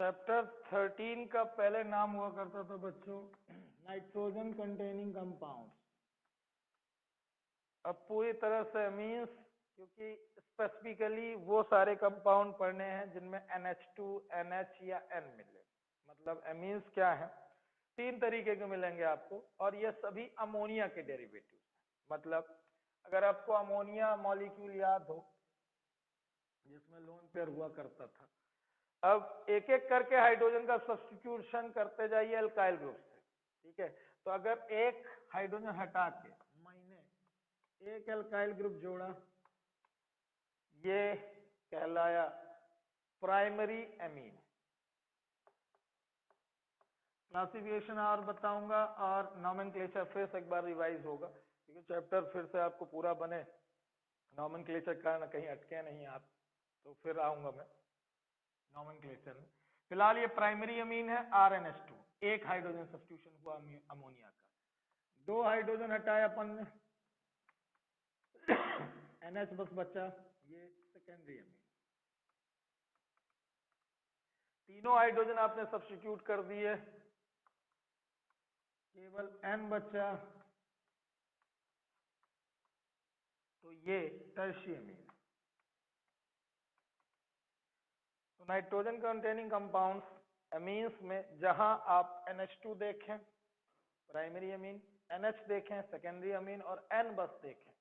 Chapter 13 का पहले नाम हुआ करता था बच्चों नाइट्रोजन कंटेनिंग कंपाउंड। अब पूरी तरह से मीन्स क्योंकि स्पेसिफिकली वो सारे कंपाउंड पढ़ने हैं जिनमें NH2, NH या N मिले। मतलब एमीन्स क्या है, तीन तरीके के मिलेंगे आपको और ये सभी अमोनिया के डेरिवेटिव हैं। मतलब अगर आपको अमोनिया मॉलिक्यूल याद हो जिसमें लोन पेयर हुआ करता था, अब एक एक करके हाइड्रोजन का सब्स्टिट्यूशन करते जाइए अल्काइल ग्रुप से। ठीक है, तो अगर एक हाइड्रोजन हटा के मैंने एक अल्काइल ग्रुप जोड़ा, ये कहलाया प्राइमरी एमीन। क्लासिफिकेशन और बताऊंगा और नॉमेनक्लेचर फिर से एक बार रिवाइज होगा क्योंकि चैप्टर फिर से आपको पूरा बने, नॉमेनक्लेचर का ना कहीं अटके नहीं आप, तो फिर आऊंगा मैं नॉमेनक्लेचर में। फिलहाल ये प्राइमरी अमीन है RnH2, एक हाइड्रोजन सब्स्टिट्यूशन हुआ अमोनिया का। दो हाइड्रोजन हटाया अपन ने NH बस बचा, ये सेकेंडरी अमीन। तीनों हाइड्रोजन आपने सब्स्टिट्यूट कर दिए, केवल N बचा, तो ये टर्शियरी अमीन। तो नाइट्रोजन कंटेनिंग कंपाउंड्स अमीन्स में जहां आप NH2 देखें प्राइमरी अमीन, NH देखें सेकेंडरी अमीन और N बस देखें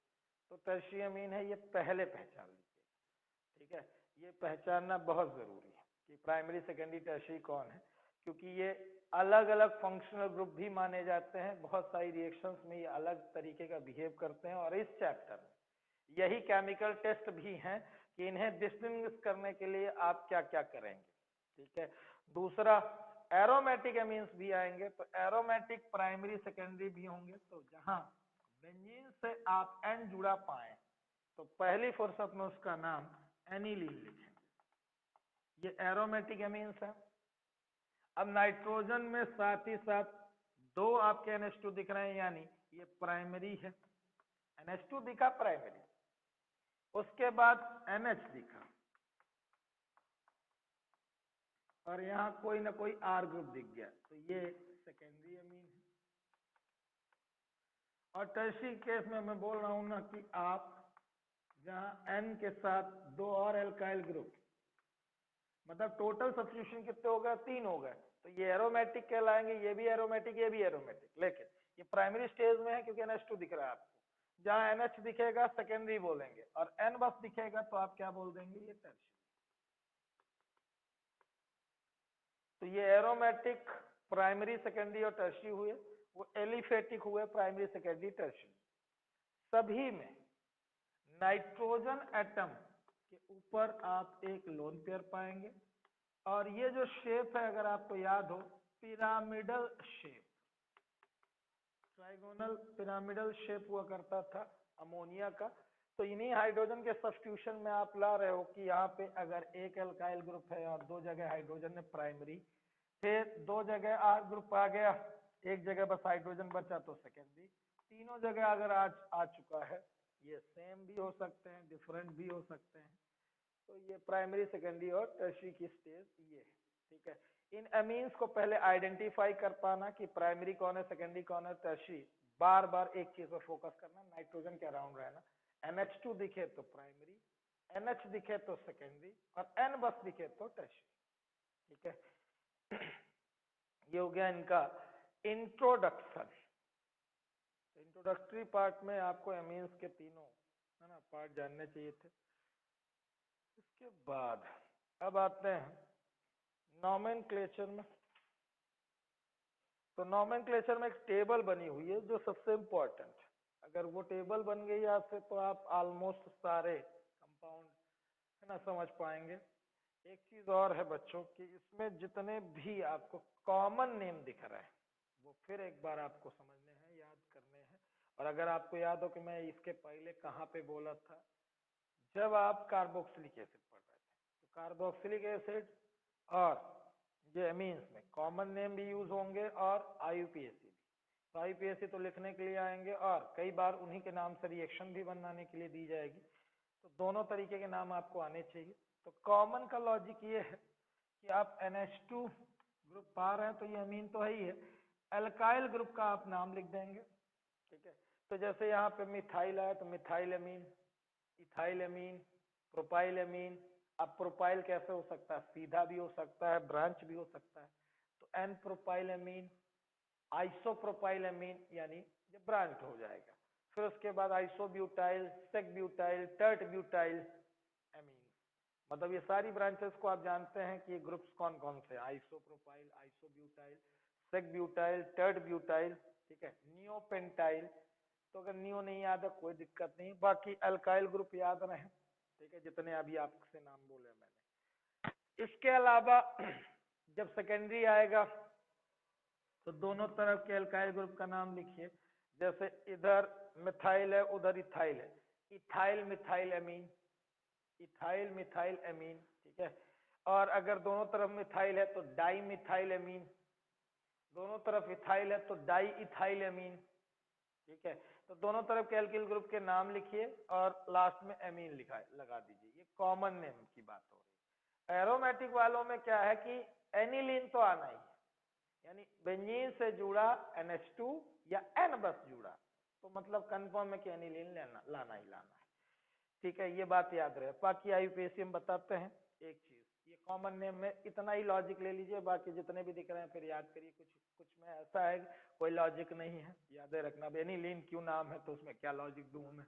तो टर्शियरी अमीन है, ये पहले पहचान लीजिए। ठीक है, ये पहचानना बहुत जरूरी है कि प्राइमरी सेकेंडरी टर्शियरी कौन है, क्योंकि ये अलग अलग फंक्शनल ग्रुप भी माने जाते हैं। बहुत सारी रिएक्शंस में ये अलग तरीके का बिहेव करते हैं और इस चैप्टर में यही केमिकल टेस्ट भी हैं कि इन्हें डिस्टिंग्विश करने के लिए आप क्या क्या करेंगे। ठीक है, दूसरा एरोमेटिक एमीन्स भी आएंगे, तो एरोमेटिक प्राइमरी सेकेंडरी भी होंगे। तो जहां बेंजीन से आप N जुड़ा पाए तो पहली फुर्सत में उसका नाम एनिलीन लिखेंगे, ये एरोमेटिक एमीन्स है। अब नाइट्रोजन में साथ ही साथ दो आपके NH2 दिख रहे हैं, यानी ये प्राइमरी है, NH2 दिखा प्राइमरी, उसके बाद NH दिखा और यहां कोई ना कोई R ग्रुप दिख गया, तो ये सेकेंडरी अमीन है। और टर्शियरी केस में मैं बोल रहा हूं ना कि आप जहां N के साथ दो और एल्काइल ग्रुप, मतलब टोटल सब्स्टिट्यूशन कितने हो गए, तीन हो गए, तो ये एरोमेटिक कहलाएंगे, ये भी एरोमेटिक, ये भी एरोमेटिक। लेकिन ये प्राइमरी स्टेज में है क्योंकि NH2 दिख रहा है आपको। जहां NH दिखेगा सेकेंडरी बोलेंगे और N बस दिखेगा तो आप क्या बोल देंगे, ये टर्शियरी। तो ये एरोमेटिक प्राइमरी सेकेंडरी और टर्शियरी हुए, वो एलिफेटिक हुए प्राइमरी सेकेंडरी टर्शियरी। सभी में नाइट्रोजन एटम के ऊपर आप एक लोन पेयर पाएंगे और ये जो शेप है अगर आपको याद हो, pyramidal shape, trigonal pyramidal shape हुआ करता था अमोनिया का। तो इन्हीं हाइड्रोजन के सब्स्टिट्यूशन में आप ला रहे हो कि यहाँ पे अगर एक एल्काइल ग्रुप है और दो जगह हाइड्रोजन है प्राइमरी, फिर दो जगह R ग्रुप आ गया, एक जगह बस हाइड्रोजन बचा तो सेकेंडरी, तीनों जगह अगर आज आ चुका है, ये सेम भी हो सकते हैं डिफरेंट भी हो सकते हैं। तो ये प्राइमरी सेकेंडरी और टर्शियरी की स्टेज ये है। ठीक है, इन अमीन्स को पहले आइडेंटिफाई कर पाना कि प्राइमरी कौन है, सेकेंडरी कौन है, टर्शियरी, बार बार एक चीज पर फोकस करना, नाइट्रोजन के अराउंड रहना। NH2 दिखे तो प्राइमरी, NH दिखे तो सेकेंडरी और N बस दिखे तो टर्शियरी। ठीक है, ये हो गया इनका इंट्रोडक्शन। इंट्रोडक्टरी पार्ट में आपको एमीन्स के तीनों है ना पार्ट जानने चाहिए थे। इसके बाद अब आते हैं नॉमेनक्लेचर में। तो नॉमेनक्लेचर में एक टेबल बनी हुई है जो सबसे इम्पोर्टेंट है। अगर वो टेबल बन गई आपसे तो आप ऑलमोस्ट सारे कंपाउंड है ना समझ पाएंगे। एक चीज और है बच्चों कि इसमें जितने भी आपको कॉमन नेम दिख रहे हैं वो फिर एक बार आपको समझने हैं, याद करने हैं। और अगर आपको याद हो कि मैं इसके पहले कहाँ पे बोला था, जब आप कार्बोक्सिलिक एसिड पढ़ रहे थे, तो कार्बोक्सिलिक एसिड और ये अमीन्स में कॉमन नेम भी यूज होंगे और IUPAC भी। तो IUPAC तो लिखने के लिए आएंगे और कई बार उन्हीं के नाम से रिएक्शन भी बनाने के लिए दी जाएगी। तो दोनों तरीके के नाम आपको आने चाहिए। तो कॉमन का लॉजिक ये है कि आप NH2 ग्रुप पा रहे हैं तो ये अमीन तो है ही है। एल्काइल ग्रुप का आप नाम लिख देंगे, ठीक है। तो जैसे यहाँ पे मिथाइल है तो मिथाइल अमीन, इथाइल अमीन, प्रोपाइल अमीन। अब प्रोपाइल कैसे हो सकता है, सीधा भी हो सकता है, ब्रांच भी हो सकता है। तो n propyl amine, isopropyl amine, यानी ये ब्रांच हो जाएगा। फिर उसके बाद isobutyl, sec butyl, tert butyl amine. मतलब ये सारी ब्रांचेस को आप जानते हैं कि ये ग्रुप्स कौन कौन से हैं, isopropyl, isobutyl, sec butyl, tert butyl, ठीक है, नियोपेंटाइल। तो अगर नियो नहीं याद है कोई दिक्कत नहीं, बाकी अल्काइल ग्रुप याद रहे, ठीक है, जितने अभी आपसे नाम बोले मैंने। इसके अलावा जब सेकेंडरी आएगा तो दोनों तरफ के अल्काइल ग्रुप का नाम लिखिए। जैसे इधर मिथाइल है उधर इथाइल है, इथाइल मिथाइल अमीन, इथाइल मिथाइल अमीन, ठीक है। और अगर दोनों तरफ मिथाइल है तो डाई मिथाइल अमीन, दोनों तरफ इथाइल है तो डाई इथाइल अमीन, ठीक है। तो दोनों तरफ के एल्किल ग्रुप के नाम लिखिए और लास्ट में अमीन लिखा लगा दीजिए। ये कॉमन नेम की बात हो रही है। एरोमेटिक वालों में क्या है कि एनिलीन तो आना ही है, यानी बेंजीन से जुड़ा NH2 या N बस जुड़ा, तो मतलब कंफर्म है कि एनिलीन लाना ही लाना है, ठीक है। ये बात याद रहे। बाकी IUPAC में बताते हैं एक चीज, ये कॉमन नेम में इतना ही लॉजिक ले लीजिए, बाकी जितने भी दिख रहे हैं फिर याद करिए। कुछ कुछ में ऐसा है कोई लॉजिक नहीं है, याद रखना। एनिलीन क्यों नाम है तो उसमें क्या लॉजिक दूं मैं,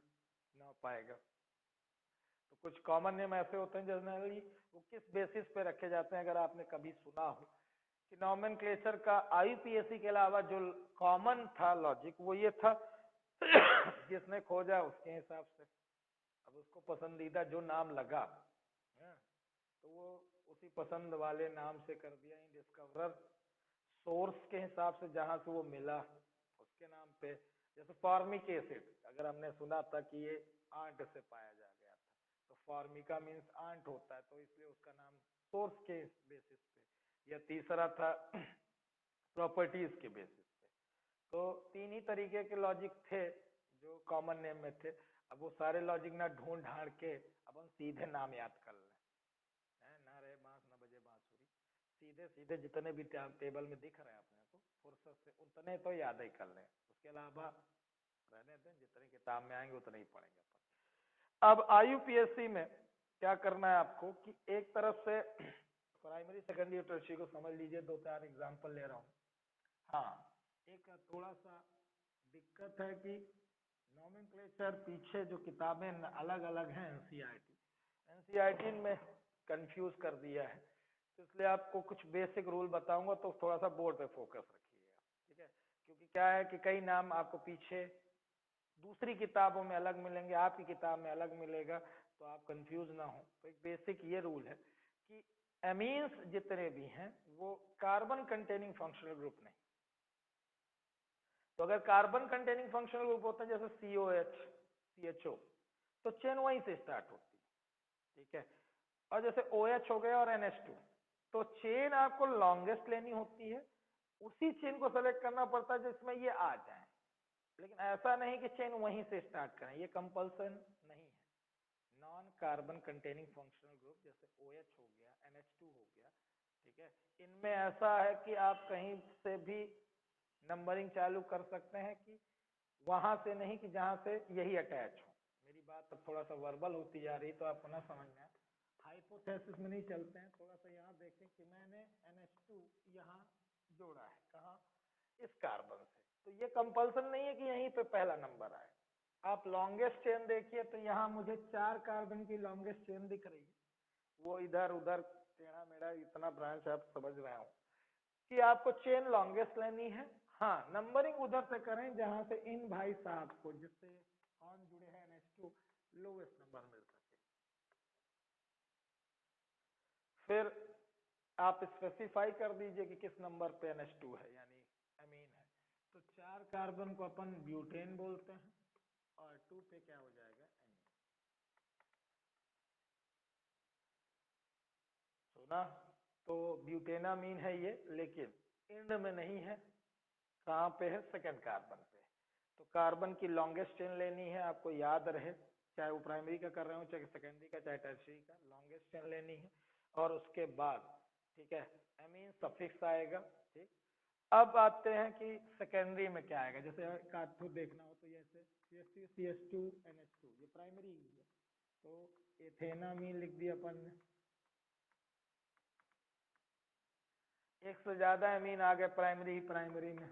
ना पाएगा। तो कुछ कॉमन नेम ऐसे होते हैं जनरली वो किस बेसिस पे रखे जाते हैं, अगर आपने कभी सुना हो कि नॉमेनक्लेचर का IUPAC के अलावा जो कॉमन था लॉजिक वो ये था जिसने खोजा उसके हिसाब से, अब उसको पसंदीदा जो नाम लगा है, तो वो उसी पसंद वाले नाम से कर दिया। डिस्कवरर सोर्स के हिसाब से जहां से वो मिला उसके नाम पे। जैसे फॉर्मिक एसिड, अगर हमने सुना था कि ये आंट से पाया जा गया था, तो फॉर्मिका मीन्स आंट होता है, तो इसलिए उसका नाम सोर्स के बेसिस पे। या तीसरा था प्रॉपर्टीज के बेसिस पे। तो तीन ही तरीके के लॉजिक थे जो कॉमन नेम में थे। अब वो सारे लॉजिक ना ढूंढ ढांड के अपन सीधे नाम याद कर लें, ना रहे बांस ना बजे बांसुरी, सीधे सीधे जितने भी टेबल में दिख रहे हैं अपने को फुर्सत से उतने तो याद ही कर लें, उसके अलावा रहने दें, जितने किताब में आएंगे उतने ही पढ़ेंगे अपन। अब IUPAC में क्या करना है आपको कि एक तरफ से प्राइमरी सेकेंडरी और टर्शियरी को समझ लीजिए। दो चार एग्जांपल ले रहा हूँ। हाँ, एक थोड़ा सा दिक्कत है कि नॉमेनक्लेचर पीछे जो किताबें अलग अलग हैं एनसीईआरटी में कंफ्यूज कर दिया है, तो इसलिए आपको कुछ बेसिक रूल बताऊंगा, तो थोड़ा सा बोर्ड पे फोकस रखिएगा, ठीक है। क्योंकि क्या है कि कई नाम आपको पीछे दूसरी किताबों में अलग मिलेंगे, आपकी किताब में अलग मिलेगा, तो आप कंफ्यूज ना हो। तो एक बेसिक ये रूल है कि एमीन्स जितने भी हैं वो कार्बन कंटेनिंग फंक्शनल ग्रुप नहीं। तो अगर कार्बन कंटेनिंग फंक्शनल ग्रुप होता है जैसे COH, CHO, तो चेन वहीं से स्टार्ट होती है, ठीक है। और जैसे OH हो गया और NH2, तो चेन आपको लॉन्गेस्ट लेनी होती है, उसी चेन को सेलेक्ट करना पड़ता है जिसमें ये आ जाए। लेकिन ऐसा नहीं कि चेन वहीं से स्टार्ट करें, ये कंपल्सन नहीं है। Non carbon containing functional group जैसे OH हो गया, NH2 हो गया, ठीक है, इनमें ऐसा है कि आप कहीं से भी नंबरिंग चालू कर सकते हैं कि वहां से नहीं कि जहां से यही अटैच हो। मेरी बात अब थोड़ा सा वर्बल होती जा रही तो आपको ना समझना, हाइपोथेसिस में नहीं चलते हैं। थोड़ा सा यहाँ देखें कि मैंने NH2 यहाँ जोड़ा है, कहाँ, इस कार्बन से, तो ये कंपल्सन नहीं है कि यहीं पे पहला नंबर आए। आप लॉन्गेस्ट चेन देखिए तो यहाँ मुझे 4 कार्बन की लॉन्गेस्ट चेन दिख रही है, वो इधर उधर टेढ़ा मेढ़ा इतना ब्रांच आप समझ रहे हो कि आपको चेन लॉन्गेस्ट लेनी है। हाँ, नंबरिंग उधर से करें जहां से इन भाई साहब को जिससे कौन जुड़े हैं NH2 लोवेस्ट नंबर मिल सके। फिर आप स्पेसिफाई कर दीजिए कि किस नंबर पे NH2 है, यानी अमीन है। तो 4 कार्बन को अपन ब्यूटेन बोलते हैं और 2 पे क्या हो जाएगा, अमीन। सुना? तो ब्यूटेनामीन है ये, लेकिन इंड में नहीं है, कहाँ पे है, सेकेंड कार्बन पे। तो कार्बन की लॉन्गेस्ट चेन लेनी है, आपको याद रहे, चाहे वो प्राइमरी का कर रहे हो, चाहे सेकेंडरी का, चाहे टर्शियरी का, लॉन्गेस्ट चेन लेनी है। और उसके बाद ठीक है, एमीन सफिक्स आएगा। ठीक, अब आते हैं कि सेकेंडरी में क्या आएगा। जैसे एक आध तो देखना हो तो जैसे CH3 CH2 NH2 ये प्राइमरी ही है, तो एथेनामीन लिख दिया अपन ने। एक से ज्यादा एमीन आ गए प्राइमरी प्राइमरी में,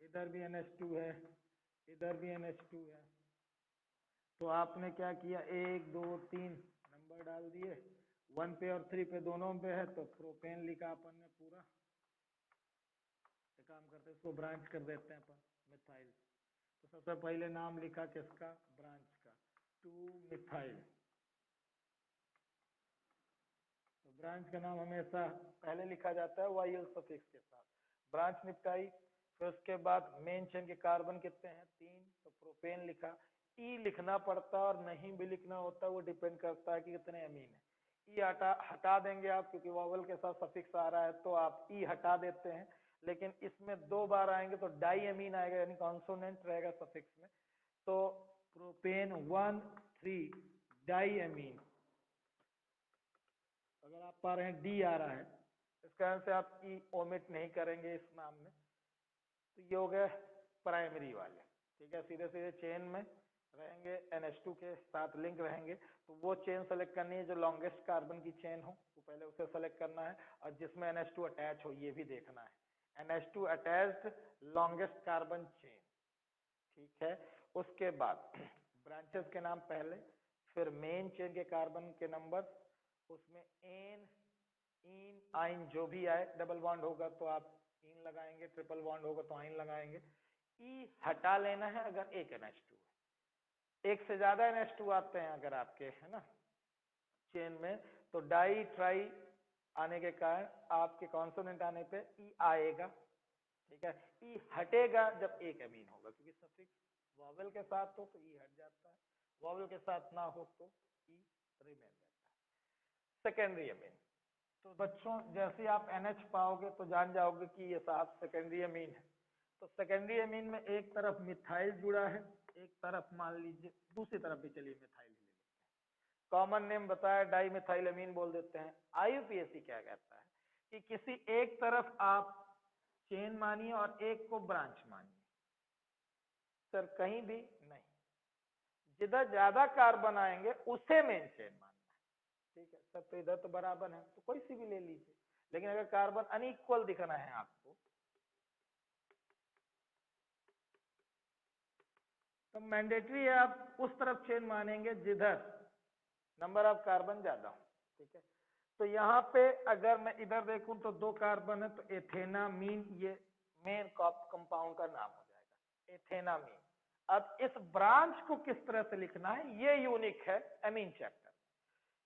इधर भी NH2 है, इधर भी NH2 है, तो आपने क्या किया, 1 2 3 नंबर डाल दिए, 1 पे और 3 पे दोनों पे है, तो प्रोपेन लिखा अपन ने पूरा। काम करते हैं इसको ब्रांच कर देते हैं अपन मिथाइल। तो सबसे पहले नाम लिखा किसका, ब्रांच का, 2 मिथाइल। तो ब्रांच का नाम हमेशा पहले लिखा जाता है वाई सफिक्स के साथ। ब्रांच निपटाई, फिर उसके बाद मेन चेन के कार्बन कितने हैं, 3, तो प्रोपेन लिखा। ई लिखना पड़ता है और नहीं भी लिखना होता, वो डिपेंड करता है कि कितने अमीन है। ई हटा देंगे आप, क्योंकि वॉवल के साथ सफिक्स आ रहा है तो आप ई हटा देते हैं, लेकिन इसमें 2 बार आएंगे तो डाई अमीन आएगा, यानी कॉन्सोनेंट रहेगा सफिक्स में। तो प्रोपेन 1 3 डाई अमीन, अगर आप पा रहे हैं डी आ रहा है, इस कारण से आप ई ओमिट नहीं करेंगे इस नाम में। तो ये हो गए प्राइमरी वाले। ठीक है, सीधे सीधे चेन में रहेंगे, NH2 के साथ लिंक रहेंगे, तो वो चेन सेलेक्ट करनी है जो लॉन्गेस्ट कार्बन की चेन हो, तो पहले उसे सेलेक्ट करना है, और जिसमें NH2 अटैच हो ये भी देखना है, NH2 attached longest carbon chain. ठीक है, उसके बाद ब्रांचेस के नाम पहले, फिर मेन चेन के कार्बन के नंबर, उसमें एन इन आइन जो भी आए, डबल बॉन्ड होगा तो आप इन लगाएंगे, ट्रिपल बॉन्ड होगा तो आइन लगाएंगे। ई हटा लेना है अगर एक NH2 है, एक से ज्यादा NH2 आते हैं अगर आपके, है ना, चेन में, तो डाई ट्राई आने के कारण आपके कॉन्सोनेंट आने पे ई आएगा। ठीक है, ई हटेगा जब एक अमीन होगा, क्योंकि सफिक्स वॉवेल के साथ हो तो ई हट जाता है, वॉवेल के साथ ना हो तो ई रिमेन रहता है। सेकेंडरी अमीन, तो बच्चों जैसे आप NH पाओगे तो जान जाओगे कि ये साहब सेकेंडरी अमीन है। तो सेकेंडरी अमीन में एक तरफ मिथाइल जुड़ा है, एक तरफ मान लीजिए, दूसरी तरफ भी चलिए मिथाइल ले लेते हैं, कॉमन नेम बताया डाई मिथाइल अमीन बोल देते हैं। IUPAC क्या कहता है कि किसी एक तरफ आप चेन मानिए और एक को ब्रांच मानिए। सर कहीं भी नहीं, जिधर ज्यादा कार्बन आएंगे उसे मेन चेन मानना है। ठीक है सर, तो इधर तो बराबर है तो कोई सी भी ले लीजिए, लेकिन अगर कार्बन अनइक्वल दिखना है आपको तो मैंडेटरी है आप उस तरफ चेन मानेंगे जिधर नंबर ऑफ कार्बन ज्यादा हो। ठीक है, तो यहाँ पे अगर मैं इधर देखूं तो 2 कार्बन है, तो एथेनामीन ये मेन कंपाउंड का नाम हो जाएगा, एथेनामीन। अब इस ब्रांच को किस तरह से लिखना है ये यूनिक है अमीन चैप्टर,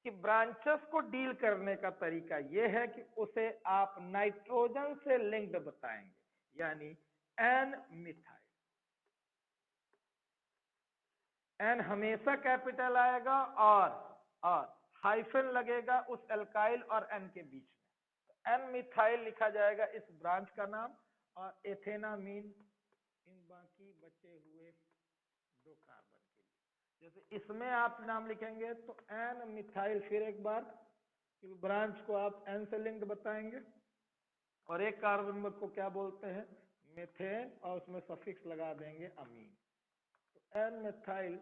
कि ब्रांचेस को डील करने का तरीका ये है कि उसे आप नाइट्रोजन से लिंक्ड बताएंगे, यानी एन मिथाइल। एन हमेशा कैपिटल आएगा और हाइफन लगेगा उस एल्काइल और एन के बीच में, तो एन मिथाइल लिखा जाएगा इस ब्रांच का नाम, और एथेनामीन इन बाकी बचे हुए 2 कार्बन के लिए। जैसे इसमें आप नाम लिखेंगे तो एन मिथाइल, फिर एक बार कि ब्रांच को आप एन से लिंक्ड बताएंगे, और एक कार्बन को क्या बोलते हैं, मेथेन, और उसमें सफिक्स लगा देंगे अमीन। तो एन मिथाइल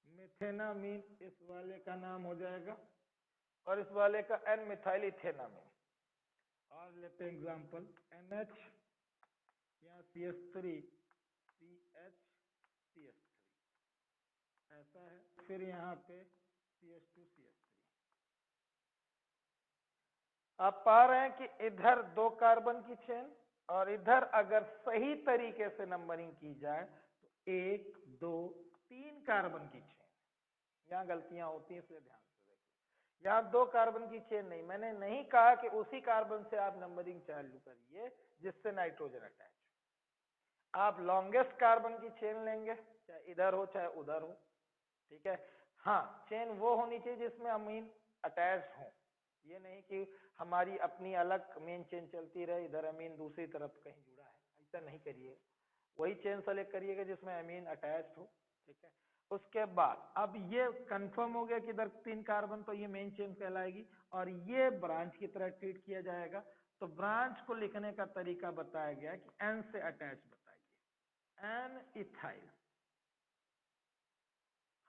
मिथेनामीन इस वाले का नाम हो जाएगा, और इस वाले का एन मिथाइल इथेनामीन। और लेते हैं एग्जांपल, NH या CH3 CH3 ऐसा है, फिर यहाँ पे CH2 CH3। आप पा रहे हैं कि इधर 2 कार्बन की चेन, और इधर अगर सही तरीके से नंबरिंग की जाए तो 1 2 3 कार्बन की चेन। यहाँ गलतियां होती हैं इसलिए ध्यान से देखिए, यहाँ 2 कार्बन की चेन नहीं, मैंने नहीं कहा कि उसी कार्बन से आप नंबरिंग चालू करिए जिससे नाइट्रोजन अटैच हो। आप लॉन्गेस्ट कार्बन की चेन लेंगे, चाहे इधर हो चाहे उधर हो। ठीक है, हाँ चेन वो होनी चाहिए जिसमें अमीन अटैच हो, ये नहीं कि हमारी अपनी अलग मेन चेन चलती रहे, इधर अमीन दूसरी तरफ कहीं जुड़ा है, ऐसा नहीं करिए। वही चेन सेलेक्ट करिएगा जिसमें अमीन अटैच हो। ठीक है, उसके बाद अब ये कंफर्म हो गया कि इधर 3 कार्बन, तो ये मेन चेन कहलाएगी और ये ब्रांच की तरह ट्रीट किया जाएगा। तो ब्रांच को लिखने का तरीका बताया गया कि एन से अटैच बताइए, एन इथाइल,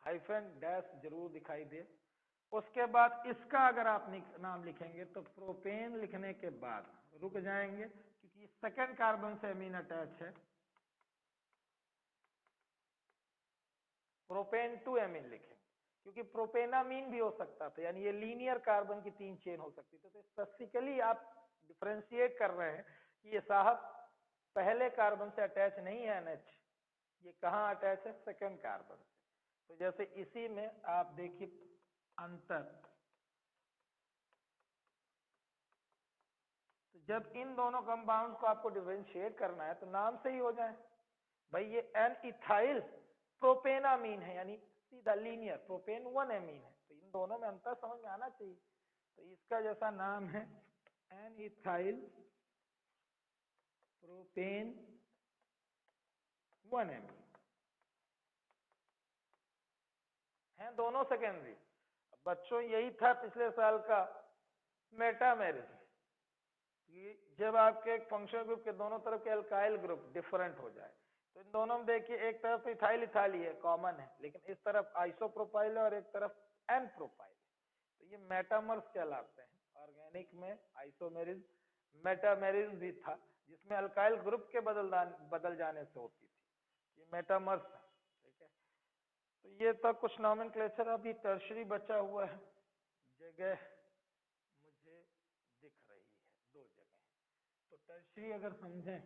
हाइफन डैश जरूर दिखाई दे। उसके बाद इसका अगर आप नाम लिखेंगे तो प्रोपेन लिखने के बाद रुक जाएंगे क्योंकि सेकंड कार्बन से अमीन अटैच है, प्रोपेन टू एमीन लिखेंगे क्योंकि प्रोपेनामीन भी हो सकता था, यानी ये लीनियर कार्बन की 3 चेन हो सकती थी। तो स्पेसिफिकली आप डिफरेंशिएट कर रहे हैं कि ये साहब पहले कार्बन से अटैच नहीं है NH, ये कहाँ अटैच है, सेकंड कार्बन से। तो जैसे इसी में आप देखिए अंतर, तो जब इन दोनों कंपाउंड को आपको डिफरेंशिएट करना है तो नाम से ही हो जाए भाई, ये एन इथाइल प्रोपेनामीन है, यानी सीधा लीनियर, प्रोपेन 1 एमीन है, तो इन दोनों में अंतर समझ में आना चाहिए। तो इसका जैसा नाम है एन इथाइल प्रोपेन 1 एमीन, हैं दोनों सेकेंडरी। बच्चों यही था पिछले साल का मेटामेरिज्म, जब आपके फंक्शनल ग्रुप के दोनों तरफ के अल्काइल ग्रुप डिफरेंट हो जाए। तो इन दोनों में देखिए एक तरफ इथाइल इथाइल है, कॉमन है, लेकिन इस तरफ आइसोप्रोपाइल है और एक तरफ एन प्रोपाइल है, तो ये मेटामर्स कहलाते हैं। ऑर्गेनिक में आइसोमेरिज्म, मेटामेरिज्म भी था जिसमें अल्काइल ग्रुप के बदल जाने से होती थी, ये मेटामर्स है, ठीक है। तो ये था कुछ नॉमेनक्लेचर। अभी टर्शरी बचा हुआ है, जगह मुझे दिख रही है, 2 जगह। तो टर्शरी अगर समझें,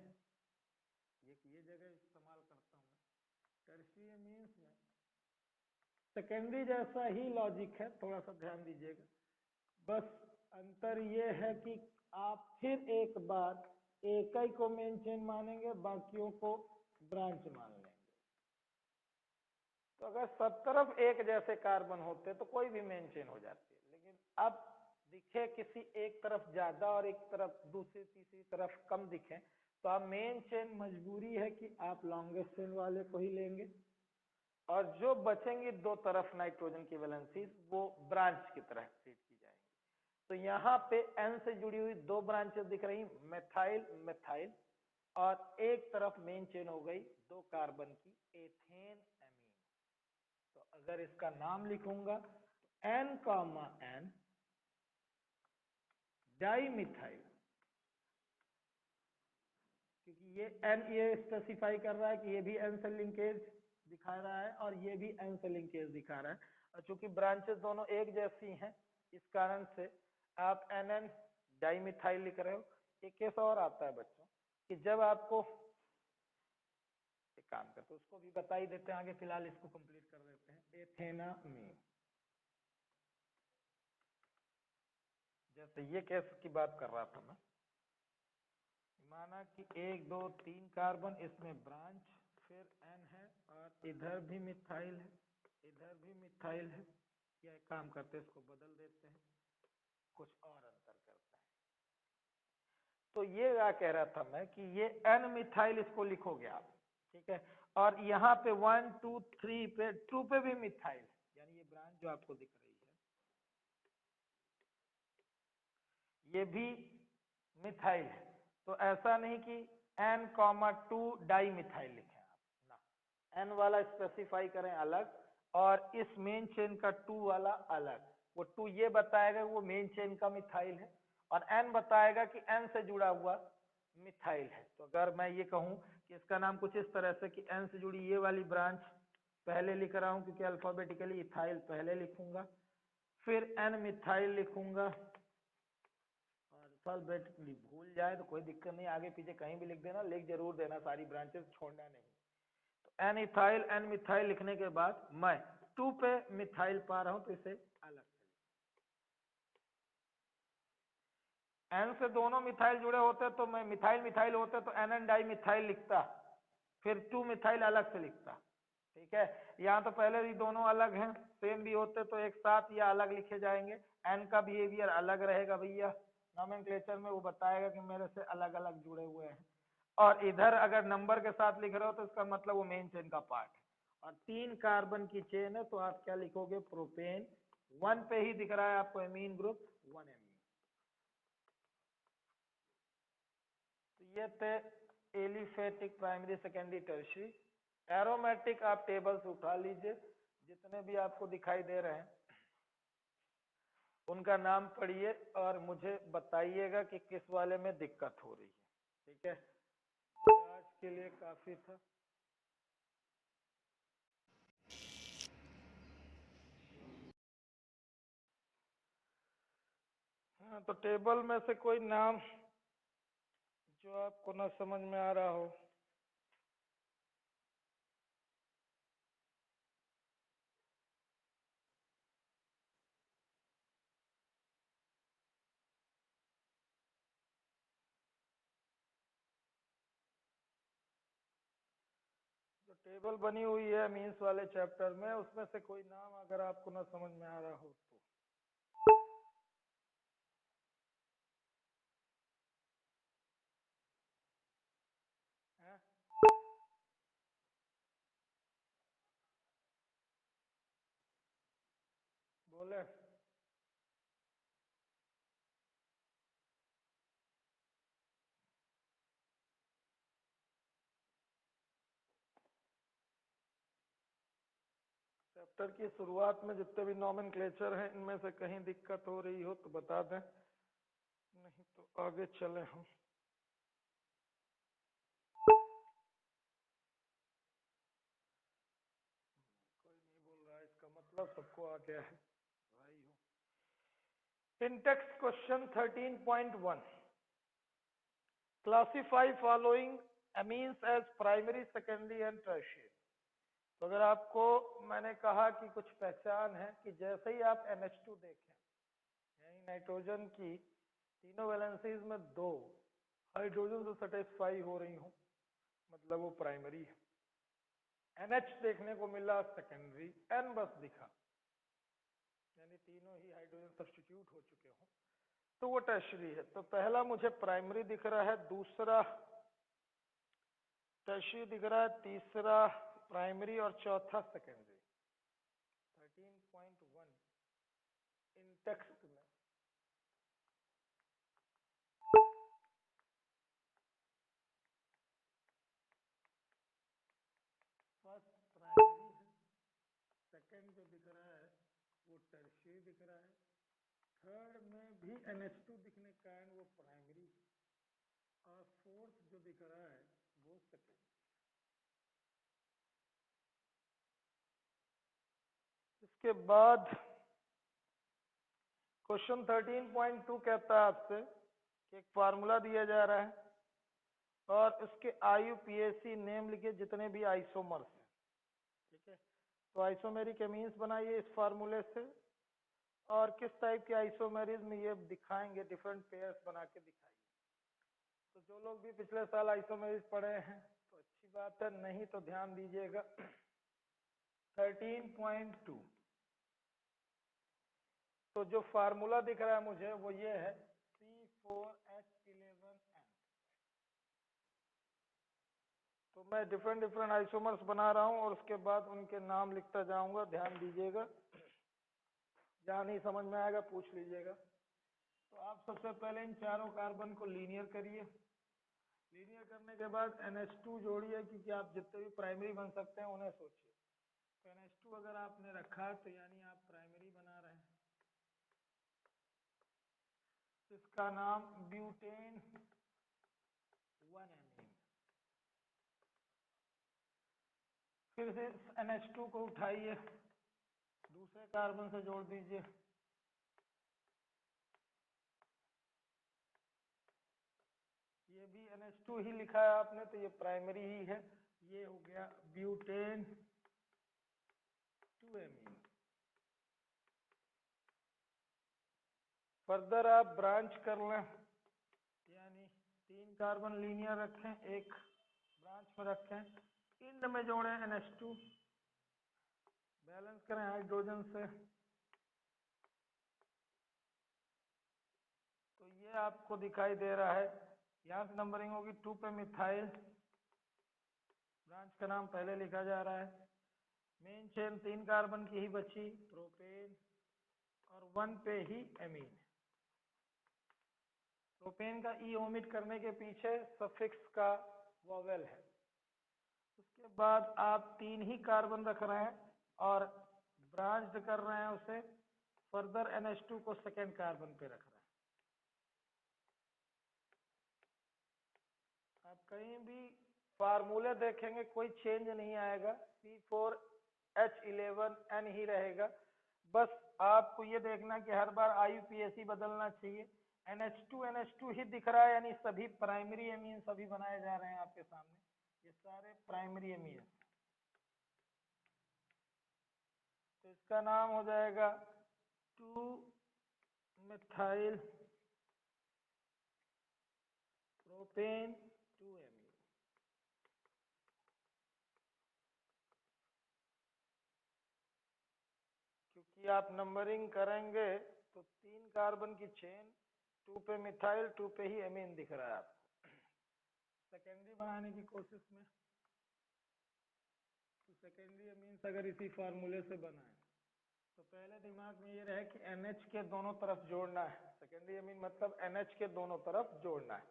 ये जगह इस्तेमाल करता हूँ मैं, टर्शरी मीन्स में सेकेंडरी जैसा ही लॉजिक है, थोड़ा सा ध्यान दीजिएगा। बस अंतर ये है कि आप फिर एक बार एक ही को मेन चेन मानेंगे, बाकियों को ब्रांच मान लेंगे। तो अगर सब तरफ एक जैसे कार्बन होते तो कोई भी मेन चेन हो जाती है, लेकिन अब दिखे किसी एक तरफ ज्यादा और एक तरफ दूसरी तीसरी तरफ कम दिखे, तो आप मेन चेन मजबूरी है कि आप लॉन्गेस्ट चेन वाले को ही लेंगे, और जो बचेंगी 2 तरफ नाइट्रोजन की वैलेंसी वो ब्रांच की तरह ट्रीट की जाएंगी। तो यहाँ पे एन से जुड़ी हुई 2 ब्रांचेस दिख रही, मेथाइल मेथाइल, और एक तरफ मेन चेन हो गई 2 कार्बन की, एथेन एमीन। तो अगर इसका नाम लिखूंगा तो एन कॉमा एन डाइमिथाइल, क्योंकि ये एन ये स्पेसिफाई कर रहा है कि ये भी एन से लिंकेज दिखा रहा है और ये भी एन से लिंकेज दिखा रहा है, और चूंकि ब्रांचेस दोनों एक जैसी हैं इस कारण से आप एन एन डाइमिथाइल लिख रहे हो। एक केस और आता है बच्चों कि जब आपको, एक काम करते उसको भी बता ही देते हैं आगे, फिलहाल इसको कंप्लीट कर देते हैं, एथेनामीन। जैसे ये केस की बात कर रहा था मैं, माना कि 1 2 3 कार्बन, इसमें ब्रांच, फिर एन है और इधर भी मिथाइल है, इधर भी मिथाइल है, या एक काम करते हैं इसको बदल देते हैं, कुछ और अंतर करते हैं। तो ये क्या कह रहा था मैं कि ये एन मिथाइल इसको लिखोगे आप, ठीक है, और यहाँ पे 1 2 3 पे 2 पे भी मिथाइल है, यानी ये ब्रांच जो आपको दिख रही है ये भी मिथाइल है। तो ऐसा नहीं कि N,2 डाई मिथाइल लिखें आप ना, N वाला स्पेसिफाई करें अलग और इस मेन चेन का 2 वाला अलग। वो 2 ये बताएगा वो मेन चेन का मिथाइल है और N बताएगा कि N से जुड़ा हुआ मिथाइल है। तो अगर मैं ये कहूं कि इसका नाम कुछ इस तरह से कि N से जुड़ी ये वाली ब्रांच पहले लिख रहा हूं क्योंकि अल्फाबेटिकली इथाइल पहले लिखूंगा, फिर N मिथाइल लिखूंगा, अल्फाबेटिकली भूल जाए तो कोई दिक्कत नहीं, आगे पीछे कहीं भी लिख देना, लिख जरूर देना, सारी ब्रांचेस छोड़ना नहीं। तो एन इथाइल एन मिथाइल लिखने के बाद मैं 2 पे मिथाइल पा रहा हूं तो इसे अलग से, एन से दोनों मिथाइल जुड़े होते तो मैं मिथाइल मिथाइल होते तो एन एन डाई मिथाइल लिखता, फिर 2 मिथाइल अलग से लिखता, ठीक है। यहाँ तो पहले भी दोनों अलग हैं, सेम भी होते तो एक साथ या अलग लिखे जाएंगे, एन का बिहेवियर अलग रहेगा भैया, नोमेनक्लेचर में वो बताएगा कि मेरे से अलग अलग जुड़े हुए हैं। और इधर अगर नंबर के साथ लिख रहे हो तो इसका मतलब वो मेन चेन का पार्ट है, और 3 कार्बन की चेन है, तो आप क्या लिखोगे, प्रोपेन। 1 पे ही दिख रहा है आपको एमीन ग्रुप, 1 एमीन। तो ये थे aliphatic, primary, secondary, tertiary. Aromatic आप टेबल से उठा लीजिए, जितने भी आपको दिखाई दे रहे हैं उनका नाम पढ़िए और मुझे बताइएगा कि किस वाले में दिक्कत हो रही है। ठीक है, तो आज के लिए काफी था। हाँ, तो टेबल में से कोई नाम जो आपको ना समझ में आ रहा हो। जो टेबल बनी हुई है मीन्स वाले चैप्टर में, उसमें से कोई नाम अगर आपको ना समझ में आ रहा हो तो। है? बोले चैप्टर की शुरुआत में जितने भी नॉमेनक्लेचर हैं इनमें से कहीं दिक्कत हो रही हो तो बता दें, नहीं तो आगे चले हम। कोई नहीं बोल रहा है, इसका मतलब सबको आ गया है भाई हो। Syntax question 13.1, classify following amines as primary, secondary and tertiary. तो अगर आपको मैंने कहा कि कुछ पहचान है कि जैसे ही आप NH2 देखें, यानी नाइट्रोजन की तीनों वैलेंसीज में 2 हाइड्रोजन से सेटिस्फाई हो रही हूँ, मतलब वो प्राइमरी है। NH देखने को मिला सेकेंडरी, N बस दिखा, यानी तीनों ही हाइड्रोजन सब्स्टिट्यूट हो चुके हों, तो वो टर्शियरी है। तो पहला मुझे प्राइमरी दिख रहा है, दूसरा टर्शियरी दिख रहा है, तीसरा प्राइमरी और चौथा सेकेंडरी। 13.1 इन टेक्स्ट में फर्स्ट प्राइमरी है, सेकंड जो दिख रहा है वो टर्शियरी दिख रहा है, थर्ड में भी NH2 दिखने के कारण वो प्राइमरी है, और फोर्थ जो दिख रहा है वो सेकेंडरी। इसके बाद क्वेश्चन 13.2 कहता है आपसे कि एक फार्मूला दिया जा रहा है और इसके IUPAC नेम लिखे जितने भी आइसोमर्स हैं। ठीक है, तो आइसोमेरिक एमीन्स बनाइए इस फार्मूले से, और किस टाइप के आइसोमेरिज में ये दिखाएंगे, डिफरेंट पेयर्स बना के दिखाइए। तो जो लोग भी पिछले साल आइसोमेरिज पढ़े हैं तो अच्छी बात है, नहीं तो ध्यान दीजिएगा। 13.2, तो जो फार्मूला दिख रहा है मुझे वो ये है, C4H11N। तो मैं डिफरेंट आइसोमर्स बना रहा हूँ और उसके बाद उनके नाम लिखता जाऊंगा, ध्यान दीजिएगा। जहाँ नहीं समझ में आएगा पूछ लीजिएगा। तो आप सबसे पहले इन चारों कार्बन को लीनियर करिए। लीनियर करने के बाद NH2 जोड़िए, क्योंकि आप जितने भी प्राइमरी बन सकते हैं उन्हें सोचिए। तो NH2 अगर आपने रखा तो यानी आप प्राइमरी बना रहे हैं। इसका नाम ब्यूटेन 1 एमीन। फिर से NH2 को उठाइए, दूसरे कार्बन से जोड़ दीजिए। ये भी NH2 ही लिखा है आपने, तो ये प्राइमरी ही है। ये हो गया ब्यूटेन 2 एमीन। फर्दर आप ब्रांच कर लें, यानी 3 कार्बन लीनियर रखें, एक ब्रांच में रखें, इंड में जोड़ें NH2, बैलेंस करें हाइड्रोजन से। तो ये आपको दिखाई दे रहा है, यहाँ से नंबरिंग होगी 2 पे मिथाइल, ब्रांच का नाम पहले लिखा जा रहा है। मेन चेन 3 कार्बन की ही बची, प्रोपेन, और 1 पे ही एमीन। प्रोपेन का ई ओमिट करने के पीछे सफिक्स का वोवेल है। उसके बाद आप 3 ही कार्बन रख रहे हैं और ब्रांच्ड कर रहे हैं उसे, फर्दर NH2 को सेकेंड कार्बन पे रख रहे हैं। आप कहीं भी फार्मूले देखेंगे कोई चेंज नहीं आएगा, C4H11N ही रहेगा। बस आपको ये देखना कि हर बार IUPAC बदलना चाहिए। NH2 ही दिख रहा है, यानी सभी प्राइमरी एमीन सभी बनाए जा रहे हैं आपके सामने, ये सारे प्राइमरी एमीन। तो इसका नाम हो जाएगा 2-मिथाइल प्रोपेन 2-एमीन। क्योंकि आप नंबरिंग करेंगे तो 3 कार्बन की चेन, 2 पे मिथाइल, 2 पे ही एमीन दिख रहा है आपको। सेकेंडरी बनाने की कोशिश में तो सेकेंडरी एमीन्स अगर इसी फार्मूले से बनाए तो पहले दिमाग में ये रहे कि NH के दोनों तरफ जोड़ना है। सेकेंडरी एमीन मतलब NH के दोनों तरफ जोड़ना है।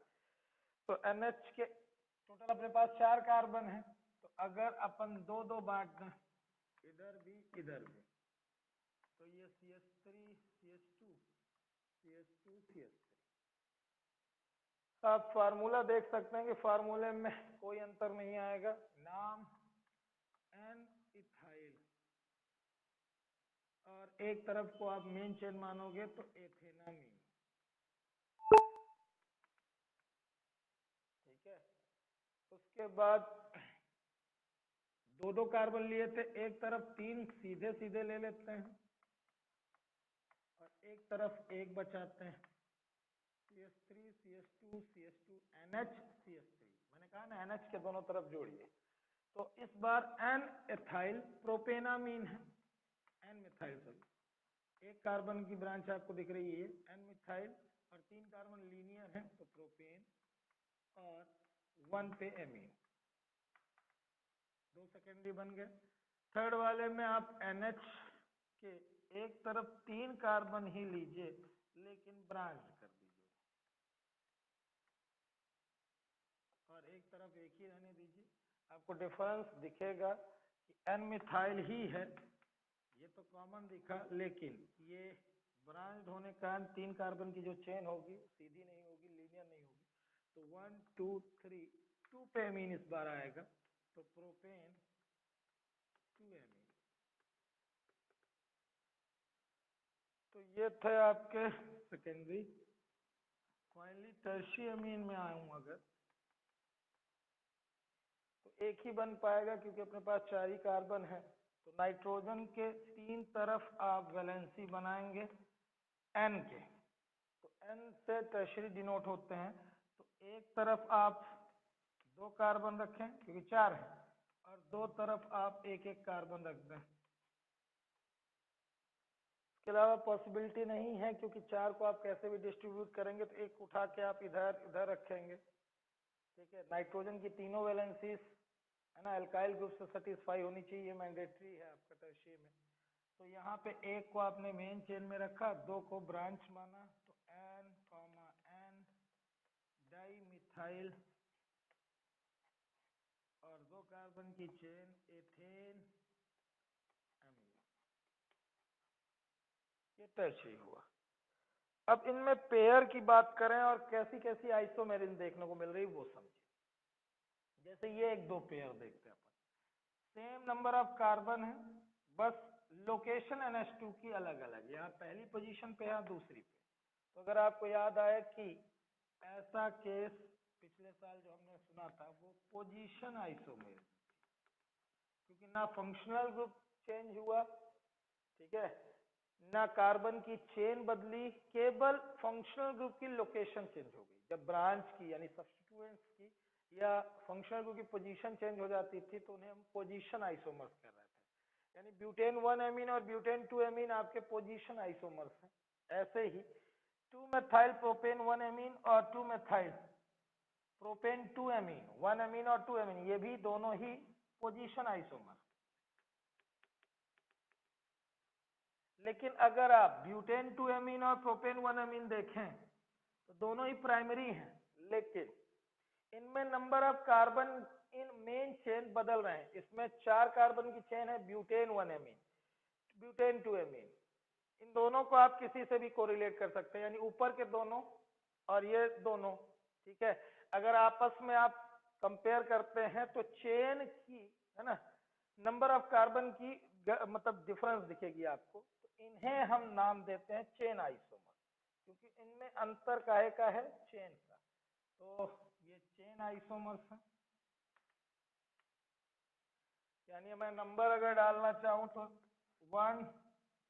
तो NH के टोटल अपने पास 4 कार्बन है, तो अगर अपन 2-2 बांट दें, इधर भी इधर भी, तो ये CH3 CH2 CH2 CH3। आप फार्मूला देख सकते हैं कि फार्मूले में कोई अंतर नहीं आएगा। नाम एन इथाइल, और एक तरफ को आप मेन चेन मानोगे तो एथेनामीन। ठीक है, उसके बाद 2-2 कार्बन लिए थे, एक तरफ 3 सीधे सीधे ले लेते हैं और एक तरफ एक बचाते हैं, CH3 CH2 CH2 NH CH3। मैंने कहा ना NH के दोनों तरफ जोड़िए। तो इस बार एन एथाइल प्रोपेनामीन है, एन मिथाइल सॉरी, एक कार्बन की ब्रांच आपको दिख रही है एन मिथाइल, और 3 कार्बन लीनियर है तो प्रोपेन, और 1 पे एमीन। 2 सेकेंडरी बन गए। थर्ड वाले में आप NH के एक तरफ 3 कार्बन ही लीजिए लेकिन ब्रांच कर दीजिए, और एक तरफ एक ही रहने दीजिए। आपको डिफरेंस दिखेगा कि एन मिथाइल ही है, ये तो कॉमन दिखा, लेकिन ये ब्रांच होने के कारण 3 कार्बन की जो चेन होगी सीधी नहीं होगी, लीनियर नहीं होगी। तो 1 2 3 2 पे एमीन इस बार आएगा, तो प्रोपेन 2 एमीन। तो ये थे आपके सेकेंडरी। फाइनली टर्शियरी एमीन में आऊं अगर, तो एक ही बन पाएगा क्योंकि अपने पास 4 ही कार्बन है। तो नाइट्रोजन के 3 तरफ आप वैलेंसी बनाएंगे N के, तो N से टर्शियरी डिनोट होते हैं। तो एक तरफ आप 2 कार्बन रखें क्योंकि 4 है, और 2 तरफ आप एक एक कार्बन रख दें। इसके अलावा पॉसिबिलिटी नहीं है क्योंकि 4 को आप कैसे भी डिस्ट्रीब्यूट करेंगे, तो एक उठा के आप इधर इधर रखेंगे। ठीक है, नाइट्रोजन की तीनों वैलेंसीज है ना एल्काइल ग्रुप से सेटिस्फाई होनी चाहिए, ये मैंडेटरी है आपका टर्शियरी में। तो यहाँ पे एक को आपने मेन चेन में रखा, 2 को ब्रांच माना, तो N, N डाई मिथाइल, और 2 कार्बन की चेन एथेन एमीन। ये टर्शियरी हुआ। अब इनमें पेयर की बात करें और कैसी कैसी आइसोमेरिन देखने को मिल रही वो समझिए। जैसे ये एक 2 पेयर देखते हैं अपन, सेम नंबर ऑफ कार्बन है, बस लोकेशन NH2 की अलग अलग, यहाँ पहली पोजीशन पे है दूसरी पे। तो अगर आपको याद आए कि ऐसा केस पिछले साल जो हमने सुना था वो पोजीशन आइसोमेरिज्म, क्योंकि ना फंक्शनल ग्रुप चेंज हुआ, ठीक है, ना कार्बन की चेन बदली, केवल फंक्शनल ग्रुप की लोकेशन चेंज हो गई। जब ब्रांच की यानी सब्स्टिट्यूएंट्स की या फंक्शनल ग्रुप की पोजीशन चेंज हो जाती थी तो उन्हें हम पोजीशन आइसोमर्स कर रहे थे, यानी ब्यूटेन 1 एमीन और ब्यूटेन 2 एमीन आपके पोजीशन आइसोमर्स हैं। ऐसे ही 2 मेथाइल प्रोपेन 1 एमीन और 2 मेथाइल प्रोपेन 2 एमीन, 1 एमीन और 2 एमीन, ये भी दोनों ही पोजीशन आइसोमर। लेकिन अगर आप ब्यूटेन 2 एमीन और प्रोपेन 1 एमीन देखें तो दोनों ही प्राइमरी हैं, लेकिन इनमें number of carbon in main chain बदल रहे हैं। इसमें 4 कार्बन की चेन है ब्यूटेन 1 एमीन, ब्यूटेन 2 एमीन। इन दोनों को आप किसी से भी कोरिलेट कर सकते हैं, यानी ऊपर के दोनों और ये दोनों, ठीक है। अगर आपस में आप कंपेयर करते हैं तो चेन की, है ना, नंबर ऑफ कार्बन की मतलब डिफरेंस दिखेगी आपको। तो इन्हें हम नाम देते हैं चेन आइसोमर, क्योंकि इनमें अंतर काहे का है, चेन का। तो ये चेन आइसोमर्स है। यानी मैं नंबर अगर डालना चाहूं तो 1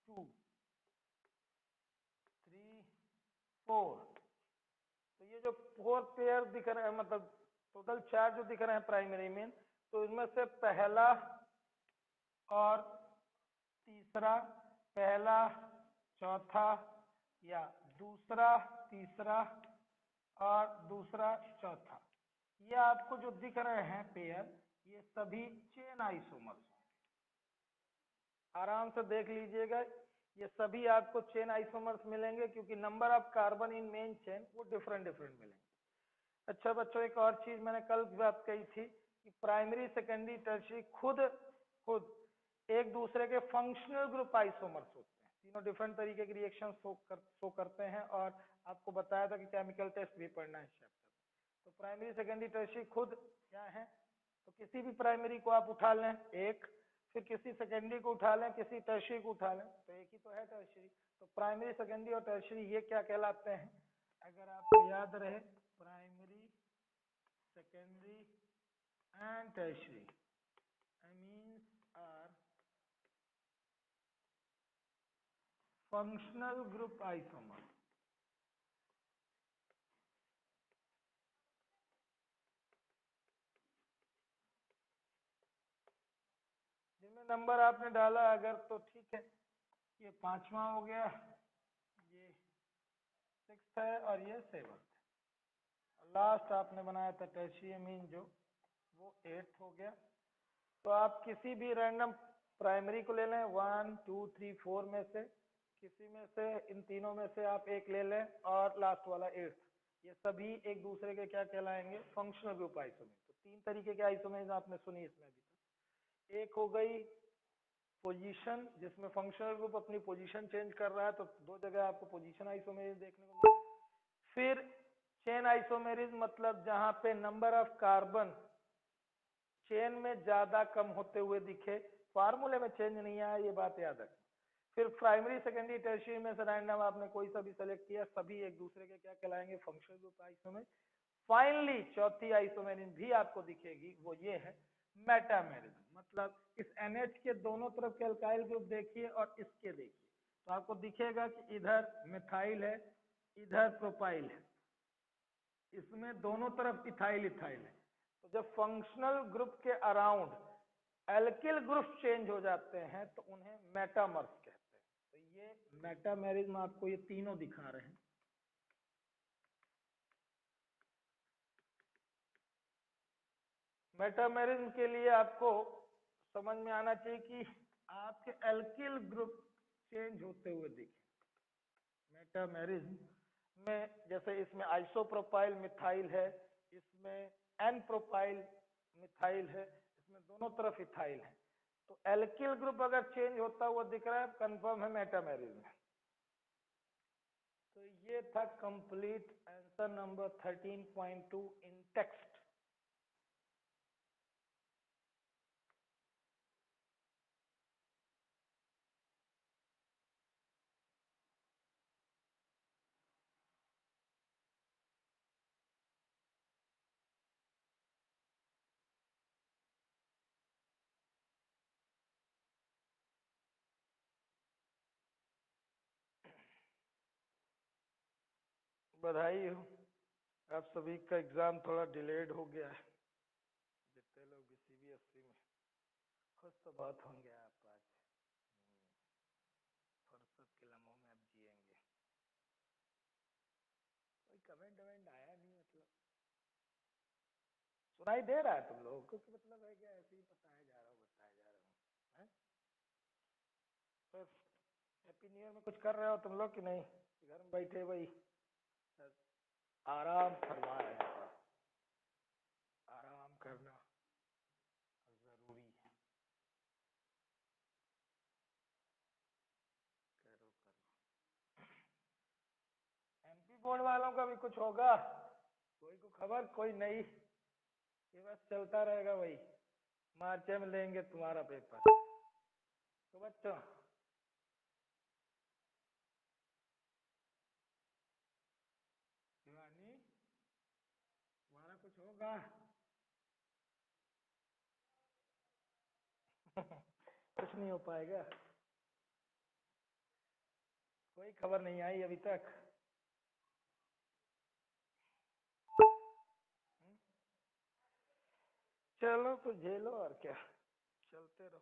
2 3 4, तो ये जो 4 पेयर दिख रहे हैं, मतलब टोटल 4 जो दिख रहे हैं प्राइमरी में, तो इसमें से पहला और तीसरा, पहला चौथा, या दूसरा तीसरा और दूसरा चौथा, ये आपको जो दिख रहे हैं पेयर, ये सभी चेन आइसोमर्स। आराम से देख लीजिएगा, ये सभी आपको चेन आइसोमर्स मिलेंगे, क्योंकि number of carbon in main chain वो डिफरेंट डिफरेंट मिलेंगे। अच्छा बच्चों, एक और चीज मैंने कल बात कही थी कि प्राइमरी सेकेंडरी टर्शियरी खुद खुद एक दूसरे के फंक्शनल ग्रुप आइसोमर्स होते हैं। तीनों डिफरेंट तरीके की रिएक्शन शो करते हैं, और आपको बताया था कि केमिकल टेस्ट भी पढ़ना है इस चैप्टर में। तो प्राइमरी सेकेंडरी टर्शियरी खुद क्या है, तो किसी भी प्राइमरी को आप उठा लें एक, फिर किसी सेकेंडरी को उठा लें, किसी टर्शियरी को उठा लें, तो एक ही तो है टर्शियरी। तो प्राइमरी सेकेंडरी और टर्शियरी ये क्या कहलाते हैं, अगर आपको याद रहे, primary secondary and tertiary amines are functional group isomers। जिनमें नंबर आपने डाला अगर तो ठीक है, ये 5वां हो गया, ये 6th है और ये 7th है। लास्ट आपने बनाया था टर्शियरी अमीन जो, वो 8th हो गया। तो आप किसी भी रैंडम प्राइमरी को ले लें, 1 2 3 4 में से किसी में से, इन तीनों में से आप एक ले लें, और लास्ट वाला 8th, ये सभी एक दूसरे के क्या कहलाएंगे, फंक्शनल ग्रुप आइसोमेर। तो 3 तरीके के आइसोमेर आपने सुनी इसमें अभी तक। एक हो गई पोजीशन, जिसमें फंक्शनल ग्रुप अपनी पोजीशन चेंज कर रहा है, तो 2 जगह आपको पोजीशन आइसोमेरिज्म देखने को मिले। फिर चेन आइसोमेरिज्म, मतलब जहां पे नंबर ऑफ कार्बन चेन में ज्यादा कम होते हुए दिखे, फार्मूले में चेंज नहीं आया, ये बात याद रखें। फिर प्राइमरी सेकेंडरी टर्शियरी में से रैंडम आपने कोई सा भी सेलेक्ट किया, सभी एक दूसरे के क्या कहलाएंगे, फंक्शनल ग्रुप आइसोमेर। फाइनली चौथी आइसोमेरिज्म भी आपको दिखेगी, वो ये है मेटामेरिज्म। मतलब इस NH के दोनों तरफ के अल्काइल ग्रुप देखिए और इसके देखिए, तो आपको दिखेगा कि इधर मिथाइल है, इधर प्रोपाइल है, इसमें दोनों तरफ इथाइल इथाइल है। तो जब फंक्शनल ग्रुप के अराउंड एल्किल ग्रुप चेंज हो जाते हैं तो उन्हें मेटामर्स कहते हैं। तो ये मेटामेरिज्म आपको ये तीनों दिखा रहे हैं। मेटामेरिज्म के लिए आपको समझ में आना चाहिए कि आपके एल्किल ग्रुप चेंज होते हुए दिखे। मेटामेरिज्म में जैसे इसमें आइसोप्रोपाइल मिथाइल है, इसमें एन प्रोपाइल मिथाइल है, इसमें दोनों तरफ इथाइल है। तो एल्किल ग्रुप अगर चेंज होता हुआ दिख रहा है, कंफर्म है मेटामेरिज्म। तो ये था कंप्लीट आंसर नंबर 13.2 इन टेक्स्ट। बधाई हो, आप सभी का एग्जाम थोड़ा डिलेड हो गया है। जितने लोग भी CBSE में, खुश तो बहुत होंगे आप आज। फुर्सत के लम्हों में अब जिएंगे। कोई कमेंट वमेंट आया नहीं, मतलब सुनाई दे रहा है तुम लोगों को कि मतलब है क्या, ऐसे ही बताया जा रहा हूँ, बताया जा रहा हूँ, है? बस हैप्पी न्यू ईयर में कुछ कर रहे हो तुम लोग कि नहीं? घर में बैठे भाई आराम फरमा रहे हैं? आराम करना जरूरी है। करो करो। एमपी बोर्ड वालों का भी कुछ होगा, कोई को खबर कोई नहीं, ये बस चलता रहेगा भाई। मार्च में लेंगे तुम्हारा पेपर। तो बच्चों शिवानी तुम्हारा कुछ होगा? कुछ नहीं हो पाएगा, कोई खबर नहीं आई अभी तक। चलो तो झेलो और क्या, चलते रहो।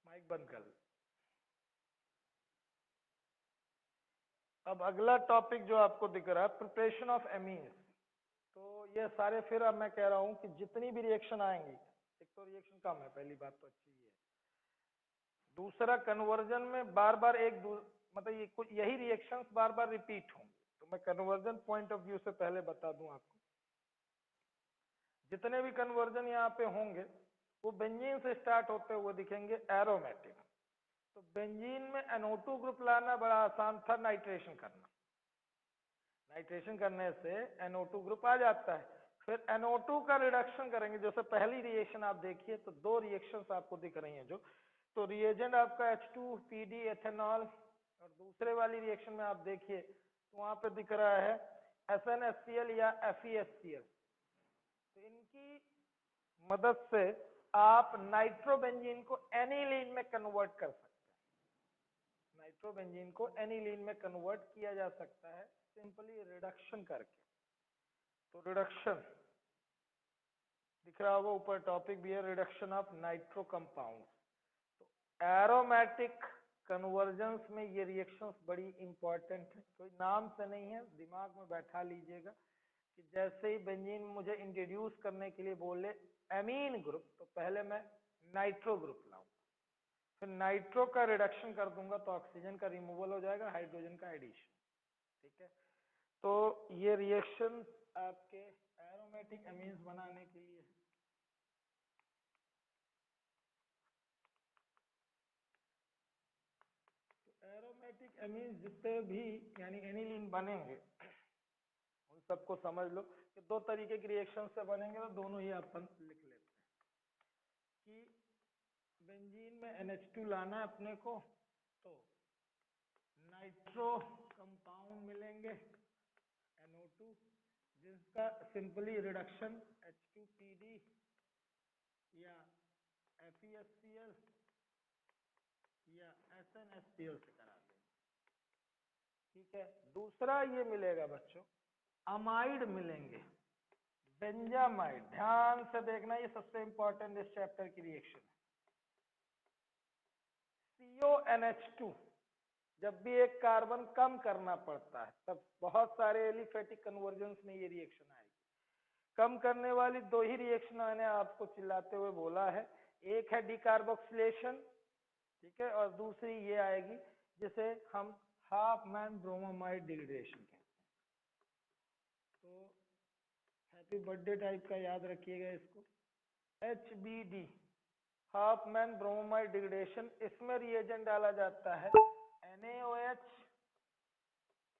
माइक बंद कर। अब अगला टॉपिक जो आपको दिख रहा है प्रिपरेशन ऑफ एमीन्स। तो ये सारे फिर अब मैं कह रहा हूँ कि जितनी भी रिएक्शन आएंगी, एक तो रिएक्शन कम है, पहली बात तो अच्छी है। दूसरा कन्वर्जन में बार बार मतलब ये कुछ यही रिएक्शंस बार बार रिपीट होंगे। तो मैं कन्वर्जन पॉइंट ऑफ व्यू से पहले बता दूं आपको, जितने भी कन्वर्जन यहाँ पे होंगे वो बेंजीन से स्टार्ट होते हुए दिखेंगे एरोमेटिक। तो बेंजीन में NO2 ग्रुप लाना बड़ा आसान था, नाइट्रेशन करना। नाइट्रेशन करने से NO2 ग्रुप आ जाता है। फिर NO2 का रिडक्शन करेंगे, जैसे पहली रिएक्शन आप देखिए तो दो रिएक्शंस आपको दिख रही हैं जो, तो रिएजेंट आपका H2PD एथेनॉल, और दूसरे वाली रिएक्शन में आप देखिए तो वहां पे दिख रहा है SnHCl या FeHCl। तो इनकी मदद से आप नाइट्रोबेंजीन को एनिलीन में कन्वर्ट कर सकते हैं। नाइट्रोबेंजीन को एनिलीन में कन्वर्ट किया जा सकता है सिंपली रिडक्शन करके। तो रिडक्शन दिख रहा होगा ऊपर, टॉपिक भी है रिडक्शन ऑफ नाइट्रो कंपाउंड। तो एरोमेटिक कन्वर्जन्स में ये रिएक्शंस बड़ी इंपॉर्टेंट है, कोई नाम से नहीं है, दिमाग में बैठा लीजिएगा कि जैसे ही बेंजीन मुझे इंट्रोड्यूस करने के लिए बोले एमीन ग्रुप, तो पहले मैं नाइट्रो ग्रुप लाऊंगा, फिर नाइट्रो का रिडक्शन कर दूंगा तो ऑक्सीजन का रिमूवल हो जाएगा, हाइड्रोजन का एडिशन। ठीक है, तो ये रिएक्शन आपके एरोमेटिक एमीन्स बनाने के लिए। तो एरोमेटिक एमीन्स जितने भी यानी एनिलीन बनेंगे उन सबको समझ लो कि दो तरीके की रिएक्शन से बनेंगे, तो दोनों ही अपन लिख लेते हैं कि बेंजीन में NH2 लाना है अपने को, तो नाइट्रो कंपाउंड मिलेंगे NO2, जिसका सिंपली रिडक्शन H2PD या FeHCl या SnHCl से करा देंगे। ठीक है, दूसरा ये मिलेगा बच्चों अमाइड मिलेंगे, बेंजामाइड। ध्यान से देखना, ये सबसे इंपॉर्टेंट इस चैप्टर की रिएक्शन है। CONH2 जब भी एक कार्बन कम करना पड़ता है तब बहुत सारे एलिफेटिक कन्वर्जन्स में ये रिएक्शन आएगी। कम करने वाली दो ही रिएक्शन मैंने आपको चिल्लाते हुए बोला है, एक है डिकार्बोक्सिलेशन, ठीक है, और दूसरी ये आएगी जिसे हम हाफ मैन ब्रोमोमाइड डिग्रेडेशन कहते हैं। तो हैप्पी बर्थडे टाइप का याद रखिएगा इसको, HBD half man bromamide degradation. इसमें रिएजेंट डाला जाता है NaOH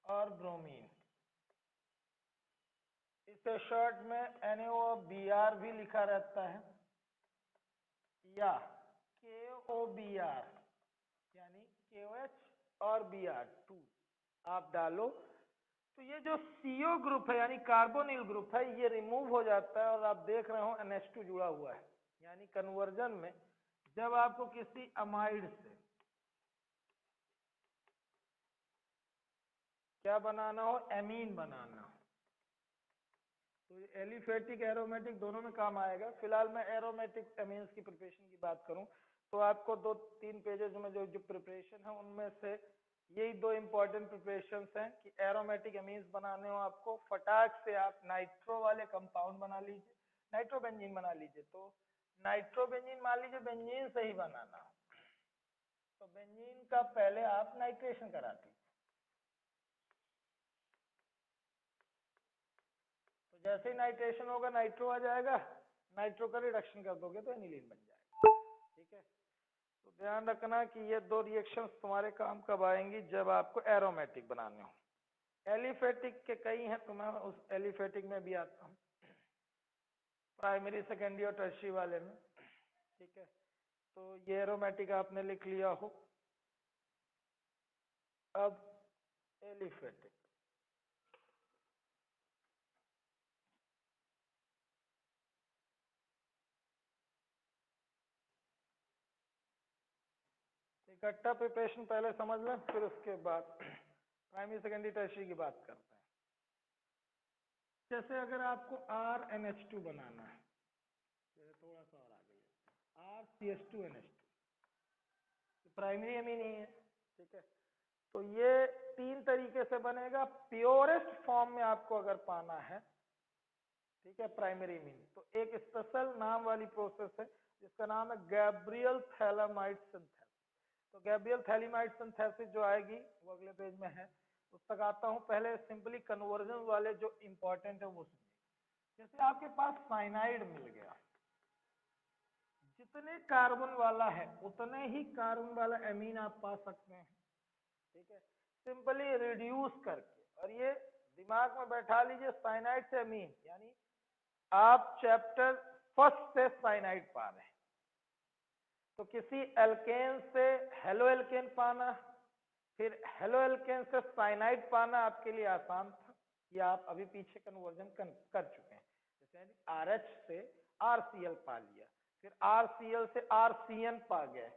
और ब्रोमीन। इसे शॉर्ट में NaOBr भी लिखा रहता है या KOBr, यानी KOH और Br2 आप डालो तो ये जो CO ग्रुप है यानी कार्बोनिल ग्रुप है ये रिमूव हो जाता है, और आप देख रहे हो NH2 जुड़ा हुआ है। यानी कन्वर्जन में जब आपको किसी अमाइड से क्या बनाना हो, एमीन बनाना हो, तो ये एलिफेटिक एरोमेटिक दोनों में काम आएगा। फिलहाल मैं एरोमेटिक एमीन्स की प्रिपरेशन की बात करूं तो आपको 2-3 पेजेस में जो प्रिपरेशन है उनमें से यही दो इंपॉर्टेंट प्रिपरेशन हैं कि एरोमेटिक एमीन्स बनाने हो आपको, फटाक से आप नाइट्रो वाले कंपाउंड बना लीजिए, नाइट्रो बेंजीन बना लीजिए। तो नाइट्रो बेंजीन मान लीजिए बेंजीन से ही बनाना, तो बेंजीन का पहले आप नाइट्रेशन कराते हैं, तो जैसे ही नाइट्रेशन होगा नाइट्रो आ जाएगा, नाइट्रो का रिडक्शन कर दोगे तो एनिलीन बन जाएगा। ठीक है, तो ध्यान रखना कि ये दो रिएक्शंस तुम्हारे काम कब आएंगी, जब आपको एरोमेटिक बनाने हो। एलिफेटिक के कई हैं, तो मैं उस एलिफेटिक में भी आता हूँ, प्राइमरी सेकेंडरी और टर्शियरी वाले में। ठीक है, तो ये एरोमेटिक आपने लिख लिया हो। अब एलिफेटिक, इकट्ठा प्रिपरेशन पहले समझ लें, फिर उसके बाद प्राइमरी सेकेंडरी टर्शियरी की बात करते हैं। जैसे अगर आपको RNH2 बनाना है, थोड़ा सा और आगे RCH2NH2, प्राइमरी अमीन ही है। ठीक है, तो ये तीन तरीके से बनेगा। प्योरेस्ट फॉर्म में आपको अगर पाना है, ठीक है, प्राइमरी अमीन, तो एक स्पेशल नाम वाली प्रोसेस है जिसका नाम है गैब्रियल थैलामाइड सिंथेसिस। तो गैब्रियल थैलामाइड सिंथेसिस जो आएगी वो अगले पेज में है, उस तक आता हूं। पहले सिंपली कन्वर्जन वाले जो इंपॉर्टेंट है वो सुनिए। जैसे आपके पास साइनाइड मिल गया, जितने कार्बन वाला है उतने ही कार्बन वाला एमीन आप पा सकते हैं। ठीक है, सिंपली रिड्यूस करके, और ये दिमाग में बैठा लीजिए, साइनाइड से एमीन, यानी आप चैप्टर फर्स्ट से साइनाइड पा रहे हैं, तो किसी एल्केन से हेलो एल्केन पाना, फिर हेलो एल्केन से साइनाइड पाना आपके लिए आसान था, ये आप अभी पीछे कन्वर्जन कर चुके हैं। जैसे RH से RCl पा लिया, फिर RCl से RCN पा गए,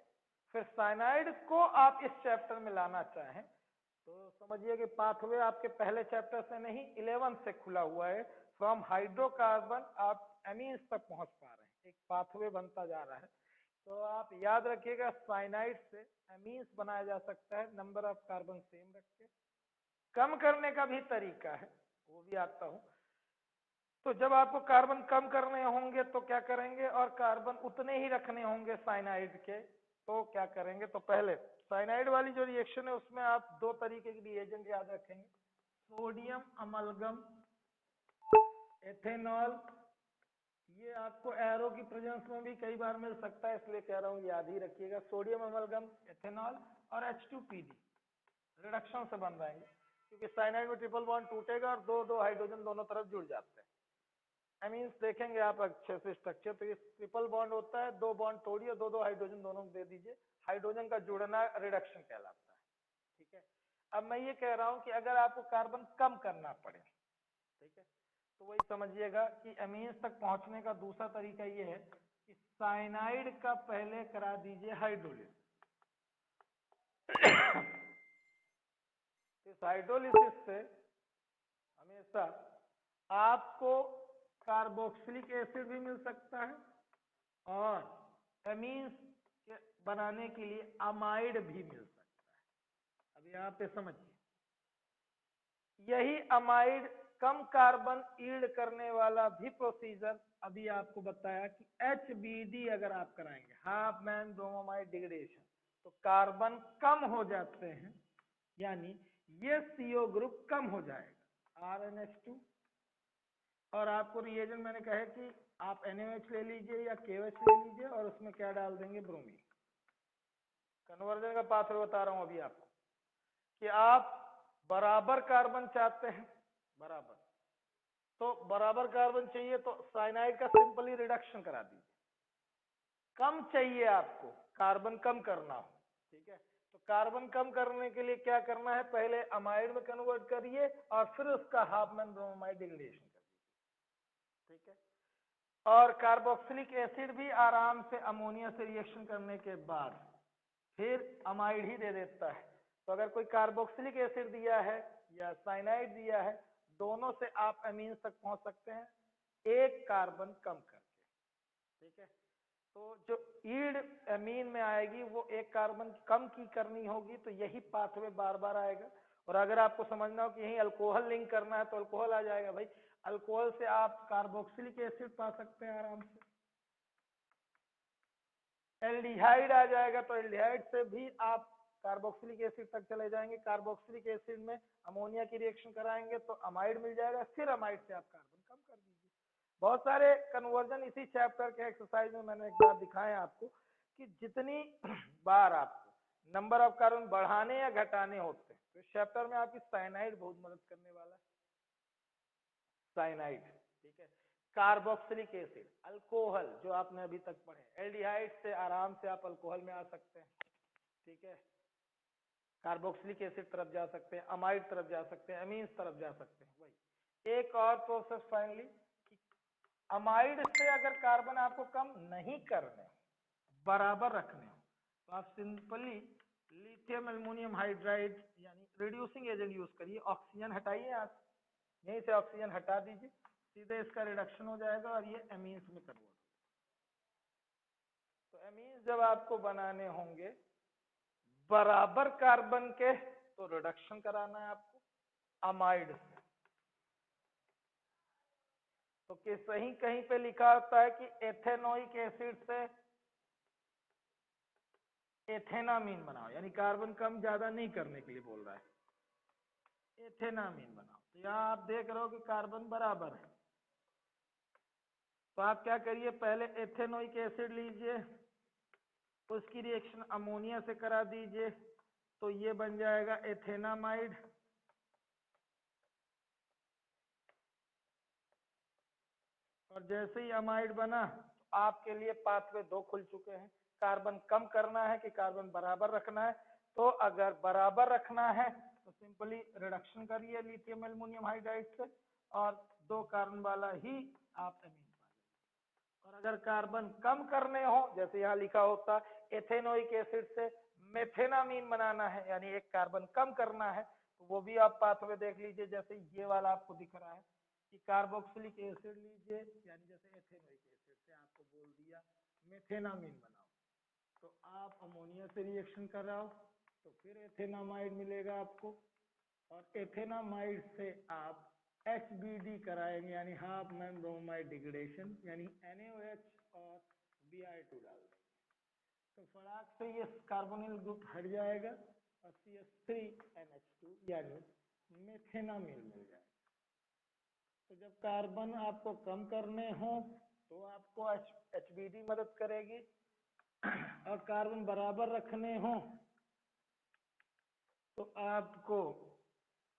फिर साइनाइड को आप इस चैप्टर में लाना चाहें तो समझिए कि पाथवे आपके पहले चैप्टर से नहीं 11 से खुला हुआ है। फ्रॉम हाइड्रोकार्बन आप एमीन्स तक पहुंच पा रहे हैं, एक पाथवे बनता जा रहा है। तो आप याद रखिएगा, साइनाइड से एमीन्स बनाया जा सकता है, नंबर ऑफ कार्बन सेम रख के। कम करने का भी तरीका है, वो भी आता हूं। तो जब आपको कार्बन कम करने होंगे तो क्या करेंगे, और कार्बन उतने ही रखने होंगे साइनाइड के, तो क्या करेंगे, तो पहले साइनाइड वाली जो रिएक्शन है उसमें आप दो तरीके के रिएजेंट याद रखेंगे, सोडियम अमलगम एथेनॉल। ये आपको एरो की प्रेजेंस में भी कई बार मिल सकता है, इसलिए कह रहा हूँ याद ही रखिएगा। सोडियम अमलगम एथेनॉल और H2PD रिडक्शन से बन जाएंगे, क्योंकि साइनाइड में ट्रिपल बॉन्ड टूटेगा और दो दो हाइड्रोजन दोनों तरफ जुड़ जाते हैं। एमीन्स देखेंगे आप अच्छे से स्ट्रक्चर, तो ये ट्रिपल बॉन्ड होता है, दो बॉन्ड तोड़िए, दो दो हाइड्रोजन दोनों को दे दीजिए, हाइड्रोजन का जुड़ना रिडक्शन कहलाता है। ठीक है, अब मैं ये कह रहा हूं कि अगर आपको कार्बन कम करना पड़े, ठीक है, तो वही समझिएगा कि एमीन्स तक पहुंचने का दूसरा तरीका ये है कि साइनाइड का पहले करा दीजिए हाइड्रोलिसिस। इस हाइड्रोलिसिस से हमेशा आपको कार्बोक्सिलिक एसिड भी मिल सकता है और एमीन्स के बनाने के लिए अमाइड भी मिल सकता है। अब यहाँ पे समझिए, यही अमाइड कम कार्बन ईल्ड करने वाला भी प्रोसीजर अभी आपको बताया कि HBD अगर आप कराएंगे, हाफ मैन ब्रोमोमाइड डिग्रेडेशन, तो कार्बन कम हो जाते हैं, यानी ये CO ग्रुप कम हो जाएगा RNH2, और आपको रिएजेंट मैंने कहा कि आप NaOH ले लीजिए या KOH ले लीजिए और उसमें क्या डाल देंगे, ब्रोमीन। कन्वर्जन का पाथवे बता रहा हूं अभी आपको, कि आप बराबर कार्बन चाहते हैं, बराबर, तो बराबर कार्बन चाहिए तो साइनाइड का सिंपली रिडक्शन करा दीजिए। कम चाहिए आपको, कार्बन कम करना हो, ठीक है, तो कार्बन कम करने के लिए क्या करना है, पहले अमाइड में कन्वर्ट करिए और फिर उसका हाफ मैन ब्रोमाइड डिग्रेडेशन कर दीजिए। ठीक है, और कार्बोक्सिलिक एसिड भी आराम से अमोनिया से रिएक्शन करने के बाद फिर अमाइड ही दे देता है। तो अगर कोई कार्बोक्सिलिक एसिड दिया है या साइनाइड दिया है, दोनों से आप एमीन्स तक पहुंच सकते हैं एक कार्बन कम करके। ठीक है, तो जो ईल्ड एमीन में आएगी वो एक कार्बन कम की करनी होगी, तो यही पाथवे बार बार आएगा। और अगर आपको समझना हो कि यही अल्कोहल लिंक करना है तो अल्कोहल आ जाएगा भाई, अल्कोहल से आप कार्बोक्सिलिक एसिड पा सकते हैं आराम से। एल्डिहाइड आ जाएगा तो एल्डिहाइड से भी आप कार्बोक्सिलिक एसिड तक चले जाएंगे, कार्बोक्सिलिक एसिड में अमोनिया की रिएक्शन कराएंगे तो अमाइड मिल जाएगा, फिर अमाइड से आप कार्बन कम कर दीजिए। बहुत सारे कन्वर्जन इसी चैप्टर के एक्सरसाइज में मैंने एक बार दिखाए आपको कि जितनी बार आपको नंबर ऑफ कार्बन बढ़ाने या घटाने होते हैं, तो इस चैप्टर में आपकी साइनाइड बहुत मदद करने वाला है। साइनाइड, ठीक है। कार्बोक्सिलिक एसिड, अल्कोहल जो आपने अभी तक पढ़े, एल्डिहाइड से आराम से आप अल्कोहल में आ सकते हैं, ठीक है। कार्बोक्सिलिक एसिड तरफ जा सकते हैं, अमाइड तरफ जा सकते हैं, अमीन्स तरफ जा सकते हैं। वही एक और प्रोसेस फाइनली कि अमाइड से अगर कार्बन आपको कम नहीं करने, बराबर रखने हो, तो आप सिंपली लिथियम एल्युमिनियम हाइड्राइड यानी रिड्यूसिंग एजेंट यूज करिए। ऑक्सीजन हटाइए, आप यहीं से ऑक्सीजन हटा दीजिए, सीधे इसका रिडक्शन हो जाएगा और ये एमीन्स में कन्वर्ट हो जाएगा। तो एमीन्स जब आपको बनाने होंगे बराबर कार्बन के, तो रिडक्शन कराना है आपको अमाइड से। तो कहीं कहीं पे लिखा होता है कि एथेनोइक एसिड से एथेनामीन बनाओ, यानी कार्बन कम ज्यादा नहीं करने के लिए बोल रहा है, एथेनामीन बनाओ। तो यहाँ आप देख रहे हो कि कार्बन बराबर है, तो आप क्या करिए, पहले एथेनोइक एसिड लीजिए, उसकी रिएक्शन अमोनिया से करा दीजिए, तो ये बन जाएगा एथेनामाइड। और जैसे ही अमाइड बना तो आपके लिए पाथवे दो खुल चुके हैं। कार्बन कम करना है कि कार्बन बराबर रखना है, तो अगर बराबर रखना है तो सिंपली रिडक्शन करिए लिथियम एल्युमिनियम हाइड्राइड से, और दो कार्बन वाला ही आप एमीन पा जाएंगे। और अगर कार्बन कम करने हो, जैसे यहाँ लिखा होता एथेनोइक एसिड से मेथेनामीन बनाना है, यानी एक कार्बन कम करना है, तो वो भी आप पाथवे देख लीजिए। जैसे ये वाला आपको दिख रहा है कि कार्बोक्सिलिक एसिड लीजिए, यानी जैसे एथेनोइक एसिड से आपको बोल दिया मेथेनामीन बनाओ, तो आप अमोनिया से रिएक्शन कराओ, तो फिर एथेनामाइड मिलेगा आपको, और एथेनामाइड से आप HBD कराएंगे, यानी हाफ मैन ब्रोमाइड डिग्रेडेशन, यानी NaOH और Br2 डाल देंगे, तो फटाक से ये कार्बोनिल ग्रुप हट जाएगा और CH3NH2 यानी मेथेनामीन मिल जाएगा। तो जब कार्बन आपको कम करने हो तो आपको HBD मदद करेगी, और कार्बन बराबर रखने हो तो आपको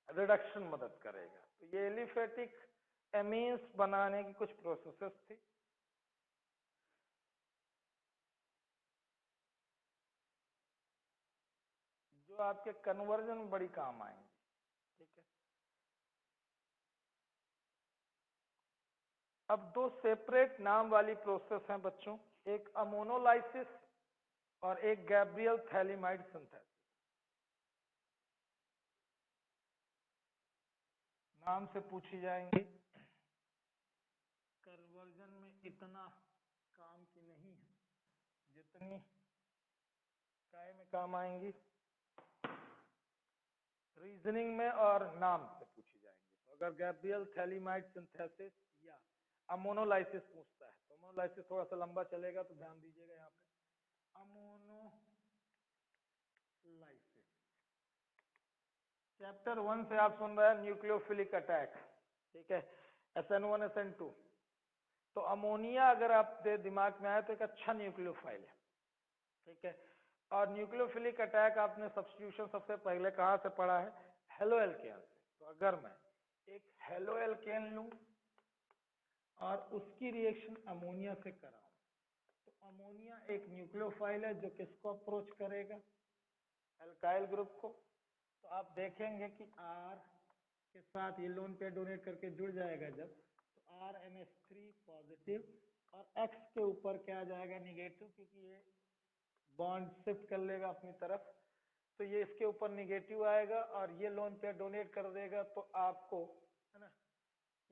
रिडक्शन मदद करेगा। तो ये एलिफेटिक एमीन्स बनाने की कुछ प्रोसेसेस थी। जो आपके कन्वर्जन में बड़ी काम आएंगे, ठीक है। अब दो सेपरेट नाम वाली प्रोसेस हैं बच्चों, एक अमोनोलाइसिस और एक गैब्रियल थैलिमाइड सिंथेसिस। नाम से पूछी जाएंगी, कन्वर्जन में इतना काम की नहीं है जितनी काय में काम आएंगी, रीजनिंग में और नाम से पूछी जाएंगी। तो अगर गैब्रियल थैलिमाइड सिंथेसिस या अमोनोलाइसिस पूछता है, तो अमोनोलाइसिस थोड़ा सा लंबा चलेगा, तो ध्यान दीजिएगा यहाँ पे। अमोनोलाइसिस चैप्टर 1 से आप सुन रहे हैं, न्यूक्लियोफिलिक अटैक, ठीक है, SN1 SN2। तो अमोनिया अगर आप दे दिमाग में आए तो एक अच्छा न्यूक्लियोफाइल है, ठीक है। और न्यूक्लियोफिलिक अटैक आपने सब्स्टिट्यूशन सबसे पहले कहाँ से पढ़ा है, हेलो एल्केन से। तो अगर मैं एक हेलो एल्केन लूं और उसकी रिएक्शन अमोनिया से कराऊं, तो अमोनिया एक न्यूक्लियोफाइल है जो किसको अप्रोच करेगा, एल्काइल ग्रुप को। तो आप देखेंगे कि R के साथ ये लोन पेयर डोनेट करके जुड़ जाएगा जब, तो RNH3 पॉजिटिव, और X के ऊपर क्या आ जाएगा, निगेटिव, क्योंकि ये बॉन्ड शिफ्ट कर लेगा अपनी तरफ, तो ये इसके ऊपर निगेटिव आएगा और ये लोन पेयर डोनेट कर देगा, तो आपको है ना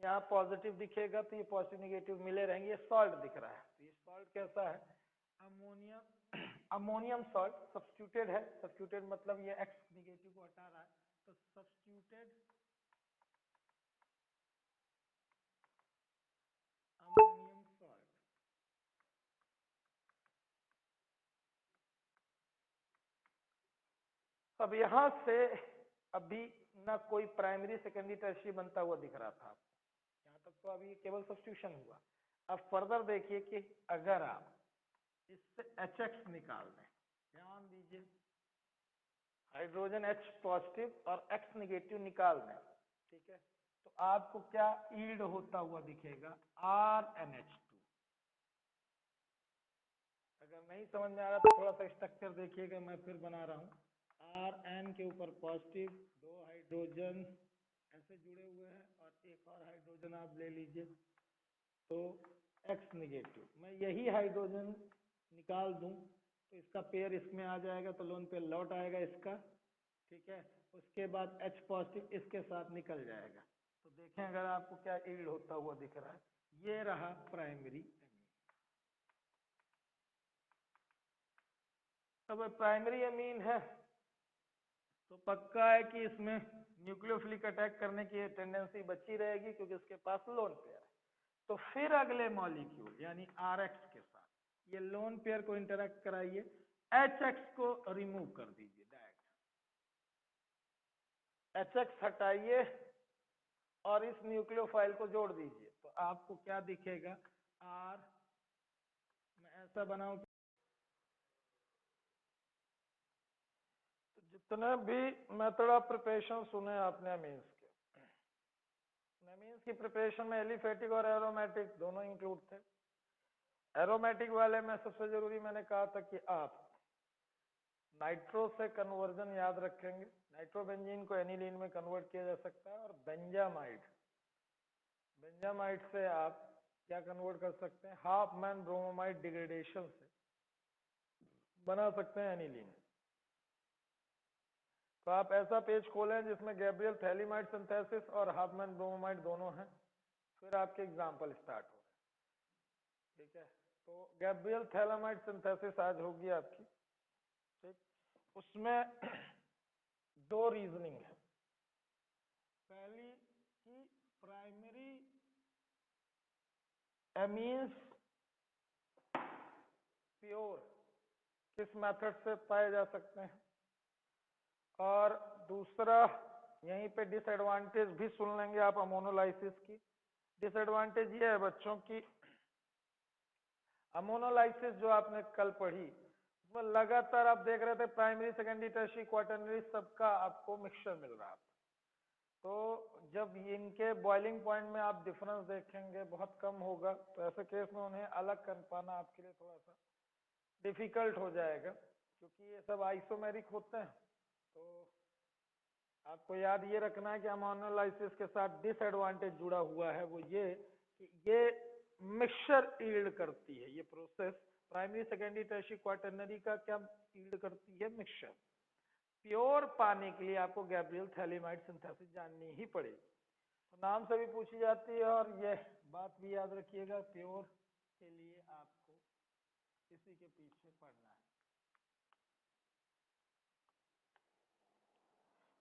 यहाँ पॉजिटिव दिखेगा, तो ये पॉजिटिव निगेटिव मिले रहेंगे। ये सॉल्ट दिख रहा है, तो ये सॉल्ट कैसा है, अमोनियम सॉल्ट सब्स्टिट्यूटेड है। सब्स्टिट्यूटेड मतलब ये X निगेटिव को हटा रहा है, तो सब्स्टिट्यूटेड अमोनियम सॉल्ट। अब यहाँ से अभी ना कोई प्राइमरी सेकेंडरी टर्शियरी बनता हुआ दिख रहा था, यहाँ तक तो अभी केवल सब्स्टिट्यूशन हुआ। अब फर्दर देखिए कि अगर आप इससे HX निकाल दें, ध्यान दीजिए, हाइड्रोजन H पॉजिटिव और X नेगेटिव निकाल दें, ठीक है, तो आपको क्या ईल्ड होता हुआ दिखेगा, RNH2। अगर नहीं समझ में आ रहा तो थोड़ा सा स्ट्रक्चर देखिएगा, मैं फिर बना रहा हूँ। Rn के ऊपर पॉजिटिव, 2 हाइड्रोजन ऐसे जुड़े हुए हैं और एक और हाइड्रोजन आप ले लीजिए, तो X नेगेटिव। मैं यही हाइड्रोजन निकाल दूं तो इसका पेयर इसमें आ जाएगा, तो लोन पेयर लौट आएगा इसका, ठीक है। उसके बाद H पॉजिटिव इसके साथ निकल जाएगा। तो देखें अगर आपको क्या ईल्ड होता हुआ दिख रहा है, ये रहा प्राइमरी एमीन। अब प्राइमरी एमीन है तो पक्का है कि इसमें न्यूक्लियोफिलिक अटैक करने की टेंडेंसी बची रहेगी, क्योंकि इसके पास लोन पेयर है। तो फिर अगले मॉलिक्यूल यानी RX के साथ ये लोन पेयर को इंटरेक्ट कराइए, HX को रिमूव कर दीजिए, डायरेक्ट HX हटाइए और इस न्यूक्लियोफाइल को जोड़ दीजिए, तो आपको क्या दिखेगा, R, मैं ऐसा बनाऊं, तो जितने भी मेथड ऑफ प्रिपरेशन सुने आपने अमीन्स के, अमीन्स की प्रिपरेशन में एलिफेटिक और एरोमेटिक दोनों इंक्लूड थे। एरोमेटिक वाले में सबसे जरूरी मैंने कहा था कि आप नाइट्रो से कन्वर्जन याद रखेंगे, नाइट्रोबेंजीन को एनिलीन में कन्वर्ट किया जा सकता है, और बेंजामाइड से आप क्या कन्वर्ट कर सकते हैं, हाफमैन ब्रोमोमाइड डिग्रेडेशन से बना सकते हैं एनिलीन। तो आप ऐसा पेज खोलें जिसमें गैब्रियल थैलीमाइड सिंथेसिस और हाफमैन ब्रोमोमाइड दोनों हैं, फिर आपके एग्जाम्पल स्टार्ट हो रहे, ठीक है। तो गैब्रियल थैलामाइड सिंथेसिस आज होगी आपकी, ठीक। उसमें दो रीजनिंग है। पहली कि प्राइमरी एमीन्स प्योर किस मेथड से पाए जा सकते हैं, और दूसरा यहीं पे डिसएडवांटेज भी सुन लेंगे आप अमोनोलाइसिस की। डिसएडवांटेज ये है बच्चों की, अमोनोलाइसिस जो आपने कल पढ़ी उसमें लगातार आप देख रहे थे प्राइमरी सेकेंडरी टर्शियरी क्वाटरनरी सबका आपको मिक्सचर मिल रहा था, तो जब इनके बॉइलिंग पॉइंट में आप डिफरेंस देखेंगे बहुत कम होगा, तो ऐसे केस में उन्हें अलग कर पाना आपके लिए थोड़ा सा डिफिकल्ट हो जाएगा, क्योंकि ये सब आइसोमेरिक होते हैं। तो आपको याद ये रखना है कि अमोनोलाइसिस के साथ डिसएडवांटेज जुड़ा हुआ है, वो ये कि ये मिक्सचर ईल्ड करती है, ये process primary secondary tertiary quaternary का क्या ईल्ड करती है, मिक्सचर। प्योर पाने के लिए आपको गैब्रियल थैलीमाइड सिंथेसिस जाननी ही पड़ेगी, तो नाम से भी पूछी जाती है, और यह बात भी याद रखिएगा प्योर के लिए आपको इसी के पीछे पढ़ना है।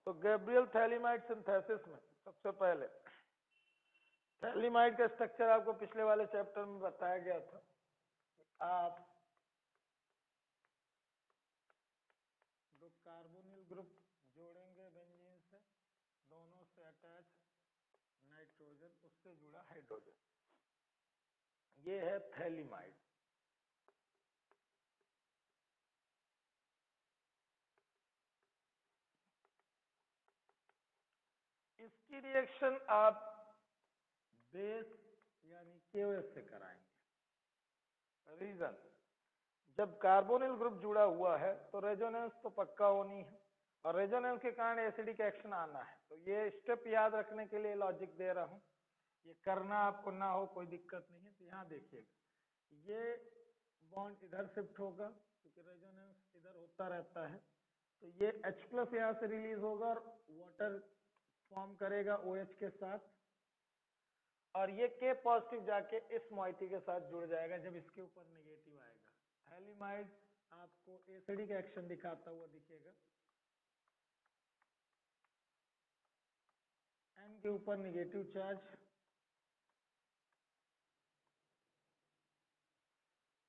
तो गैब्रियल थैलीमाइड सिंथेसिस में सबसे पहले थैलीमाइड का स्ट्रक्चर आपको पिछले वाले चैप्टर में बताया गया था। आप दो कार्बोनिल ग्रुप जोड़ेंगे बेंजीन से, दोनों से अटैच नाइट्रोजन, उससे जुड़ा हाइड्रोजन, ये है थैलीमाइड। इसकी रिएक्शन आप बेस यानी KOH से कराएंगे। रीजन, जब कार्बोनिल ग्रुप जुड़ा हुआ है तो रेजोनेंस तो पक्का होनी है, और रेजोनेंस के कारण एसिडिक एक्शन आना है। तो ये स्टेप याद रखने के लिए लॉजिक दे रहा हूं, ये करना आपको ना हो कोई दिक्कत नहीं है। तो यहाँ देखिएगा, ये बॉन्ड इधर शिफ्ट होगा क्योंकि रेजोनेंस इधर होता रहता है, तो ये H+ यहाँ से रिलीज होगा और वाटर फॉर्म करेगा OH के साथ, और ये K पॉजिटिव जाके इस मॉइटी के साथ जुड़ जाएगा जब इसके ऊपर नेगेटिव आएगा। थैलीमाइड आपको एसिडिक एक्शन दिखाता हुआ दिखेगा, N के ऊपर नेगेटिव चार्ज,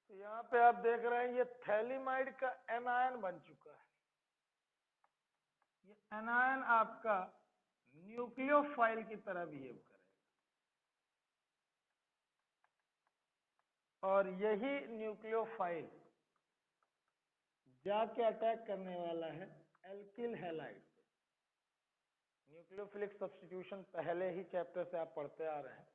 तो यहाँ पे आप देख रहे हैं ये थैलीमाइड का एनायन बन चुका है, ये एनायन आपका न्यूक्लियोफाइल की तरह बिहेव करेगा और यही न्यूक्लियोफाइल जाके अटैक करने वाला है एल्किल हैलाइड। न्यूक्लियोफिलिक सब्स्टिट्यूशन पहले ही चैप्टर से आप पढ़ते आ रहे हैं।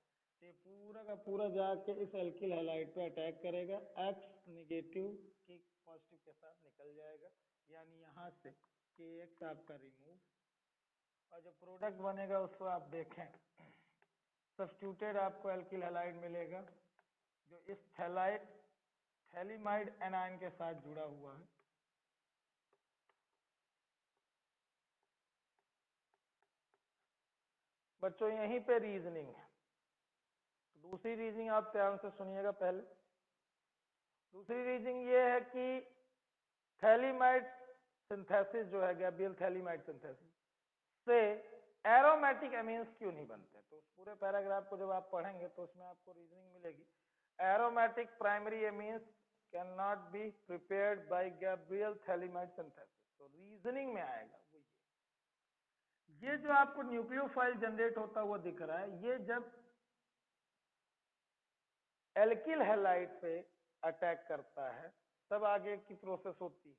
ये पूरा का पूरा जाके इस एल्किल हैलाइड पे अटैक करेगा, X नेगेटिव की पॉजिटिव के साथ निकल जाएगा, यानी यहाँ से KX आपका रिमूव, और जो प्रोडक्ट बनेगा उसको आप देखें सब्स्टिट्यूटेड आपको एल्किल हैलाइड मिलेगा जो इस थैलिमाइड एनायन के साथ जुड़ा हुआ है। बच्चों यहीं पे रीजनिंग है। दूसरी रीजनिंग आप ध्यान से सुनिएगा पहले। दूसरी रीजनिंग ये है कि थैलिमाइड सिंथेसिस जो है गैब्रियल थैलिमाइड सिंथेसिस से एरोमेटिक एमीन्स क्यों नहीं बनते। तो उस पूरे पैराग्राफ को जब आप पढ़ेंगे तो उसमें आपको रीजनिंग मिलेगी। Aromatic primary amines can not be prepared by Gabriel phthalimide synthesis. तो रीजनिंग में आएगा वो ये जो आपको न्यूक्लियोफाइल जनरेट होता हुआ दिख रहा है, ये जब एल्किल हैलाइड पे अटैक करता है तब आगे की प्रोसेस होती है,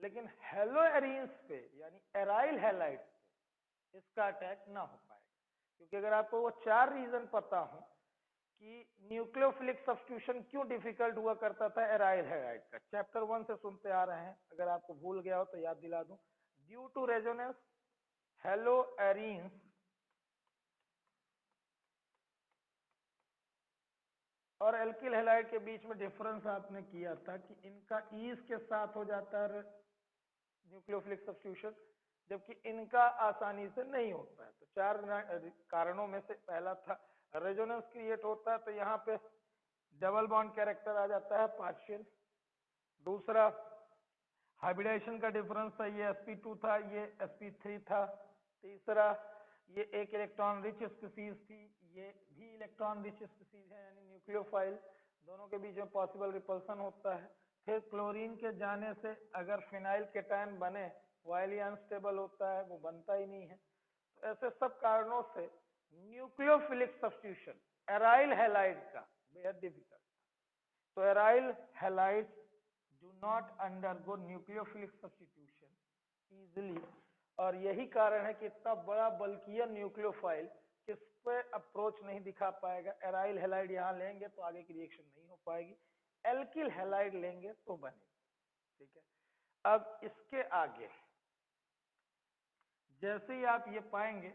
लेकिन हेलोएरीन्स पे यानी एराइल हैलाइड पे इसका अटैक ना हो पाएगा। क्योंकि अगर आपको वो 4 रीजन पता हो कि न्यूक्लियोफिलिक सब्स्टिट्यूशन क्यों डिफिकल्ट हुआ करता था एराइल हैलाइड का, चैप्टर 1 से सुनते आ रहे हैं, अगर आपको भूल गया हो तो याद दिला दूं। ड्यू टू रेजोनेंस हेलोएरीन्स और एल्किल हैलाइड के बीच में डिफरेंस आपने किया था कि इनका ईज के साथ हो जाता है न्यूक्लियोफिलिक सब्स्टिट्यूशन, जबकि इनका आसानी से नहीं होता है। तो 4 कारणों में से पहला था रेजोनेंस क्रिएट होता है, तो यहाँ पे डबल बॉन्ड कैरेक्टर आ जाता है पार्शियल। दूसरा हाइब्रिडाइजेशन का डिफरेंस था, ये sp2 था, ये sp3 था। तीसरा ये एक इलेक्ट्रॉन रिच स्पीसीज थी, ये भी इलेक्ट्रॉन रिच स्पीसीज है, यानी न्यूक्लियोफाइल, दोनों के बीच में पॉसिबल रिपल्सन होता है। फिर क्लोरीन के जाने से अगर फिनाइल केटायन बने वाइली अनस्टेबल होता है, वो बनता ही नहीं है। तो ऐसे सब कारणों से न्यूक्लियोफिलिक सब्स्टिट्यूशन एराइल हैलाइड का बेहद डिफिकल्ट। तो aryl halides do not undergo nucleophilic substitution easily, और यही कारण है कि इतना बड़ा बल्कियर न्यूक्लियोफाइल किस पे अप्रोच नहीं दिखा पाएगा। एराइल हैलाइड यहाँ लेंगे तो आगे की रिएक्शन नहीं हो पाएगी, एल्किल हैलाइड लेंगे तो बनेगी। ठीक है, अब इसके आगे जैसे ही आप ये पाएंगे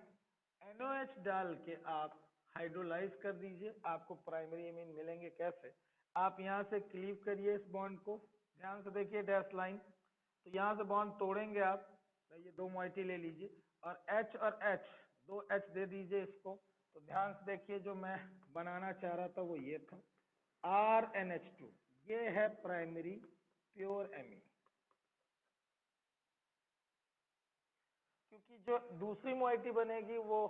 NOH डाल के आप हाइड्रोलाइज कर दीजिए, आपको प्राइमरी एमीन मिलेंगे। कैसे, आप यहाँ से क्लीव करिए इस बॉन्ड को, ध्यान से देखिए डैश लाइन, तो यहाँ से बॉन्ड तोड़ेंगे आप, ये 2 मोइटी ले लीजिए और H और H 2 H दे दीजिए इसको। तो ध्यान से देखिए जो मैं बनाना चाह रहा था वो ये था RNH2, ये है प्राइमरी प्योर एमीन। क्योंकि जो दूसरी मोइटी बनेगी वो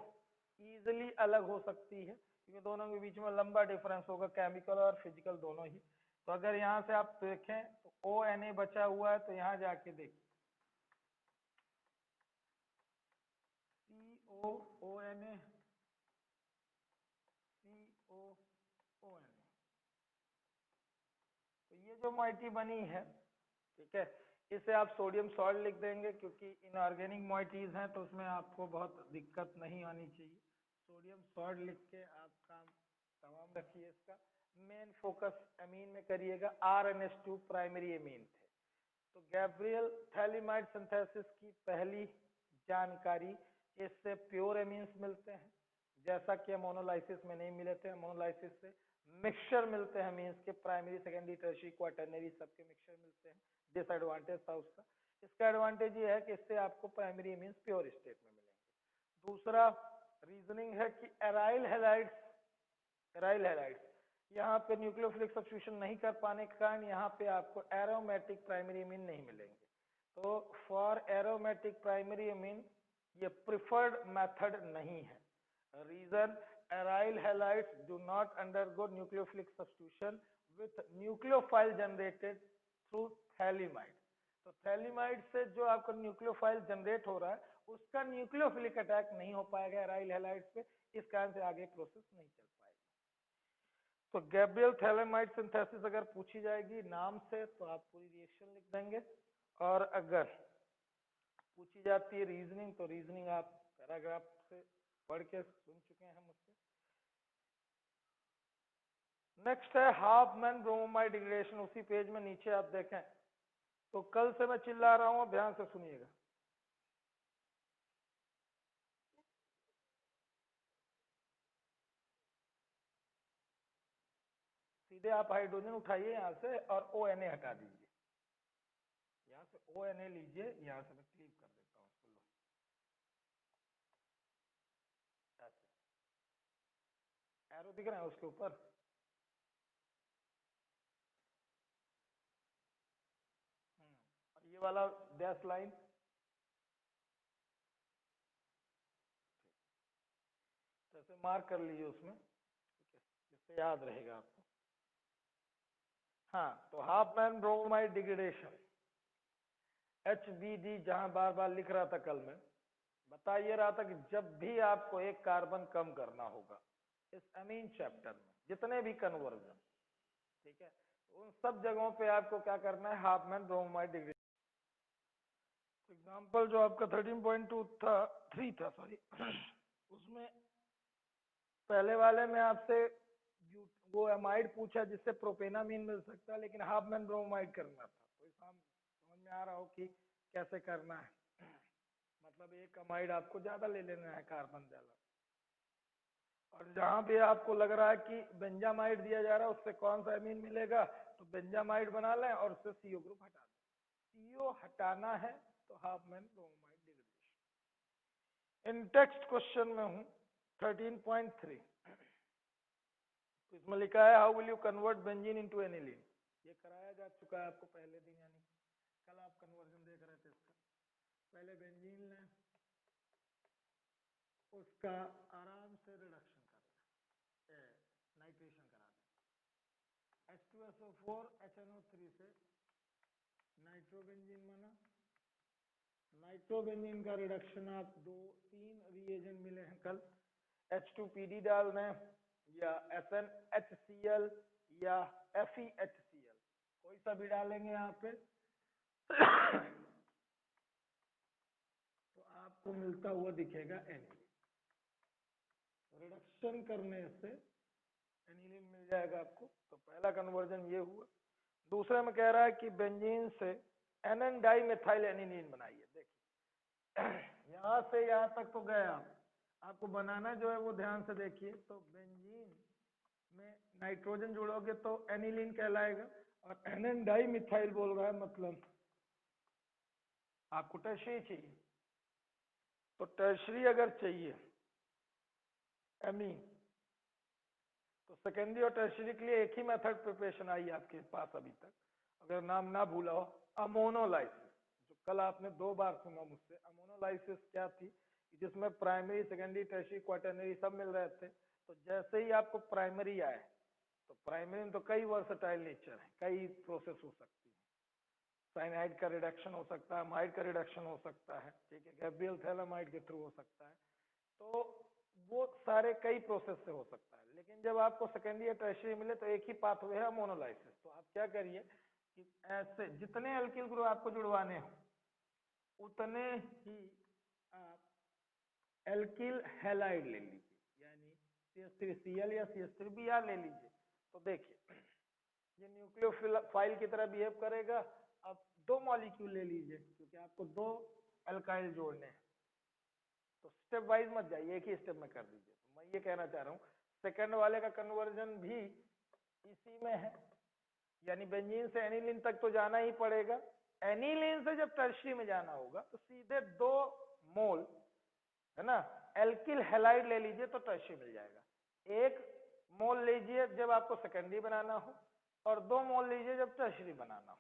इजीली अलग हो सकती है, क्योंकि दोनों के बीच में लंबा डिफरेंस होगा, केमिकल और फिजिकल दोनों ही। तो अगर यहाँ से आप देखें तो ONA बचा हुआ है, तो यहाँ जाके देखिए COONA COONA, तो ये जो मोइटी बनी है, ठीक है, इसे आप सोडियम सॉल्ट लिख देंगे, क्योंकि इनऑर्गेनिक मोइटीज हैं तो उसमें आपको बहुत दिक्कत नहीं आनी चाहिए। सोडियम सॉल्ट लिख के आप काम तमाम रखिए। इसका मेन फोकस एमीन में करिएगा। RNH2 प्राइमरी एमीन थे। तो गैब्रियल थैलिमाइड सिंथेसिस की पहली जानकारी, इससे प्योर एमीन्स मिलते हैं, जैसा कि मोनोलाइसिस में नहीं मिले थे। मोनोलाइसिस से मिक्सचर मिलते हैं, मीन्स के प्राइमरी सेकेंडरी टर्शियरी क्वाटरनरी सबके मिक्सचर मिलते हैं। डिसएडवांटेज था उसका। इसका एडवांटेज ये है कि इससे आपको प्राइमरी एमीन्स प्योर स्टेट में मिलेंगे। दूसरा रीजनिंग है कि एराइल हैलाइड्स यहाँ पे न्यूक्लियोफिलिक सब्स्टिट्यूशन नहीं कर पाने के कारण यहाँ पे आपको एरोमेटिक प्राइमरी एमीन नहीं मिलेंगे। तो फॉर एरोमेटिक प्राइमरी एमीन ये प्रिफर्ड मेथड नहीं है। Reason, aryl halides do not undergo nucleophilic substitution with nucleophile generated through phthalimide. तो थैलिमाइड से जो आपका न्यूक्लियोफाइल जनरेट हो रहा है उसका न्यूक्लियोफिलिक अटैक नहीं हो पाएगा एराइल हैलाइड पे, इस कारण से आगे प्रोसेस नहीं चल पाएगी। तो गैब्रियल थैलेमाइड सिंथेसिस अगर पूछी जाएगी नाम से तो आप पूरी रिएक्शन लिख देंगे, और अगर पूछी जाती है रीजनिंग तो रीजनिंग आप पैराग्राफ से पढ़ के सुन चुके हैं मुझसे। नेक्स्ट है हाफमैन ब्रोमोमाइड डिग्रेडेशन, उसी पेज में नीचे आप देखें तो कल से मैं चिल्ला रहा हूं, ध्यान से सुनिएगा। सीधे आप हाइड्रोजन उठाइए यहाँ से और ONA हटा दीजिए, यहाँ से ONA लीजिए, यहाँ से मैं क्लीव कर देता हूँ उसको, लो ऐसे एरो दिख रहा है उसके ऊपर, और ये वाला डैश लाइन, जैसे मार्क कर लीजिए उसमें, ठीक है, जिससे याद रहेगा आपको। हाँ, तो हाफमैन ब्रोमाइड डिग्रेडेशन HBD, जहां बार बार लिख रहा था कल में, बता ये रहा था कि जब भी आपको एक कार्बन कम करना होगा इस अमीन चैप्टर में, जितने भी कन्वर्जन, ठीक है, तो उन सब जगहों पे आपको क्या करना है, हाफमैन ब्रोमाइड डिग्रेडेशन। एग्जाम्पल जो आपका 13.2 था, 3 था सॉरी, उसमें पहले वाले में आपसे वो अमाइड पूछा जिससे प्रोपेनामीन मिल सकता है, लेकिन हाफमैन ब्रोमाइड करना था, तो इस समझ में आ रहा हो कि कैसे करना है। मतलब एक अमाइड आपको ज्यादा ले लेना है, कार्बन ज्यादा, और जहां भी आपको लग रहा है कि बेंजामाइड दिया जा रहा है उससे कौन सा अमीन मिलेगा, तो बेंजामाइड बना लें और उससे CO ग्रुप हटा दें। CO हटाना है तो हाफमैन ब्रोमाइड डिग्रेडेशन। इन टेक्स्ट क्वेश्चन में हूं 13.3, तो इसमें लिखा है how will you convert benzene into aniline. ये कराया जा चुका है आपको पहले दिन, यानी कल आप कन्वर्जन देख रहे थे इसका। पहले बेंजीन लें, उसका आराम से रिडक्शन कर दें, नाइट्रेशन करा दें। H2SO4 HNO3 से नाइट्रोबेंजीन बना, नाइट्रोबेंजीन का रिडक्शन आप 2-3 रिएजेंट मिले हैं कल, H2PD डाल दें या SnHCl या FeHCl, कोई सा भी डालेंगे यहाँ पे तो आपको मिलता हुआ दिखेगा एनिलीन। रिडक्शन करने से एनिलीन मिल जाएगा आपको। तो पहला कन्वर्जन ये हुआ। दूसरे में कह रहा है कि बेंजीन से NN डाइमेथाइल एनिलीन बनाइए। देखिए यहाँ से यहाँ तक तो गए आपको बनाना जो है वो ध्यान से देखिए। तो बेंजीन में नाइट्रोजन जोड़ोगे तो एनिलीन कहलाएगा, और NN डाइमिथाइल बोल रहा है, मतलब आपको टर्शरी चाहिए। तो टर्शरी अगर चाहिए एमीन, तो सेकेंडरी और टर्शरी के लिए एक ही मेथड प्रिपरेशन आई आपके पास अभी तक, अगर नाम ना भूला हो, अमोनोलाइसिस, जो कल आपने 2 बार सुना मुझसे। अमोनोलाइसिस क्या थी, जिसमें प्राइमरी, सेकेंडरी, टर्शरी, क्वाटरनरी सब मिल रहे थे। तो जैसे ही आपको प्राइमरी आए, तो प्राइमरी में तो कई वर्सटाइल नेचर है, कई प्रोसेस हो सकती है। साइनाइड का रिडक्शन हो सकता है, अमाइड का रिडक्शन हो सकता है, ठीक है, गैब्रियल थैलेमाइड के थ्रू हो सकता है। तो वो सारे कई प्रोसेस से हो सकता है। लेकिन जब आपको सेकेंडरी या टर्शियरी मिले तो एक ही पाथवे है, अमोनोलाइसिस। तो आप क्या करिए कि ऐसे जितने अल्किल ग्रुप आपको जुड़वाने हो उतने ही आप एल्किल हैलाइड ले लीजिए, यानी CH3Cl या CH3Br ले लीजिए। तो देखिए ये न्यूक्लियोफाइल की तरह बिहेव करेगा। अब 2 मॉलिक्यूल ले लीजिए, क्योंकि आपको 2 अल्काइल जोड़ने हैं। तो स्टेप वाइज मत जाइए, एक ही स्टेप में कर दीजिए। तो मैं ये कहना चाह रहा हूँ सेकंड वाले का कन्वर्जन भी इसी में है, यानी बेंजीन से एनिलीन तक तो जाना ही पड़ेगा। एनिलीन से जब टर्शरी में जाना होगा तो सीधे 2 मोल, है ना, एल्किल हैलाइड ले लीजिए तो टर्शरी मिल जाएगा। 1 मोल लीजिए जब आपको सेकेंडरी बनाना हो, और 2 मोल लीजिए जब टर्शरी बनाना हो,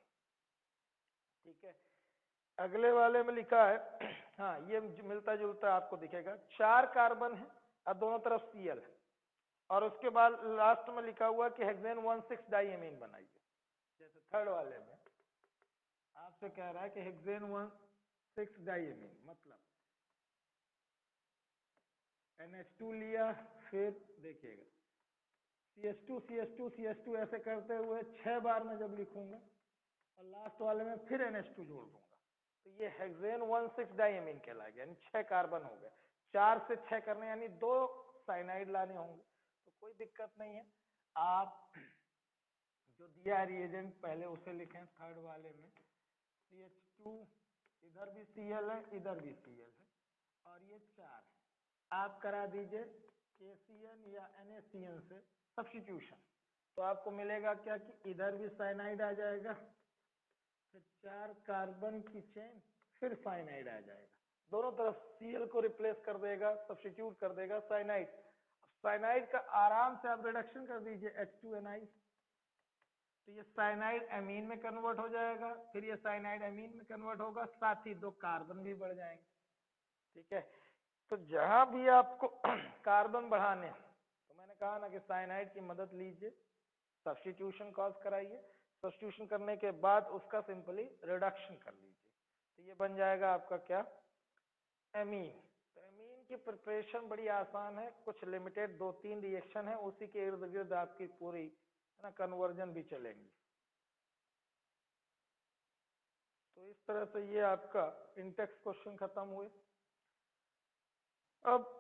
ठीक है। अगले वाले में लिखा है हाँ, ये मिलता जुलता आपको दिखेगा। 4 कार्बन है और दोनों तरफ Cl है, और उसके बाद लास्ट में लिखा हुआ कि हेक्सेन 1,6 डाइएमीन बनाइए। जैसे थर्ड वाले में आप आपसे कह रहा है कि हेक्सेन 1,6 डाइएमीन, मतलब NH2 लिया, फिर देखिएगा CH2 CH2 CH2 ऐसे करते हुए 6 बार में जब लिखूंगा और लास्ट वाले में फिर NH2 जोड़ दूंगा तो ये हेक्सेन 1,6 डाइएमीन कहलाएगा, यानी 6 कार्बन हो गए। 4 से 6 करने यानी 2 साइनाइड लाने होंगे, तो कोई दिक्कत नहीं है। आप जो दिया रिएजेंट पहले उसे लिखें थर्ड वाले में, CH2 इधर भी Cl है, इधर भी Cl है और ये 4 है। आप करा दीजिए KCN या NaCN से सब्स्टिट्यूशन, तो आपको मिलेगा क्या कि इधर भी साइनाइड आ जाएगा, फिर 4 कार्बन की चेन, फिर साइनाइड आ जाएगा, दोनों तरफ Cl को रिप्लेस कर देगा, सब्स्टिट्यूट कर देगा साइनाइड। साइनाइड का आराम से आप रिडक्शन कर दीजिए H2NI, तो ये साइनाइड एमीन में कन्वर्ट हो जाएगा, फिर ये साइनाइड एमीन में कन्वर्ट होगा, साथ ही 2 कार्बन भी बढ़ जाएंगे। ठीक है, तो जहां भी आपको कार्बन बढ़ाने तो मैंने कहा ना कि साइनाइड की मदद लीजिए, सब्स्टिट्यूशन कॉज कराइए, सब्स्टिट्यूशन करने के बाद उसका सिंपली रिडक्शन कर लीजिए, तो ये बन जाएगा आपका क्या, एमीन। तो एमीन की प्रिपरेशन बड़ी आसान है, कुछ लिमिटेड 2-3 रिएक्शन है, उसी के इर्द गिर्द आपकी पूरी है ना कन्वर्जन भी चलेंगी। तो इस तरह से ये आपका इंटेक्स क्वेश्चन खत्म हुए। अब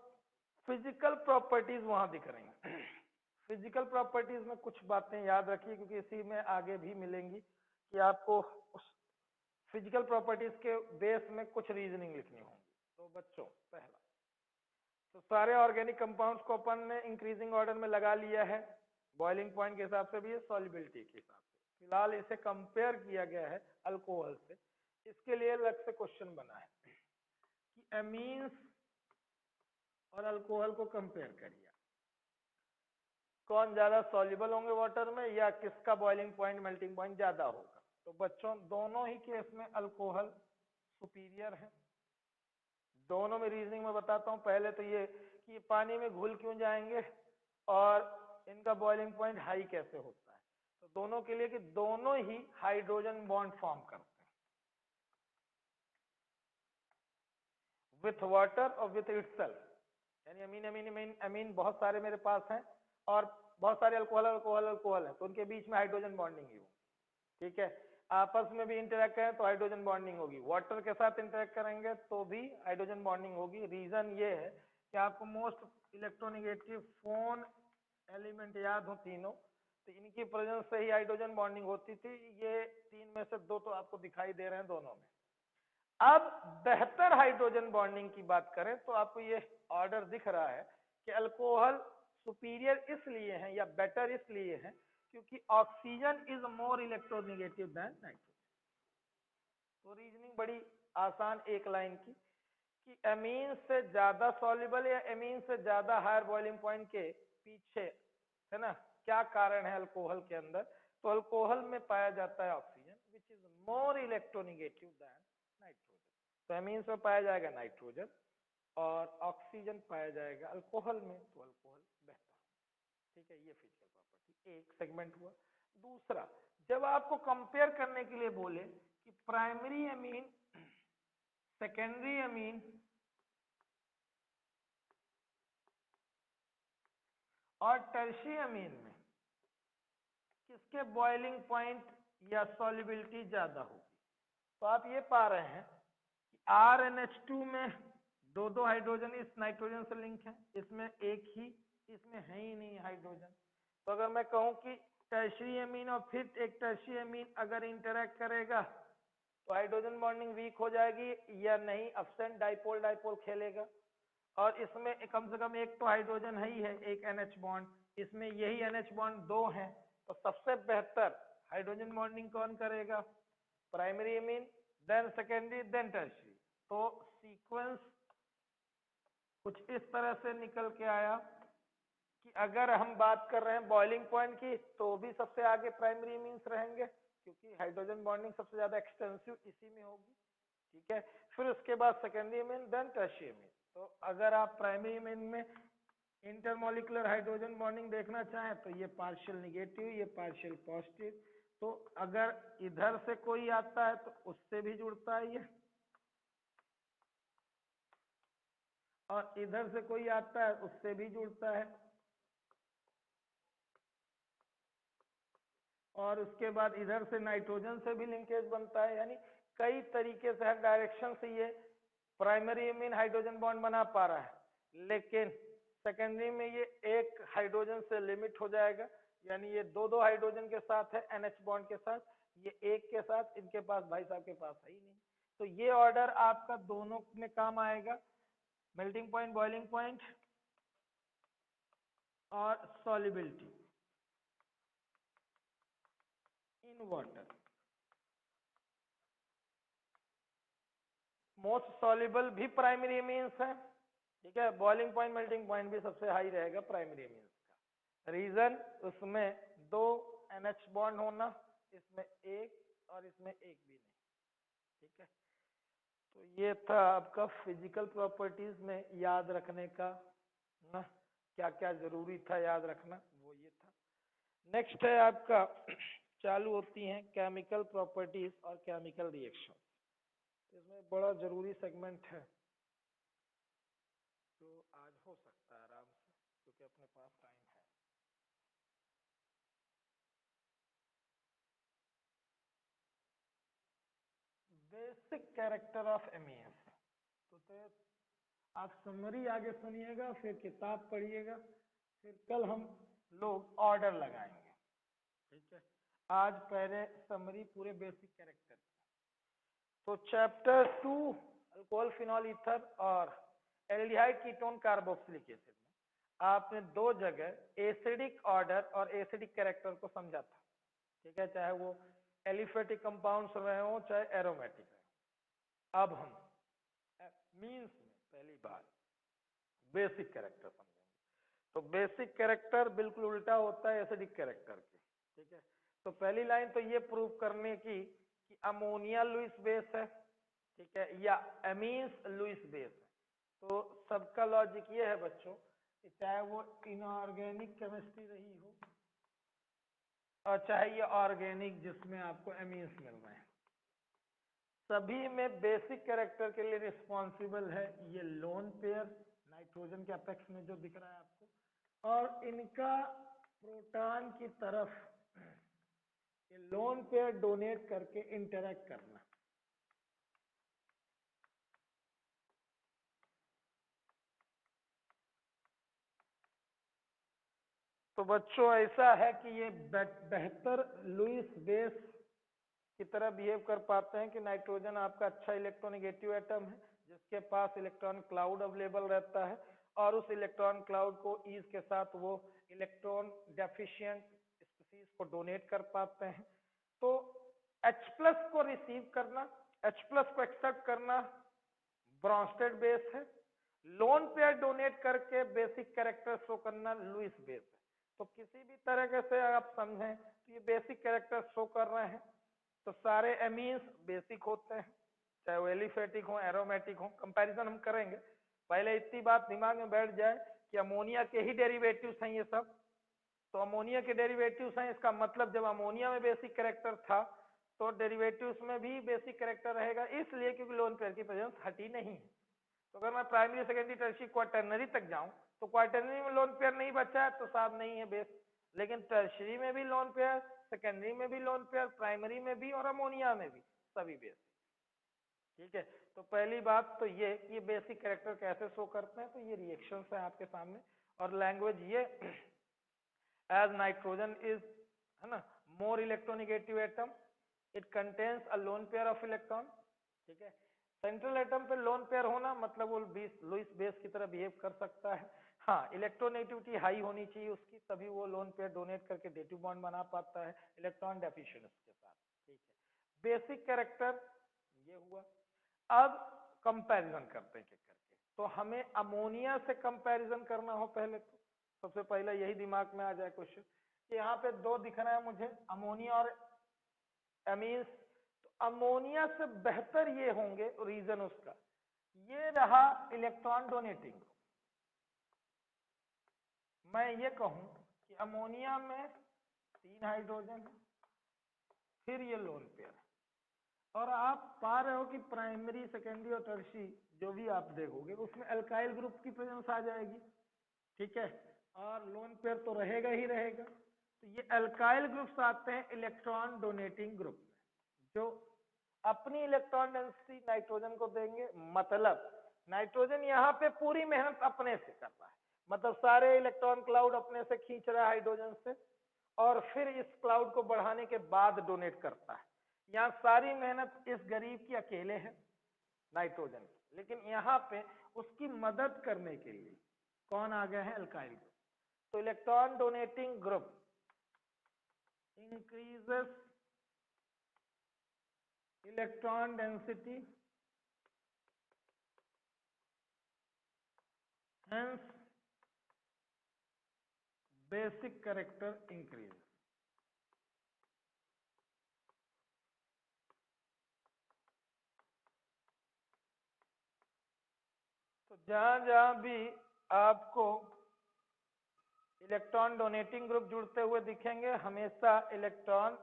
फिजिकल प्रॉपर्टीज वहां दिख रही हैं। फिजिकल प्रॉपर्टीज में कुछ बातें याद रखिए, क्योंकि इसी में आगे भी मिलेंगी कि आपको उस फिजिकल प्रॉपर्टीज के बेस में कुछ रीजनिंग लिखनी होगी। तो बच्चों, पहला तो सारे ऑर्गेनिक कंपाउंड्स को अपन ने इंक्रीजिंग ऑर्डर में लगा लिया है, बॉइलिंग पॉइंट के हिसाब से भी है, सॉल्युबिलिटी के हिसाब से। फिलहाल इसे कंपेयर किया गया है अल्कोहल से, इसके लिए अलग से क्वेश्चन बना है कि एमीन्स और अल्कोहल को कंपेयर करिए, कौन ज्यादा सॉल्युबल होंगे वाटर में या किसका बॉइलिंग पॉइंट मेल्टिंग पॉइंट ज्यादा होगा। तो बच्चों दोनों ही केस में अल्कोहल सुपीरियर है। दोनों में रीजनिंग में बताता हूं। पहले तो ये कि ये पानी में घुल क्यों जाएंगे और इनका बॉइलिंग पॉइंट हाई कैसे होता है। तो दोनों के लिए कि दोनों ही हाइड्रोजन बॉन्ड फॉर्म करते हैं विथ वाटर और विथ इटसेल्फ, यानी अमीन अमीन अमीन अमीन बहुत सारे मेरे पास हैं और बहुत सारे अल्कोहल अल्कोहल अल्कोहल है, तो उनके बीच में हाइड्रोजन बॉन्डिंग ही होगी। ठीक है, आपस में भी इंटरेक्ट करें तो हाइड्रोजन बॉन्डिंग होगी, वाटर के साथ इंटरेक्ट करेंगे तो भी हाइड्रोजन बॉन्डिंग होगी। रीजन ये है कि आपको मोस्ट इलेक्ट्रोनेगेटिव फोन एलिमेंट याद हो तीनों, तो इनकी प्रेजेंस से ही हाइड्रोजन बॉन्डिंग होती थी। ये 3 में से 2 तो आपको दिखाई दे रहे हैं दोनों में। अब बेहतर हाइड्रोजन बॉन्डिंग की बात करें तो आपको ये ऑर्डर दिख रहा है कि अल्कोहल सुपीरियर इसलिए है या बेटर इसलिए है क्योंकि oxygen is more electronegative than nitrogen. तो रीजनिंग बड़ी आसान एक लाइन की कि एमीन से ज्यादा सॉल्युबल या एमीन से ज्यादा हायर बॉइलिंग पॉइंट के पीछे है ना क्या कारण है अल्कोहल के अंदर। तो अल्कोहल में पाया जाता है oxygen which is more electronegative than nitrogen. तो एमीन्स में पाया जाएगा नाइट्रोजन और ऑक्सीजन पाया जाएगा अल्कोहल में, तो अल्कोहल बेहतर। ठीक है, ये फिजिकल प्रॉपर्टी एक सेगमेंट हुआ। दूसरा, जब आपको कंपेयर करने के लिए बोले कि प्राइमरी एमीन सेकेंडरी एमीन और टर्शियरी एमीन में किसके बॉइलिंग पॉइंट या सॉल्युबिलिटी ज्यादा होगी, तो आप ये पा रहे हैं कि RnH2 में 2 हाइड्रोजन इस नाइट्रोजन से लिंक है, इसमें एक ही, इसमें है ही नहीं हाइड्रोजन। तो अगर मैं कहूं कि टर्शियरी एमीन और फिर एक टर्शियरी एमीन अगर इंटरेक्ट करेगा तो हाइड्रोजन बॉन्डिंग वीक हो जाएगी या नहीं, एब्सेंट डाइपोल डाइपोल खेलेगा। और इसमें कम से कम एक तो हाइड्रोजन है ही है, एक NH बॉन्ड, इसमें यही NH बॉन्ड 2 है, तो सबसे बेहतर हाइड्रोजन बॉन्डिंग कौन करेगा, primary amine, then secondary, then tertiary. तो सीक्वेंस कुछ इस तरह से निकल के आया कि अगर हम बात कर रहे हैं बॉइलिंग पॉइंट की तो भी सबसे आगे प्राइमरी एमीन्स रहेंगे क्योंकि हाइड्रोजन बॉन्डिंग सबसे ज्यादा एक्सटेंसिव इसी में होगी। ठीक है, फिर उसके बाद secondary amine, then tertiary amine. तो अगर आप प्राइमरी एमीन में इंटरमोलिकुलर हाइड्रोजन बॉन्डिंग देखना चाहें तो ये पार्शियल निगेटिव, ये पार्शियल पॉजिटिव, तो अगर इधर से कोई आता है तो उससे भी जुड़ता है ये, और इधर से कोई आता है उससे भी जुड़ता है, और उसके बाद इधर से नाइट्रोजन से भी लिंकेज बनता है। यानी कई तरीके से, हर डायरेक्शन से ये प्राइमरी एमीन हाइड्रोजन बॉन्ड बना पा रहा है, लेकिन सेकेंडरी में ये एक हाइड्रोजन से लिमिट हो जाएगा। यानी ये दो दो हाइड्रोजन के साथ है NH बॉन्ड के साथ, ये एक के साथ, इनके पास भाई साहब के पास है ही नहीं। तो ये ऑर्डर आपका दोनों में काम आएगा, मेल्टिंग पॉइंट, बॉइलिंग पॉइंट और solubility in water. Most soluble भी प्राइमरी एमीन्स है, ठीक है। बॉइलिंग पॉइंट, मेल्टिंग पॉइंट भी सबसे हाई रहेगा प्राइमरी एमीन्स का। रीजन उसमें दो NH बॉन्ड होना, इसमें एक और इसमें एक भी नहीं, ठीक है। तो ये था आपका फिजिकल प्रॉपर्टीज में याद रखने का ना, क्या क्या जरूरी था याद रखना, वो ये था। नेक्स्ट है आपका चालू होती हैं केमिकल प्रॉपर्टीज और केमिकल रिएक्शन। इसमें बड़ा जरूरी सेगमेंट है, तो आज हो सकता है आराम से, क्योंकि अपने पास टाइम है। Basic character of amines. तो आप समरी आगे सुनिएगा, फिर किताब पढ़िएगा, फिर कल हम लोग ऑर्डर लगाएंगे, ठीक है। आज पहले समरी पूरे बेसिक कैरेक्टर। तो चैप्टर 2 अल्कोहल फिनॉल ईथर और एल्डिहाइड कीटोन कार्बोक्सिलिक एसिड में आपने दो जगह एसिडिक ऑर्डर और एसिडिक कैरेक्टर को समझा था, ठीक है, चाहे वो एलिफेटिक कंपाउंड्स रहे हो चाहे एरोमेटिक रहे। अब हम मीन्स में पहली बार बेसिक कैरेक्टर समझेंगे। तो बेसिक कैरेक्टर बिल्कुल उल्टा होता है एसिडिक कैरेक्टर के, ठीक है। तो पहली लाइन तो ये प्रूव करने की कि अमोनिया लुईस बेस है, ठीक है, या एमीन्स लुईस बेस है। तो सबका लॉजिक ये है बच्चों कि चाहे वो इनऑर्गेनिक केमिस्ट्री रही हो और चाहे ये ऑर्गेनिक जिसमें आपको एमीन्स मिल रहे हैं, सभी में बेसिक कैरेक्टर के लिए रिस्पॉन्सिबल है ये लोन पेयर, नाइट्रोजन के अपेक्स में जो दिख रहा है आपको, और इनका प्रोटॉन की तरफ ये लोन पेयर डोनेट करके इंटरेक्ट करना। तो बच्चों ऐसा है कि ये बेहतर लुईस बेस की तरह बिहेव कर पाते हैं कि नाइट्रोजन आपका अच्छा इलेक्ट्रोनेगेटिव एटम है जिसके पास इलेक्ट्रॉन क्लाउड अवेलेबल रहता है, और उस इलेक्ट्रॉन क्लाउड को ईज के साथ वो इलेक्ट्रॉन डेफिशिएंट स्पीसीज को डोनेट कर पाते हैं। तो H प्लस को रिसीव करना, H प्लस को एक्सेप्ट करना ब्रॉन्स्टेड बेस है, लोन पेयर डोनेट करके बेसिक कैरेक्टर शो करना लुईस बेस है। तो किसी भी तरह से आप समझें तो ये बेसिक कैरेक्टर शो कर रहे हैं। तो सारे एमीन्स बेसिक होते हैं, चाहे वो एलिफेटिक हो एरोमेटिक हो। कंपैरिजन हम करेंगे, पहले इतनी बात दिमाग में बैठ जाए कि अमोनिया के ही डेरिवेटिव्स हैं ये सब। तो अमोनिया के डेरिवेटिव्स हैं, इसका मतलब जब अमोनिया में बेसिक कैरेक्टर था तो डेरिवेटिव्स में भी बेसिक कैरेक्टर रहेगा, इसलिए क्योंकि लोन पेयर की प्रेजेंस हटी नहीं है। तो अगर मैं प्राइमरी सेकेंडरी टर्शियरी क्वार्टरनरी तक जाऊं तो क्वार्टरनरी में लोन पेयर नहीं बचा है तो साहब नहीं है बेस, लेकिन टर्शियरी में भी लोन पेयर, सेकेंडरी में भी लोन पेयर, प्राइमरी में भी और अमोनिया में भी सभी बेस, ठीक है। तो पहली बात तो ये बेसिक कैरेक्टर कैसे शो करते हैं, तो ये रिएक्शन है आपके सामने। और लैंग्वेज ये एज नाइट्रोजन इज, है ना, more electronegative atom, it contains a lone pair of electron, ठीक है। सेंट्रल एटम पे लोन पेयर होना मतलब वो लुईस बेस की तरह बिहेव कर सकता है। हाँ, इलेक्ट्रोनेगेटिविटी हाई होनी चाहिए उसकी, तभी वो लोन पेयर डोनेट करके डेटिव बॉन्ड बना पाता है इलेक्ट्रॉन डेफिशिएंट के साथ, ठीक है। बेसिक कैरेक्टर ये हुआ। अब कंपैरिजन करते हैं करके, तो हमें अमोनिया से कंपैरिजन करना हो पहले, तो सबसे पहले यही दिमाग में आ जाए क्वेश्चन कि यहाँ पे दो दिख रहा है मुझे, अमोनिया और एमीन्स। तो अमोनिया से बेहतर ये होंगे, रीजन उसका ये रहा इलेक्ट्रॉन डोनेटिंग। मैं ये कहूं कि अमोनिया में 3 हाइड्रोजन है, फिर ये लोन पेयर है। और आप पा रहे हो कि प्राइमरी, सेकेंडरी और टर्शियरी जो भी आप देखोगे उसमें अल्काइल ग्रुप की प्रेजेंस आ जाएगी, ठीक है, और लोन पेयर तो रहेगा ही रहेगा। तो ये अल्काइल ग्रुप्स आते हैं इलेक्ट्रॉन डोनेटिंग ग्रुप में, जो अपनी इलेक्ट्रॉन डेंसिटी नाइट्रोजन को देंगे। मतलब नाइट्रोजन यहाँ पे पूरी मेहनत अपने से कर रहा है, मतलब सारे इलेक्ट्रॉन क्लाउड अपने से खींच रहा है हाइड्रोजन से, और फिर इस क्लाउड को बढ़ाने के बाद डोनेट करता है। यहाँ सारी मेहनत इस गरीब की अकेले है नाइट्रोजन की, लेकिन यहाँ पे उसकी मदद करने के लिए कौन आ गए हैं? Alkyl group. तो electron donating group increases electron density, hence basic character increase। तो जहां जहां भी आपको इलेक्ट्रॉन डोनेटिंग ग्रुप जुड़ते हुए दिखेंगे, हमेशा इलेक्ट्रॉन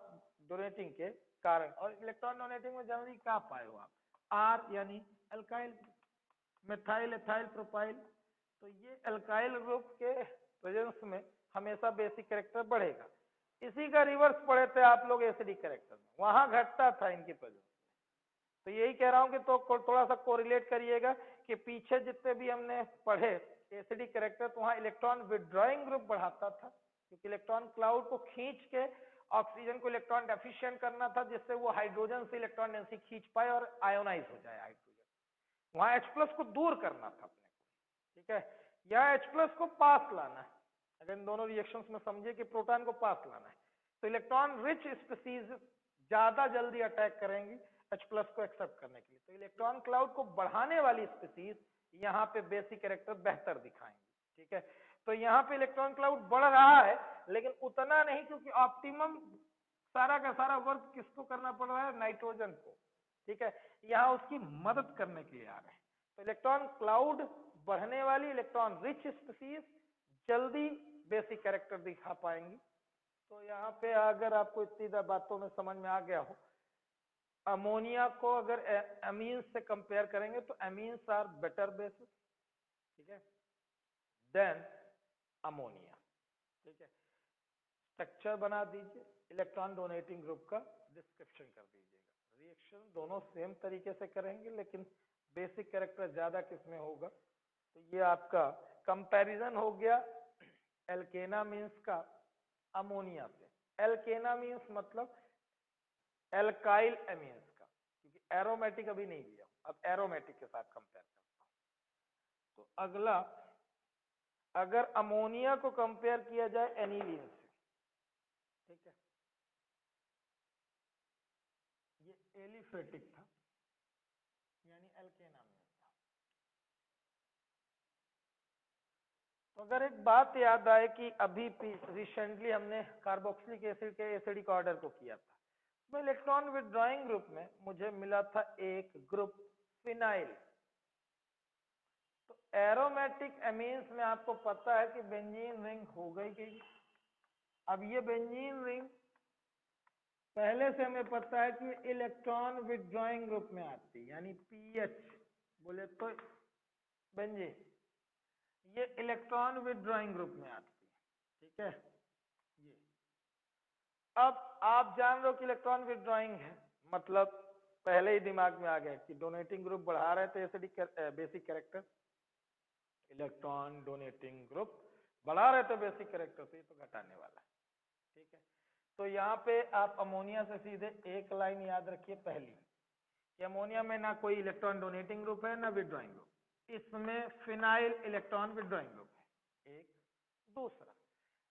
डोनेटिंग के कारण, और इलेक्ट्रॉन डोनेटिंग में जनरली क्या पाए हो आप? आर यानी अल्काइल, मिथाइल, एथाइल, प्रोपाइल। तो ये अल्काइल ग्रुप के प्रेजेंस में हमेशा बेसिक कैरेक्टर बढ़ेगा। इसी का रिवर्स पढ़े थे आप लोग एसिडिक कैरेक्टर में, वहां घटता था इनकी प्रेजेंस। तो यही कह रहा हूं कि तो थोड़ा सा कोरिलेट करिएगा कि पीछे जितने भी हमने पढ़े एसिडिक कैरेक्टर, तो वहां इलेक्ट्रॉन विड्रॉइंग ग्रुप बढ़ाता था, क्योंकि इलेक्ट्रॉन क्लाउड को खींच के ऑक्सीजन को इलेक्ट्रॉन डेफिशिएंट करना था, जिससे वो हाइड्रोजन से इलेक्ट्रॉन डेंसिटी खींच पाए और आयोनाइज हो जाए हाइड्रोजन। वहां H+ को दूर करना था अपने को, ठीक है, या H+ को पास लाना है। अगर इन दोनों रिएक्शंस में समझिए कि प्रोटॉन को पास लाना है, तो इलेक्ट्रॉन रिच स्पीसीज ज्यादा जल्दी अटैक करेंगी H+ को एक्सेप्ट करने के लिए। तो इलेक्ट्रॉन क्लाउड को बढ़ाने वाली स्पीसीज यहाँ पे बेसिक कैरेक्टर बेहतर दिखाएंगी, ठीक है। तो यहाँ पे इलेक्ट्रॉन क्लाउड बढ़ रहा है, लेकिन उतना नहीं, क्योंकि ऑप्टिमम सारा का सारा वर्क किसको करना पड़ रहा है? नाइट्रोजन को, ठीक है। यहाँ उसकी मदद करने के लिए आ रहे हैं। तो इलेक्ट्रॉन क्लाउड बढ़ने वाली इलेक्ट्रॉन रिच स्पीसीज जल्दी बेसिक कैरेक्टर दिखा पाएंगी। तो यहाँ पे अगर आपको इतनी बातों में समझ में आ गया हो, अमोनिया को अगर एमीन्स से कंपेयर करेंगे तो एमीन्स आर बेटर बेसिस, ठीक है, देन अमोनिया, ठीक है। स्ट्रक्चर बना दीजिए, इलेक्ट्रॉन डोनेटिंग ग्रुप का डिस्क्रिप्शन कर दीजिएगा। रिएक्शन दोनों सेम तरीके से करेंगे, लेकिन बेसिक कैरेक्टर ज्यादा किसमें होगा। तो ये आपका कंपैरिजन हो गया एल्केना मीन्स का अमोनिया से। एल्केना मीन्स मतलब एल्काइल एमीन्स का, क्योंकि एरोमेटिक अभी नहीं लिया, अब एरोमेटिक के साथ कंपेयर करता हूं। तो अगला, अगर अमोनिया को कंपेयर किया जाए एनिलीन से, ठीक है, ये एलिफेटिक था यानी एल्केना मीन्स था। तो अगर एक बात याद आए कि अभी रिसेंटली हमने कार्बोक्सिलिक एसिड के एसिडिक ऑर्डर को किया था, तो इलेक्ट्रॉन विड्रॉइंग ग्रुप में मुझे मिला था एक ग्रुप फिनाइल। तो एरोमेटिक एमीन्स में आपको पता है कि बेंजीन रिंग हो गई। अब ये बेंजीन रिंग पहले से हमें पता है कि इलेक्ट्रॉन विड्रॉइंग ग्रुप में आती है, यानी पीएच बोले तो बेंजीन, ये इलेक्ट्रॉन विड्रॉइंग ग्रुप में आती है, ठीक है। ये अब आप जान रहे हो कि इलेक्ट्रॉन विड्रॉइंग है, मतलब पहले ही दिमाग में आ गया कि डोनेटिंग ग्रुप बढ़ा रहे थे acidic basic character, electron donating group बढ़ा रहे थे बेसिक कैरेक्टर, तो ये तो घटाने वाला है, ठीक है। तो यहाँ पे आप अमोनिया से सीधे एक लाइन याद रखिए पहली, कि अमोनिया में ना कोई इलेक्ट्रॉन डोनेटिंग ग्रुप है ना विड्रॉइंग ग्रुप, इसमें फिनाइल इलेक्ट्रॉन विड्रॉइंग ग्रुप है एक। दूसरा,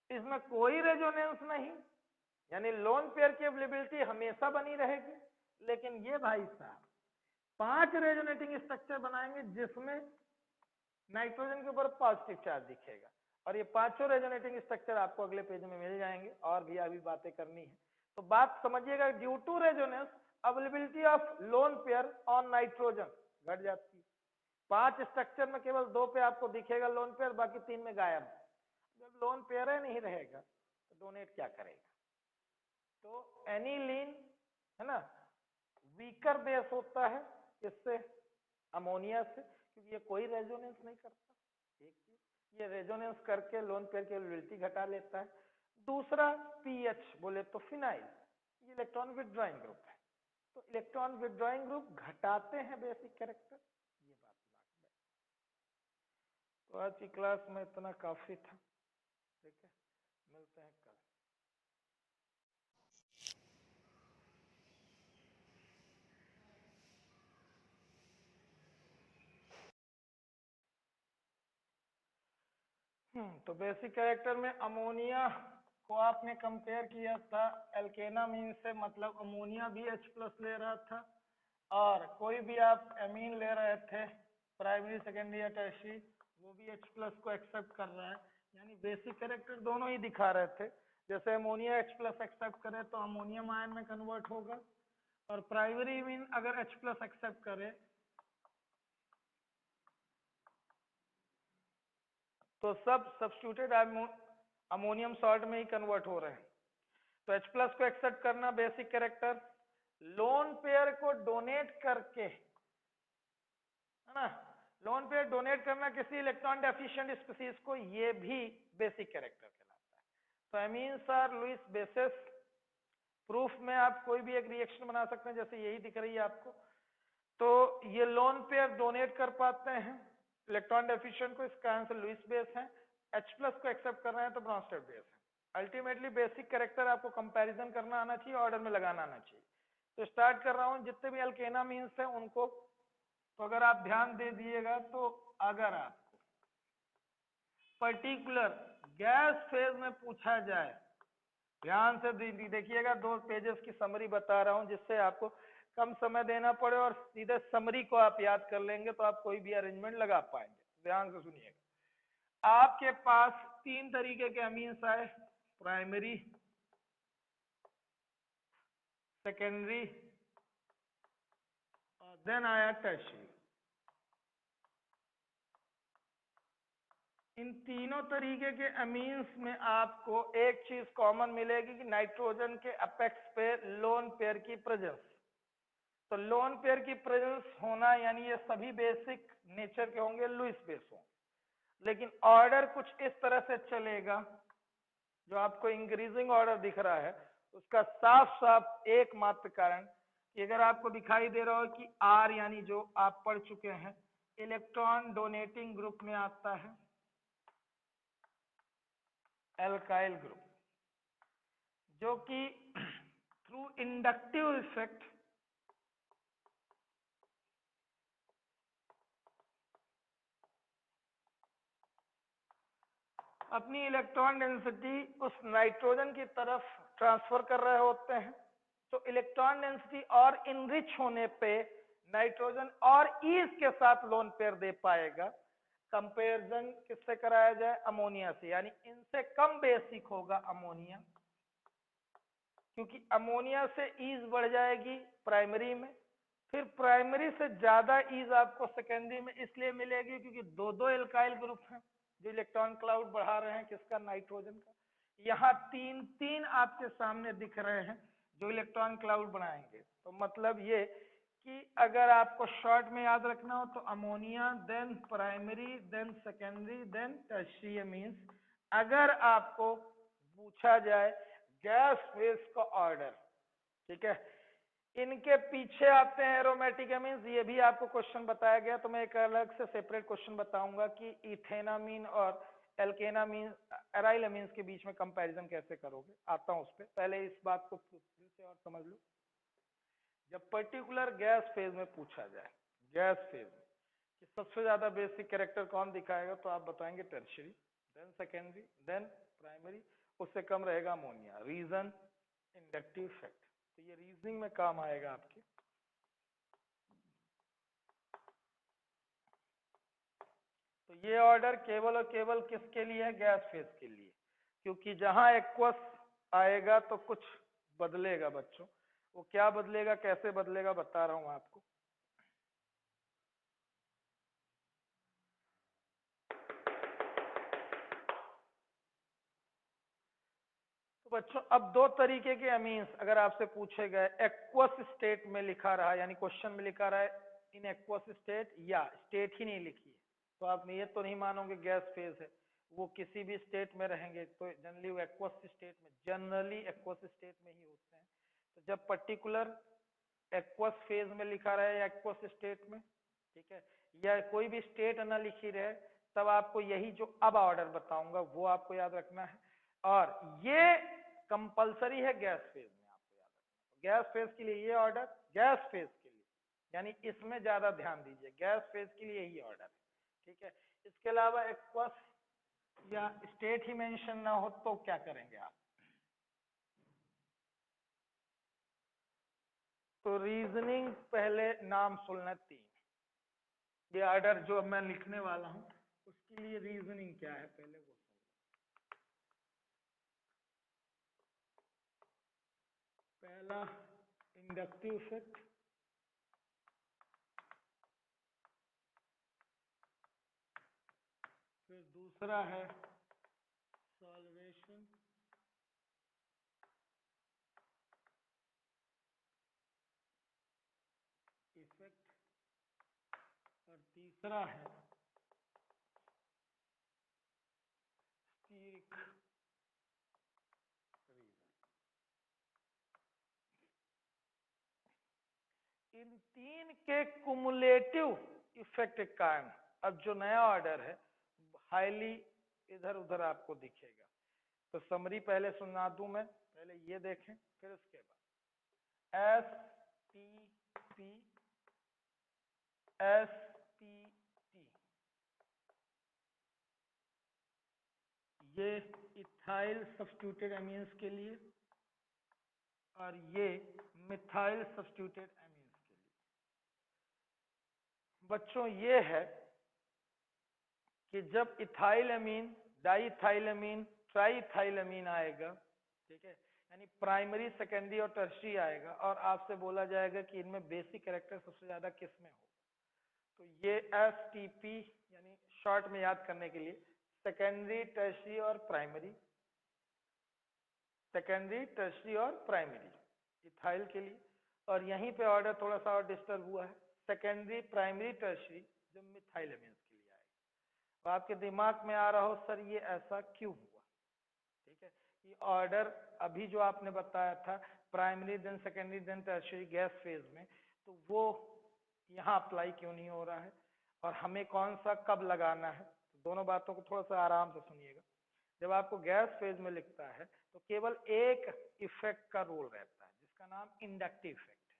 इसमें कोई रेजोनेंस नहीं, यानी लोन पेयर की अवेलेबिलिटी हमेशा बनी रहेगी, लेकिन ये भाई साहब 5 रेजोनेटिंग स्ट्रक्चर बनाएंगे जिसमें नाइट्रोजन के ऊपर पॉजिटिव चार्ज दिखेगा, और ये पांचों रेजोनेटिंग स्ट्रक्चर आपको अगले पेज में मिल जाएंगे, और भी अभी बातें करनी है। तो बात समझिएगा, due to resonance availability of lone pair on nitrogen घट जाती है। 5 स्ट्रक्चर में केवल 2 पे आपको दिखेगा लोन पेयर, बाकी 3 में गायब। जब लोन पेयर नहीं रहेगा तो डोनेट क्या करेगा? तो एनिलीन है ना, वीकर बेस होता है इससे, अमोनिया से, क्योंकि ये कोई रेजोनेंस नहीं करता। एक चीज, ये रेजोनेंस करके लोन पेयर की एलिबिलिटी घटा लेता है। दूसरा पीएच बोले तो फिनाइल, ये इलेक्ट्रॉन विथड्रॉइंग ग्रुप है, तो इलेक्ट्रॉन विथड्रॉइंग ग्रुप घटाते हैं बेसिक कैरेक्टर, ये बात दिमाग में। तो आज की क्लास में इतना काफी था, ठीक है, मिलते हैं कल। तो बेसिक कैरेक्टर में अमोनिया को आपने कंपेयर किया था एल्केनामीन से, मतलब अमोनिया भी H प्लस ले रहा था, और कोई भी आप एमीन ले रहे थे प्राइमरी सेकेंडरी या टर्शियरी, वो भी H प्लस को एक्सेप्ट कर रहा है, यानी बेसिक कैरेक्टर दोनों ही दिखा रहे थे। जैसे अमोनिया H प्लस एक्सेप्ट करे तो अमोनियम आयन में कन्वर्ट होगा, और प्राइमरी एमीन अगर H प्लस एक्सेप्ट करे तो सब सब्स्टिट्यूटेड अमोनियम सॉल्ट में ही कन्वर्ट हो रहे हैं। तो H प्लस को एक्सेप्ट करना बेसिक कैरेक्टर, लोन पेयर को डोनेट करके, है ना, लोन पेयर डोनेट करना किसी इलेक्ट्रॉन डेफिशिएंट स्पीसीज को, ये भी बेसिक कैरेक्टर कहलाता है। तो amines are Lewis bases. Proof में आप कोई भी एक रिएक्शन बना सकते हैं, जैसे यही दिख रही है आपको। तो ये लोन पेयर डोनेट कर पाते हैं इलेक्ट्रॉन डेफिशिएंट को, इसका आंसर लुईस बेस है। H प्लस को एक्सेप्ट कर रहे हैं तो ब्रॉन्स्टेड बेस है। अल्टीमेटली बेसिक कैरेक्टर आपको कंपैरिजन करना आना चाहिए, ऑर्डर में लगाना आना चाहिए। तो स्टार्ट कर रहा हूं, जितने भी अल्केना मीन्स है उनको, तो अगर आप ध्यान दे दिएगा, तो अगर आपको पर्टिकुलर गैस फेज में पूछा जाए, ध्यान से देखिएगा, 2 पेजेस की समरी बता रहा हूं जिससे आपको कम समय देना पड़े और सीधे समरी को आप याद कर लेंगे तो आप कोई भी अरेंजमेंट लगा पाएंगे। ध्यान से सुनिएगा, आपके पास 3 तरीके के अमीन्स आए, प्राइमरी, सेकेंडरी और देन आया टर्शियरी। इन तीनों तरीके के अमीन्स में आपको एक चीज कॉमन मिलेगी कि नाइट्रोजन के अपेक्स पे लोन पेयर की प्रेजेंस। तो लोन पेयर की प्रेजेंस होना यानी ये सभी बेसिक नेचर के होंगे, लुईस बेस होंगे। लेकिन ऑर्डर कुछ इस तरह से चलेगा, जो आपको इंक्रीजिंग ऑर्डर दिख रहा है उसका साफ साफ एकमात्र कारण कि अगर आपको दिखाई दे रहा हो कि आर यानी जो आप पढ़ चुके हैं इलेक्ट्रॉन डोनेटिंग ग्रुप में आता है एल्काइल ग्रुप, जो कि थ्रू इंडक्टिव इफेक्ट अपनी इलेक्ट्रॉन डेंसिटी उस नाइट्रोजन की तरफ ट्रांसफर कर रहे होते हैं। तो इलेक्ट्रॉन डेंसिटी और इनरिच होने पे नाइट्रोजन और ईज के साथ लोन पेयर दे पाएगा। कंपैरिजन किससे कराया जाए? अमोनिया से, यानी इनसे कम बेसिक होगा अमोनिया, क्योंकि अमोनिया से ईज बढ़ जाएगी प्राइमरी में, फिर प्राइमरी से ज्यादा ईज आपको सेकेंडरी में इसलिए मिलेगी क्योंकि 2 एल्काइल ग्रुप हैं जो इलेक्ट्रॉन क्लाउड बढ़ा रहे हैं, किसका? नाइट्रोजन का। यहाँ 3 आपके सामने दिख रहे हैं जो इलेक्ट्रॉन क्लाउड बनाएंगे। तो मतलब ये कि अगर आपको शॉर्ट में याद रखना हो तो ammonia, then primary, then secondary, then tertiary amines. अगर आपको पूछा जाए गैस फेज का ऑर्डर, ठीक है, इनके पीछे आते हैं एरोमेटिक एमीन्स, ये भी आपको क्वेश्चन बताया गया, तो मैं एक अलग से सेपरेट क्वेश्चन बताऊंगा कि इथेनामीन और एल्केनामीन, एराइल अमीन्स के बीच में कंपैरिजन कैसे करोगे, आता हूं उस पर। पहले इस बात को फिर से और समझ लो। जब पर्टिकुलर गैस फेज में पूछा जाए, गैस फेज में कि सबसे ज्यादा बेसिक कैरेक्टर कौन दिखाएगा, तो आप बताएंगे tertiary, then secondary, then primary, उससे कम रहेगा अमोनिया। रीजन? Inductive effect. तो ये रीजनिंग में काम आएगा आपके। तो ये ऑर्डर केवल और केवल किसके लिए है? गैस फेज के लिए, क्योंकि जहां एक्वस आएगा तो कुछ बदलेगा बच्चों। वो क्या बदलेगा, कैसे बदलेगा, बता रहा हूं आपको। तो बच्चों अब दो तरीके के अमीन्स अगर आपसे पूछे गए, एक्वस स्टेट में लिखा रहा यानी क्वेश्चन में लिखा रहा है इन एक्वस स्टेट, या स्टेट ही नहीं लिखी है, तो आप ये तो नहीं मानोगे गैस फेज है, वो किसी भी स्टेट में रहेंगे, तो जनरली वो एक्वस स्टेट में, जनरली एक्वस स्टेट में ही होते हैं। तो जब पर्टिकुलर एक्वस फेज में लिखा रहा है एक्वस स्टेट में, ठीक है, या कोई भी स्टेट ना लिखी रहे, तब आपको यही जो अब ऑर्डर बताऊंगा वो आपको याद रखना है, और ये कंपलसरी है गैस फेज में आपको याद रखना। गैस फेज के लिए ये ऑर्डर, गैस फेज के लिए, यानी इसमें ज्यादा ध्यान दीजिए, गैस फेज के लिए यही ऑर्डर है, ठीक है। इसके अलावा एक्वस या स्टेट ही मेंशन ना हो तो क्या करेंगे आप? तो रीजनिंग पहले नाम सुनना 3, ये ऑर्डर जो अब मैं लिखने वाला हूं उसके लिए रीजनिंग क्या है पहले वो सुन। पहला इंडक्टिव इफेक्ट, फिर दूसरा है सॉल्वेशन, इफेक्ट, और तीसरा है स्टीरिक रीजन। इन 3 के कुमुलेटिव इफेक्ट के कारण अब जो नया ऑर्डर है हाईली इधर उधर आपको दिखेगा। तो समरी पहले सुना दूं मैं, पहले ये देखें, फिर उसके बाद STP, STT, ये इथाइल सब्स्टिट्यूटेड एमीन्स के लिए, और ये मिथाइल सब्स्टिट्यूटेड एमीन्स के लिए। बच्चों ये है कि जब इथाइल अमीन, डाइथाइलअमीन, ट्राइथाइलअमीन आएगा, ठीक है, यानी प्राइमरी, सेकेंडरी और टर्शियरी आएगा, और आपसे बोला जाएगा कि इनमें बेसिक कैरेक्टर सबसे ज्यादा किस में हो, तो ये STP यानी शॉर्ट में याद करने के लिए सेकेंडरी, टर्शियरी और प्राइमरी, सेकेंडरी, टर्शियरी और प्राइमरी इथाइल के लिए। और यहीं पे ऑर्डर थोड़ा सा और डिस्टर्ब हुआ है, सेकेंडरी, प्राइमरी, टर्शियरी जो मिथाइल अमीन्स के लिए आएगा। तो आपके दिमाग में आ रहा हो सर ये ऐसा क्यों हुआ, ठीक है, ये ऑर्डर अभी जो आपने बताया था primary then secondary then tertiary gas phase में, तो वो यहाँ अप्लाई क्यों नहीं हो रहा है, और हमें कौन सा कब लगाना है, तो दोनों बातों को थोड़ा सा आराम से सुनिएगा। जब आपको गैस फेज में लिखता है तो केवल एक इफेक्ट का रोल रहता है जिसका नाम इंडक्टिव इफेक्ट है।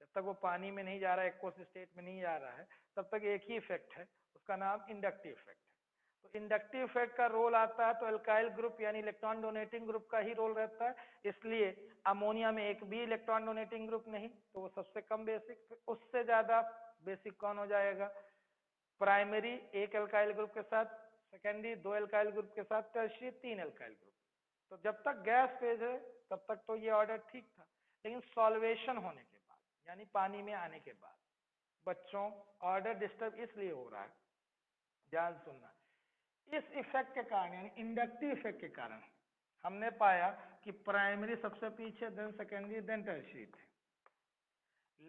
जब तक वो पानी में नहीं जा रहा है, एक्वस स्टेट में नहीं जा रहा है, तब तक एक ही इफेक्ट है, उसका नाम इंडक्टिव इफेक्ट है। तो इंडक्टिव इफेक्ट का रोल आता है तो अल्काइल ग्रुप यानी इलेक्ट्रॉन डोनेटिंग ग्रुप का ही रोल रहता है, इसलिए अमोनिया में एक भी इलेक्ट्रॉन डोनेटिंग ग्रुप नहीं, तो वो सबसे कम बेसिक। उससे ज्यादा बेसिक कौन हो जाएगा? प्राइमरी एक अल्काइल ग्रुप के साथ, सेकेंडरी 2 अल्काइल ग्रुप के साथ, टर्शियरी 3 अल्काइल ग्रुप। तो जब तक गैस फेज है तब तक तो ये ऑर्डर ठीक था, लेकिन सॉल्वेशन होने के बाद यानी पानी में आने के बाद बच्चों ऑर्डर डिस्टर्ब इसलिए हो रहा है, ध्यान सुनना, इस इफेक्ट के कारण यानी इंडक्टिव इफेक्ट के कारण हमने पाया कि प्राइमरी सबसे पीछे, देन सेकेंडरी, देन टर्शियरी थे।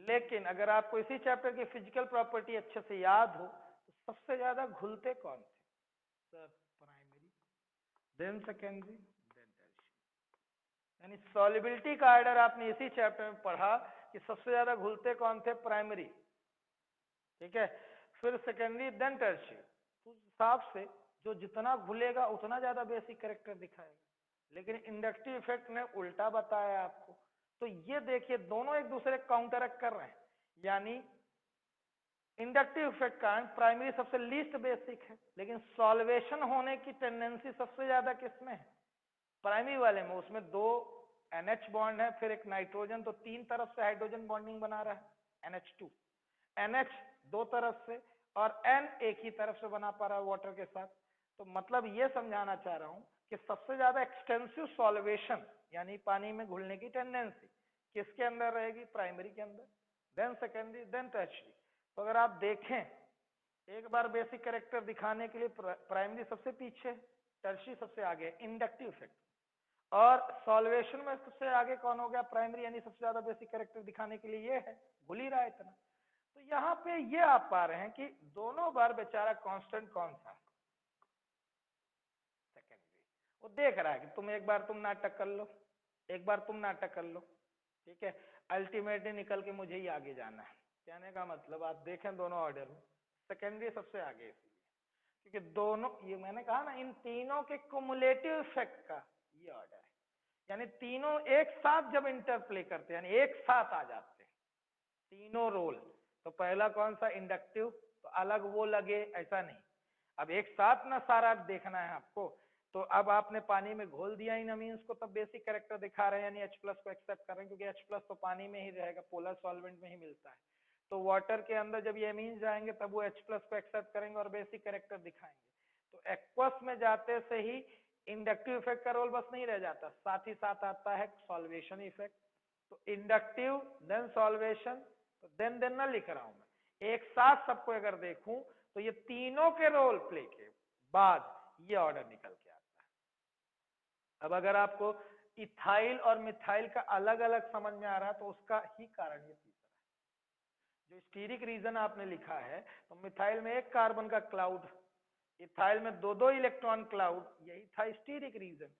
लेकिन अगर आपको इसी चैप्टर की फिजिकल प्रॉपर्टी अच्छे से याद हो तो सबसे ज्यादा घुलते कौन थे? Sir primary, then secondary, then tertiary. यानी सॉल्युबिलिटी का ऑर्डर आपने इसी चैप्टर में पढ़ा कि सबसे ज्यादा घुलते कौन थे? प्राइमरी, ठीक है, फिर सेकेंडरी, देन टर्शियरी। उस हिसाब से जो जितना घुलेगा उतना ज्यादा बेसिक कैरेक्टर दिखाएगा, लेकिन इंडक्टिव इफेक्ट ने उल्टा बताया आपको। तो ये देखिए दोनों एक दूसरे काउंटरक्ट कर रहे हैं, यानी इंडक्टिव इफेक्ट का प्राइमरी सबसे लीस्ट बेसिक है, लेकिन सॉल्वेशन होने की टेंडेंसी सबसे ज्यादा किसमें है? प्राइमरी वाले में। उसमें 2 NH बॉन्ड है, फिर एक नाइट्रोजन, तो 3 तरफ से हाइड्रोजन बॉन्डिंग बना रहा है NH2, NH 2 तरफ से, और N एक ही तरफ से बना पा रहा है वाटर के साथ। तो मतलब ये समझाना चाह रहा हूं कि सबसे ज्यादा एक्सटेंसिव सॉल्वेशन यानी पानी में घुलने की टेंडेंसी किसके अंदर रहेगी? प्राइमरी के अंदर, देन सेकेंडरी, देन टर्शियरी। तो अगर आप देखें एक बार बेसिक कैरेक्टर दिखाने के लिए प्राइमरी सबसे पीछे, टर्शियरी सबसे आगे, इंडक्टिव इफेक्ट। और सॉल्वेशन में सबसे आगे कौन हो गया, प्राइमरी, यानी सबसे ज्यादा बेसिक कैरेक्टर दिखाने के लिए ये है, भूल ही रहा है इतना। तो यहाँ पे ये आप पा रहे हैं कि दोनों बार बेचारा कांस्टेंट कौन सा, सेकेंडरी। वो देख रहा है कि तुम एक बार तुम नाटक कर लो, एक बार तुम नाटक कर लो, ठीक है, अल्टीमेटली निकल के मुझे ही आगे जाना है। कहने का मतलब आप देखें दोनों ऑर्डर में सेकेंडरी सबसे आगे, इसलिए क्योंकि दोनों, ये मैंने कहा ना, इन तीनों के कुमुलेटिव इफेक्ट का ये ऑर्डर है, यानी तीनों एक साथ जब इंटरप्ले करते हैं, यानी एक साथ आ जाते हैं तीनों रोल। तो पहला कौन सा, इंडक्टिव, तो अलग वो लगे ऐसा नहीं, अब एक साथ ना सारा देखना है आपको। तो अब आपने पानी में घोल दिया इन अमीन्स को, तब बेसिक कैरेक्टर दिखा रहे हैं, यानी H+ को एक्सेप्ट कर रहे हैं, क्योंकि H+ तो पानी में ही रहेगा, पोलर सॉल्वेंट में ही मिलता है। तो वाटर के अंदर जब ये अमीन्स जाएंगे तब वो H+ को एक्सेप्ट करेंगे और बेसिक कैरेक्टर दिखाएंगे। तो एक्वस में जाते से ही इंडक्टिव इफेक्ट का रोल बस नहीं रह जाता, साथ ही साथ आता है सॉल्वेशन इफेक्ट। तो इंडक्टिव देन सॉल्वेशन, तो देन ना लिख रहा हूं मैं, एक साथ सबको अगर देखूं तो ये तीनों के रोल प्ले के बाद ये ऑर्डर निकल के आता है। अब अगर आपको इथाइल और मिथाइल का अलग अलग समझ में आ रहा है तो उसका ही कारण ये तीसरा है। जो स्टीरिक रीजन आपने लिखा है, तो मिथाइल में एक कार्बन का क्लाउड, इथाइल में दो दो इलेक्ट्रॉन क्लाउड, यही था स्टीरिक रीजन।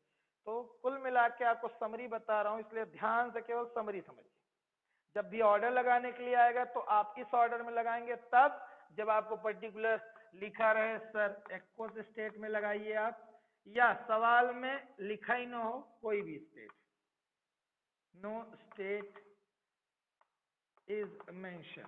तो कुल मिला के आपको समरी बता रहा हूं, इसलिए ध्यान से केवल समरी समझिए। जब भी ऑर्डर लगाने के लिए आएगा तो आप इस ऑर्डर में लगाएंगे, तब जब आपको पर्टिकुलर लिखा रहे सर एक्वस स्टेट में लगाइए आप, या सवाल में लिखा ही ना हो कोई भी state, no state is mention,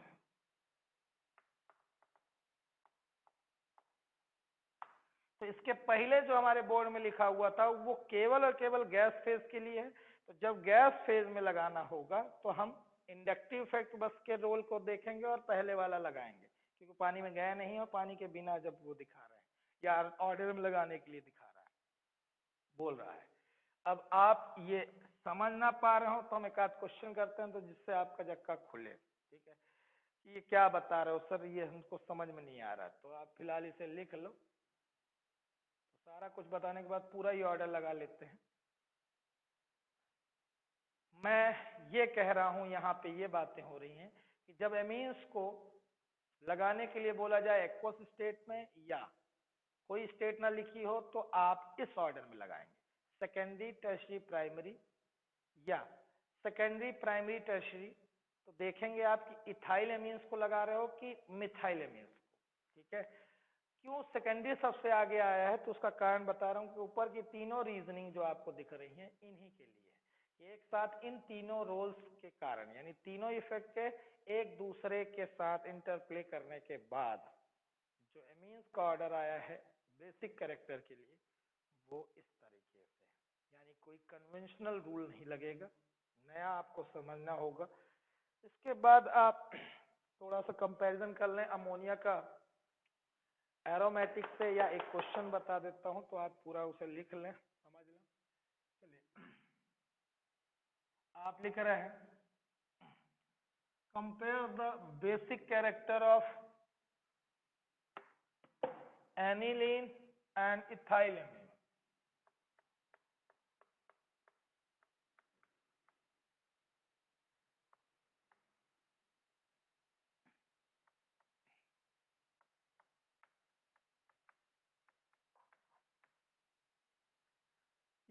तो इसके पहले जो हमारे बोर्ड में लिखा हुआ था वो केवल और केवल गैस फेज के लिए है। तो जब गैस फेज में लगाना होगा तो हम इंडक्टिव इफेक्ट बस के रोल को देखेंगे और पहले वाला लगाएंगे, क्योंकि पानी में गया नहीं और पानी के बिना जब वो दिखा रहे हैं या ऑर्डर में लगाने के लिए दिखा रहा है, बोल रहा है। अब आप ये समझ ना पा रहे हो तो हम एक आध क्वेश्चन करते हैं, तो जिससे आपका जक्का खुले, ठीक है, कि ये क्या बता रहे हो सर, ये हमको समझ में नहीं आ रहा। तो आप फिलहाल इसे लिख लो, तो सारा कुछ बताने के बाद पूरा ही ऑर्डर लगा लेते हैं। मैं ये कह रहा हूं, यहाँ पे ये बातें हो रही हैं कि जब एमीन्स को लगाने के लिए बोला जाए एक्वस स्टेट में, या कोई स्टेट ना लिखी हो, तो आप इस ऑर्डर में लगाएंगे, सेकेंडरी टर्शरी प्राइमरी, या सेकेंडरी प्राइमरी टर्शरी। तो देखेंगे आप कि इथाइल एमीन्स को लगा रहे हो कि मिथाइल एमीन्स को, ठीक है। क्यों सेकेंडरी सबसे आगे आया है, तो उसका कारण बता रहा हूं कि ऊपर की तीनों रीजनिंग जो आपको दिख रही हैं इन्हीं के लिए है। एक साथ इन तीनों रोल्स के कारण, यानी तीनों इफेक्ट के एक दूसरे के साथ इंटरप्ले करने के बाद जो एमीन्स का ऑर्डर आया है बेसिक कैरेक्टर के लिए, वो इस तरीके से है। यानी कोई कन्वेंशनल रूल नहीं लगेगा, नया आपको समझना होगा। इसके बाद आप थोड़ा सा कंपैरिजन कर लें अमोनिया का एरोमेटिक से, या एक क्वेश्चन बता देता हूं तो आप पूरा उसे लिख लें, समझ लें। चलिए, आप लिख रहे हैं compare the basic character of aniline and ethylamine.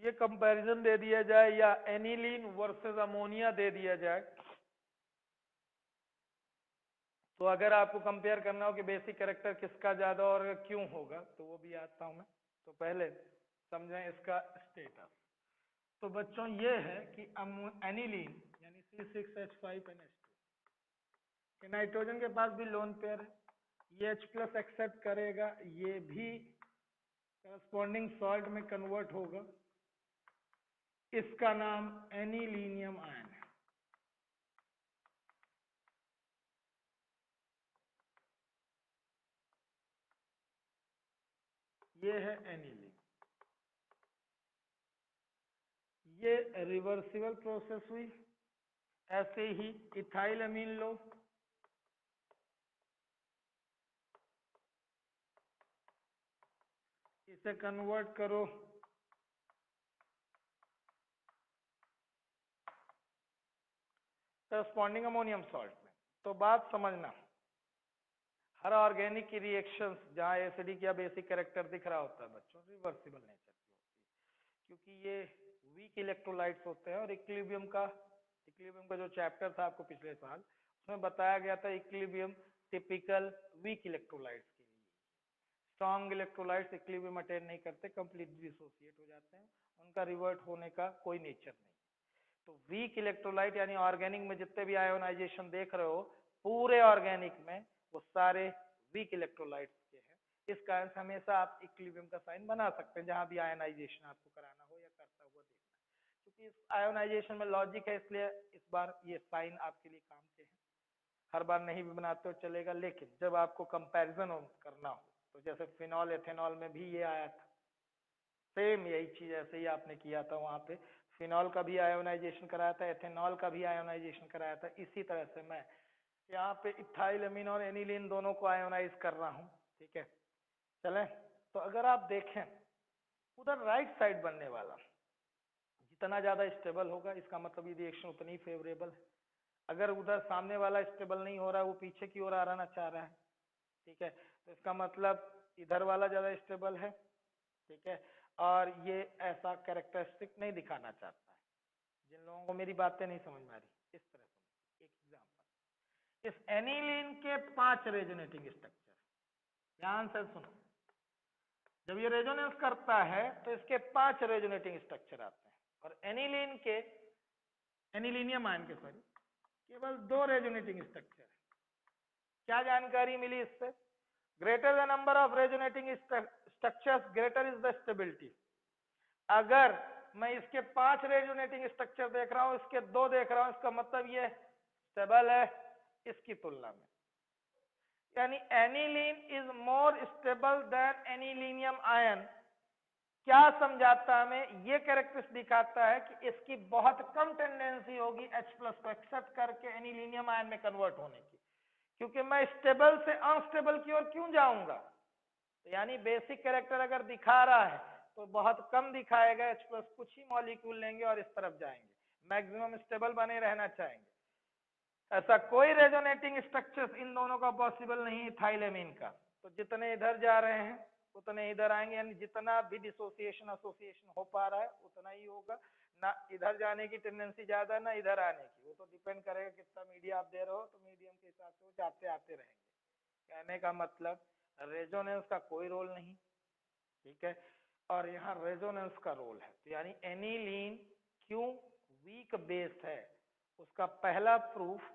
ये कंपैरिजन दे दिया जाए या एनिलीन वर्सेस अमोनिया दे दिया जाए, तो अगर आपको कंपेयर करना हो कि बेसिक कैरेक्टर किसका ज्यादा और क्यों होगा, तो वो भी आता हूं मैं। तो पहले समझें इसका स्टेटस। तो बच्चों ये है कि एनिलीन यानी C6H5NH2 कि नाइट्रोजन के पास भी लोन पेयर है, ये H+ एक्सेप्ट करेगा, ये भी करस्पॉन्डिंग सॉल्ट में कन्वर्ट होगा, इसका नाम एनिलीनियम आयन है। ये है एनिलीन। ये रिवर्सिबल प्रोसेस हुई। ऐसे ही इथाइल अमीन लो, इसे कन्वर्ट करो करस्पॉन्डिंग अमोनियम सॉल्ट में। तो बात समझना, हर ऑर्गेनिक की रिएक्शंस जहाँ एसिडिक या बेसिक कैरेक्टर दिख रहा होता है बच्चों, रिवर्सिबल नेचर की होती है, क्योंकि ये वीक इलेक्ट्रोलाइट्स होते हैं। और इक्विलिब्रियम का जो चैप्टर था आपको पिछले साल, उसमें बताया गया था इक्विलिब्रियम टिपिकल वीक इलेक्ट्रोलाइट्स के लिए। स्ट्रॉन्ग इलेक्ट्रोलाइट्स इक्विलिब्रियम अटेन नहीं करते, कंप्लीटली डिसोसिएट हो जाते हैं, उनका रिवर्ट होने का कोई नेचर नहीं। तो वीक इलेक्ट्रोलाइट यानी ऑर्गेनिक में जितने भी आयोनाइजेशन देख रहे हो पूरे ऑर्गेनिक में, वो सारे वीक इलेक्ट्रोलाइट्स के हैं। इस कारण से हमेशा आप इक्विलिब्रियम का साइन बना सकते हैं जहां भी आयोनाइजेशन आपको कराना हो या करता हुआ देखना है। क्योंकि इस आयोनाइजेशन में लॉजिक है, इसलिए इस बार ये साइन आपके लिए काम के हैं। हर बार नहीं भी बनाते हो चलेगा, लेकिन जब आपको कंपैरिजन करना हो, तो जैसे फिनॉल एथेनॉल में भी ये आया था, सेम यही चीज ऐसे ही आपने किया था वहां पे, फिनॉल का भी आयोनाइजेशन कराया था, एथेनॉल का भी आयोनाइजेशन कराया था। इसी तरह से मैं यहाँ पे इथाइल अमीन और एनिलीन दोनों को आयोनाइज कर रहा हूँ, ठीक है। चलें, तो अगर आप देखें उधर राइट साइड बनने वाला जितना ज्यादा स्टेबल होगा, इसका मतलब ये रिएक्शन उतनी ही फेवरेबल है। अगर उधर सामने वाला स्टेबल नहीं हो रहा है, वो पीछे की ओर आना चाह रहा है, ठीक है, तो इसका मतलब इधर वाला ज्यादा स्टेबल है, ठीक है। और ये ऐसा कैरेक्टरिस्टिक नहीं दिखाना चाहता है। जिन लोगों को मेरी बातें नहीं समझ में आ रही, इस तरह से एक एग्जांपल, इस एनिलीन के 5 रेजोनेटिंग स्ट्रक्चर, ध्यान से सुनो। जब ये रेजोनेंस करता है तो इसके 5 रेजोनेटिंग स्ट्रक्चर आते हैं, और एनिलीन के, एनिलीनियम आयन के सॉरी, केवल 2 रेजोनेटिंग स्ट्रक्चर है। क्या जानकारी मिली इससे? Greater the number of resonating structures greater is the stability. अगर मैं इसके 5 रेजोनेटिंग स्ट्रक्चर देख रहा हूं, इसके 2 देख रहा हूं, इसका मतलब ये स्टेबल है इसकी तुलना में। यानी aniline is more stable than anilinium ion. क्या समझाता हमें? ये कैरेक्टरिस्टिक दिखाता है कि इसकी बहुत कम टेंडेंसी होगी H+ को एक्सेप्ट करके एनिलीनियम आयन में कन्वर्ट होने की, क्योंकि मैं स्टेबल से अनस्टेबल की ओर क्यों जाऊंगा। तो यानी बेसिक कैरेक्टर अगर दिखा रहा है तो बहुत कम दिखाएगा, H+ कुछ ही मॉलिक्यूल लेंगे और इस तरफ जाएंगे, मैक्सिमम स्टेबल बने रहना चाहेंगे। ऐसा कोई रेजोनेटिंग स्ट्रक्चर इन दोनों का पॉसिबल नहीं है इथाइलेमीन का। तो जितने इधर जा रहे हैं उतने इधर आएंगे, यानी जितना भी डिसोसिएशन एसोसिएशन हो पा रहा है उतना ही होगा। ना इधर जाने की टेंडेंसी ज्यादा, ना इधर आने की। वो तो डिपेंड करेगा कितना मीडिया आप दे रहे हो, तो मीडियम के हिसाब से वो जाते आते रहेंगे। कहने का मतलब रेजोनेंस का कोई रोल नहीं, ठीक है, और यहाँ रेजोनेंस का रोल है। तो यानी एनिलीन क्यों वीक बेस है, उसका पहला प्रूफ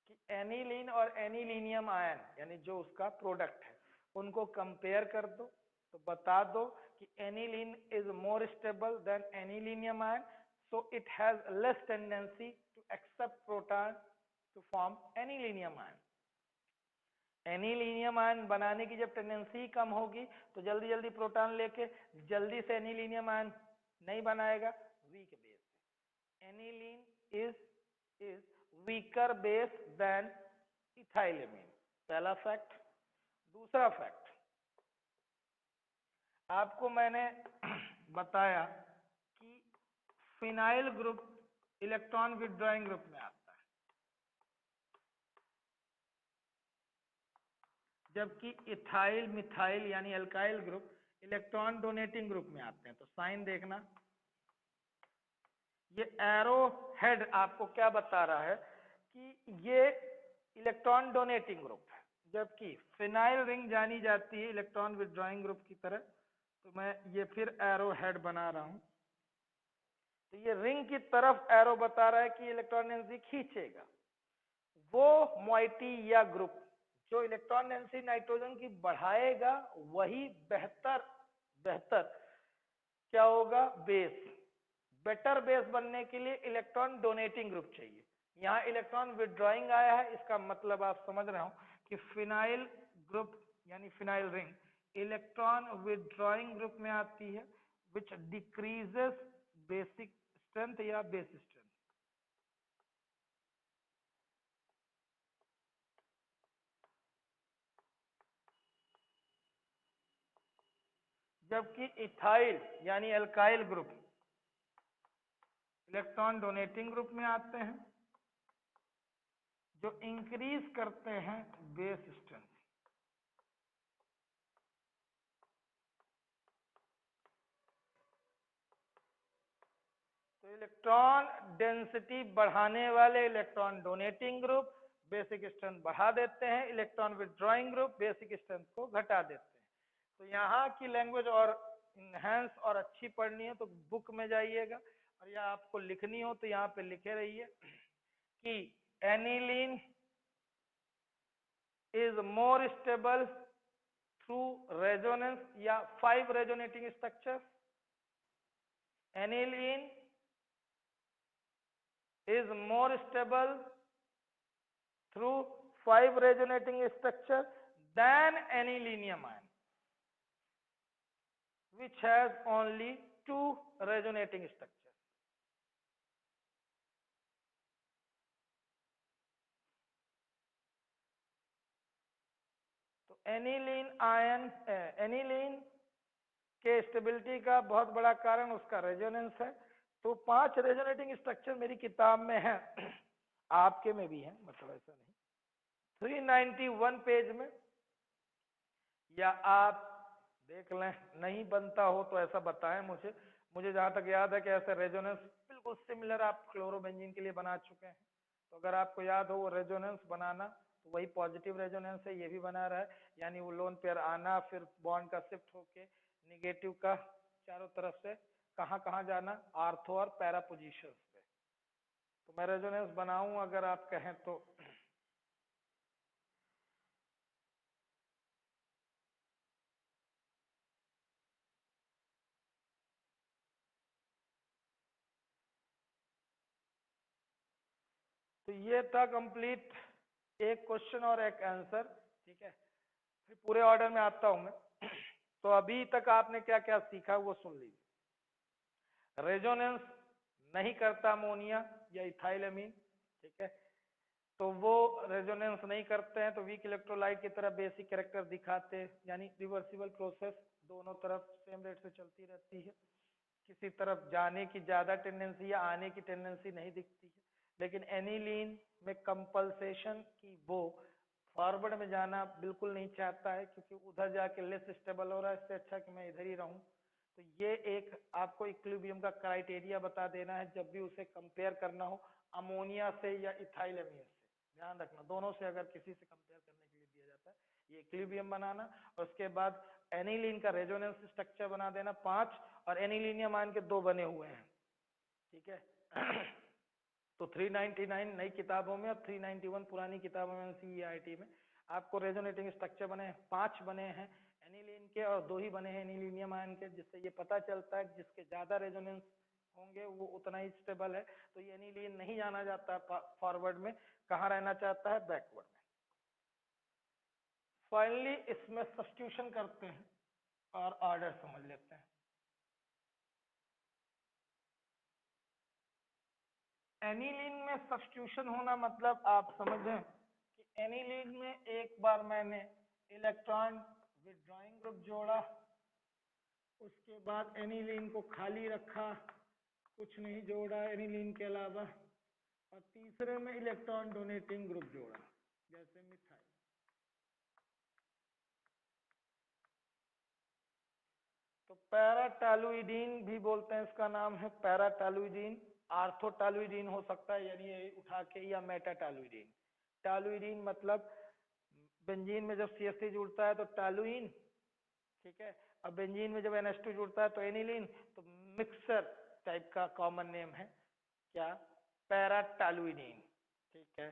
कि एनिलीन और एनिलीनियम आयन यानी जो उसका प्रोडक्ट है, उनको कंपेयर कर दो तो बता दो कि aniline is more stable than anilinium ion, so it has less tendency to accept proton to form anilinium ion. Anilinium ion बनाने की जब टेंडेंसी कम होगी तो जल्दी जल्दी प्रोटॉन लेके जल्दी से एनिलीनियम आयन नहीं बनाएगा, वीक बेस है। Aniline is weaker base than ethylamine, पहला फैक्ट। दूसरा फैक्ट आपको मैंने बताया कि phenyl group electron withdrawing group में आता है, जबकि इथाइल मिथाइल यानी alkyl group electron donating group में आते हैं। तो साइन देखना, ये एरो हेड आपको क्या बता रहा है कि ये इलेक्ट्रॉन डोनेटिंग ग्रुप है, जबकि फिनाइल रिंग जानी जाती है इलेक्ट्रॉन विथड्रॉइंग ग्रुप की तरह। तो मैं ये फिर एरो हेड बना रहा हूं, तो ये रिंग की तरफ एरो बता रहा है कि इलेक्ट्रॉन डेंसिटी खींचेगा। वो मॉइटी या ग्रुप जो इलेक्ट्रॉन डेंसिटी नाइट्रोजन की बढ़ाएगा, वही बेहतर क्या होगा, बेस। बेटर बेस बनने के लिए इलेक्ट्रॉन डोनेटिंग ग्रुप चाहिए। यहाँ इलेक्ट्रॉन विथड्रॉइंग आया है, इसका मतलब आप समझ रहे हो कि फिनाइल ग्रुप यानी phenyl ring electron withdrawing group में आती है, विच डिक्रीजेस बेसिक स्ट्रेंथ या बेस स्ट्रेंथ। जबकि इथाइल यानी alkyl group electron donating group में आते हैं, जो इंक्रीज करते हैं बेस स्ट्रेंथ। तो इलेक्ट्रॉन डेंसिटी बढ़ाने वाले electron donating group basic strength बढ़ा देते हैं, electron withdrawing group basic strength को घटा देते हैं। तो यहाँ की लैंग्वेज और इनहेंस और अच्छी पढ़नी है तो बुक में जाइएगा, और या आपको लिखनी हो तो यहाँ पे लिखे रहिए कि aniline is more stable through resonance या 5 resonating structure. Aniline is more stable through 5 resonating structure than anilinium ion, which has only 2 resonating structures. तो एनिलीन के स्टेबिलिटी का बहुत बड़ा कारण उसका रेजोनेंस है। तो 5 रेजोनेटिंग स्ट्रक्चर मेरी किताब में है, आपके में भी है, मतलब ऐसा नहीं। 391 पेज में, या आप देख लें, नहीं बनता हो तो ऐसा बताएं मुझे। मुझे जहां तक याद है कि ऐसे रेजोनेंस बिल्कुल सिमिलर आप क्लोरोबेंजीन के लिए बना चुके हैं। तो अगर आपको याद हो वो रेजोनेंस बनाना, तो वही पॉजिटिव रेजोनेंस है, ये भी बना रहा है, यानी वो लोन पेयर आना, फिर बॉन्ड का शिफ्ट होके निगेटिव का चारों तरफ से कहाँ कहाँ जाना, आर्थो और पैरा पोजिशन पे। तो मैं रेजोनेंस बनाऊं अगर आप कहें तो। तो ये था कंप्लीट, एक क्वेश्चन और एक आंसर, ठीक है। फिर पूरे ऑर्डर में आता हूं मैं। तो अभी तक आपने क्या क्या सीखा वो सुन लीजिए। रेजोनेंस नहीं करता अमोनिया या इथाइलएमीन, ठीक है। तो वो रेजोनेंस नहीं करते हैं तो वीक इलेक्ट्रोलाइट की तरह बेसिक कैरेक्टर दिखाते हैं, यानी रिवर्सिबल प्रोसेस दोनों तरफ सेम रेट से चलती रहती है, किसी तरफ जाने की ज्यादा टेंडेंसी या आने की टेंडेंसी नहीं दिखती है। लेकिन एनिलीन में कंपल्सेशन की वो फॉरवर्ड में जाना बिल्कुल नहीं चाहता है, क्योंकि उधर जाके लेस स्टेबल हो रहा है, इससे अच्छा कि मैं इधर ही रहूं। तो ये एक आपको इक्विलिब्रियम का क्राइटेरिया बता देना है जब भी उसे कंपेयर करना हो अमोनिया से या इथाइलएमीन से। ध्यान रखना, दोनों से अगर किसी से कंपेयर करने के लिए दिया जाता है, ये इक्विलिब्रियम बनाना, और उसके बाद एनिलीन का रेजोनेंस स्ट्रक्चर बना देना 5, और एनिलीनियम आयन के 2 बने हुए हैं, ठीक है। तो 399 नई किताबों में और 391 पुरानी किताबों में एनसीईआरटी में आपको रेजोनेटिंग स्ट्रक्चर बने हैं, 5 बने हैं एनिलीन के और 2 ही बने हैं एनिलीनियम आयन के, जिससे ये पता चलता है कि जिसके ज्यादा रेजोनेंस होंगे वो उतना ही स्टेबल है। तो ये एनिलीन नहीं जाना जाता फॉरवर्ड में, कहाँ रहना चाहता है, बैकवर्ड में। फाइनली इसमें सब्स्टिट्यूशन करते हैं और ऑर्डर समझ लेते हैं। एनिलीन में सब्स्टिट्यूशन होना मतलब आप समझें कि एनिलीन में एक बार मैंने इलेक्ट्रॉन विथड्रॉइंग ग्रुप जोड़ा, उसके बाद एनिलीन को खाली रखा, कुछ नहीं जोड़ा एनिलीन के अलावा, और तीसरे में इलेक्ट्रॉन डोनेटिंग ग्रुप जोड़ा, जैसे मिथाइल। तो पैराटोलुइडीन भी बोलते हैं, इसका नाम है पैराटोलुइडीन, आर्थोटोलुइडीन हो सकता है, यानी ये उठा के, या मेटाटोलुइडीन। टोलुइडीन मतलब बेंजीन में जब CH3 जुड़ता है तो टोलुइन, ठीक है, और बेंजीन में जब NH2 जुड़ता है तो एनिलीन। तो मिक्सर टाइप का कॉमन नेम है क्या, पैराटोलुइडीन, ठीक है।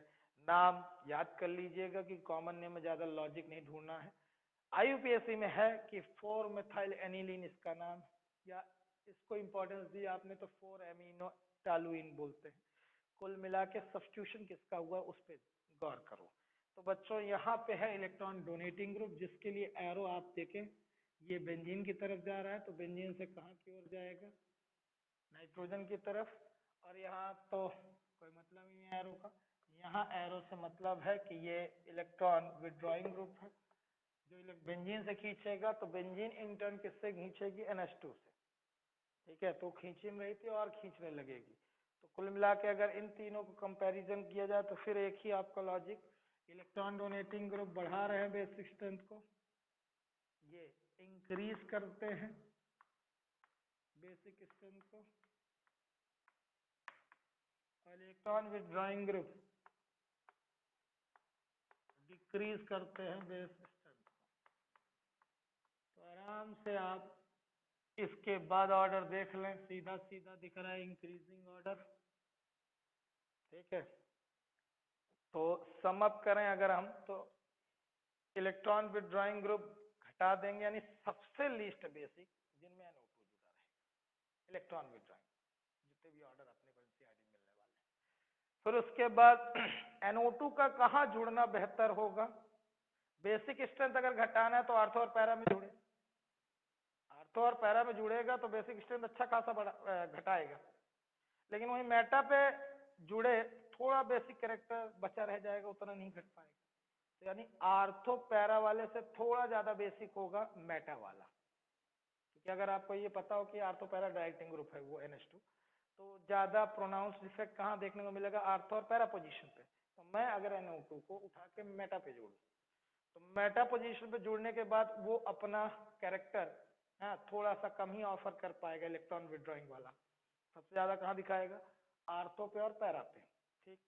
नाम याद कर लीजिएगा कि कॉमन नेम में ज्यादा लॉजिक नहीं ढूंढना है। IUPAC में है कि 4 मेथाइल एनिलीन इसका नाम, या इसको इंपॉर्टेंस दी आपने तो 4 एमिनो टोलुइन बोलते हैं। कुल मिला के सब्स्टिट्यूशन किसका हुआ उस पर गौर करो। तो बच्चों यहाँ पे है इलेक्ट्रॉन डोनेटिंग ग्रुप, जिसके लिए एरो आप देखें ये बेंजीन की तरफ जा रहा है, तो बेंजीन से कहाँ की ओर जाएगा, नाइट्रोजन की तरफ। और यहाँ तो कोई मतलब ही नहीं एरो का, यहाँ एरो से मतलब है कि ये इलेक्ट्रॉन विथड्रॉइंग ग्रुप है, जो बेंजीन से खींचेगा। तो बेंजीन इंटर्न किससे खींचेगी, NH2 से, ठीक है। तो खींची में रही थी और खींचने लगेगी, तो कुल मिला के अगर इन तीनों को कंपैरिजन किया जाए तो फिर एक ही आपका लॉजिक, इलेक्ट्रॉन डोनेटिंग ग्रुप बढ़ा रहे हैं बेसिक स्ट्रेंथ को, ये इंक्रीज करते हैं बेसिक स्ट्रेंथ को, और इलेक्ट्रॉन विथड्रॉइंग ग्रुप डिक्रीज करते हैं बेसिक स्ट्रेंथ को। तो आराम से आप इसके बाद ऑर्डर देख लें, सीधा सीधा दिख रहा है इंक्रीजिंग ऑर्डर, ठीक है। तो सम अप करें अगर हम, तो इलेक्ट्रॉन विथड्रॉइंग ग्रुप घटा देंगे, यानी सबसे लीस्ट बेसिक जिनमें NO2 जुड़ा रहेगा, इलेक्ट्रॉन विथड्रॉइंग, जितने भी ऑर्डर अपने को NCERT में मिलने वाले हैं। फिर उसके बाद NO2 का कहाँ जुड़ना बेहतर होगा, बेसिक स्ट्रेंथ अगर घटाना है तो आर्थो और पैरा में जुड़े, आर्थो और पैरा में जुड़ेगा तो बेसिक स्ट्रेंथ अच्छा खासा घटाएगा, लेकिन वही मेटा पे जुड़े थोड़ा बेसिक कैरेक्टर बचा रह जाएगा, उतना नहीं घट पाएगा। तो यानी आर्थो पैरा वाले से थोड़ा ज्यादा बेसिक होगा मेटा वाला, क्योंकि अगर आपको ये पता हो कि आर्थो पैरा डायरेक्टिंग ग्रुप है वो NH2, तो ज्यादा प्रोनाउंस इफेक्ट कहाँ देखने को मिलेगा, आर्थो और पैरा पोजीशन पे। तो मैं अगर NO2 को उठा के मेटा पे जोड़ूं, तो मेटा पोजीशन पे जुड़ने के बाद वो अपना कैरेक्टर थोड़ा सा कम ही ऑफर कर पाएगा इलेक्ट्रॉन विथड्रॉइंग वाला, सबसे ज्यादा कहाँ दिखाएगा, आर्थो पे और पैरा पे, ठीक।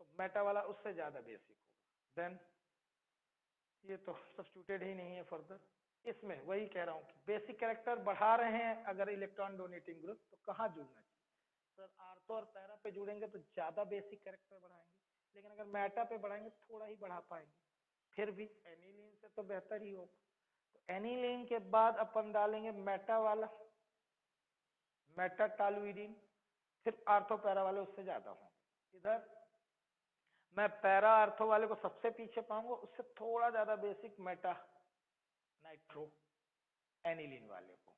तो मेटा वाला उससे ज्यादा बेसिक होगा। देन ये तो सब्स्टिट्यूटेड ही नहीं है फर्दर, इसमें वही कह रहा हूँ कि बेसिक कैरेक्टर बढ़ा रहे हैं अगर इलेक्ट्रॉन डोनेटिंग ग्रुप, तो कहाँ जुड़ना चाहिए सर, आर्थो और पैरा पे जुड़ेंगे तो ज्यादा बेसिक कैरेक्टर बढ़ाएंगे, लेकिन अगर मेटा पे बढ़ाएंगे थोड़ा ही बढ़ा पाएंगे, फिर भी एनिलीन से तो बेहतर ही होगा। तो एनिलीन के बाद अपन डालेंगे मेटा वाला, मेटाटॉलुइडिन, फिर आर्थो पैरा वाले उससे ज्यादा होंगे। इधर मैं पैरा आर्थो वाले को सबसे पीछे पाऊंगा, उससे थोड़ा ज्यादा बेसिक मेटा नाइट्रो एनिलीन वाले को,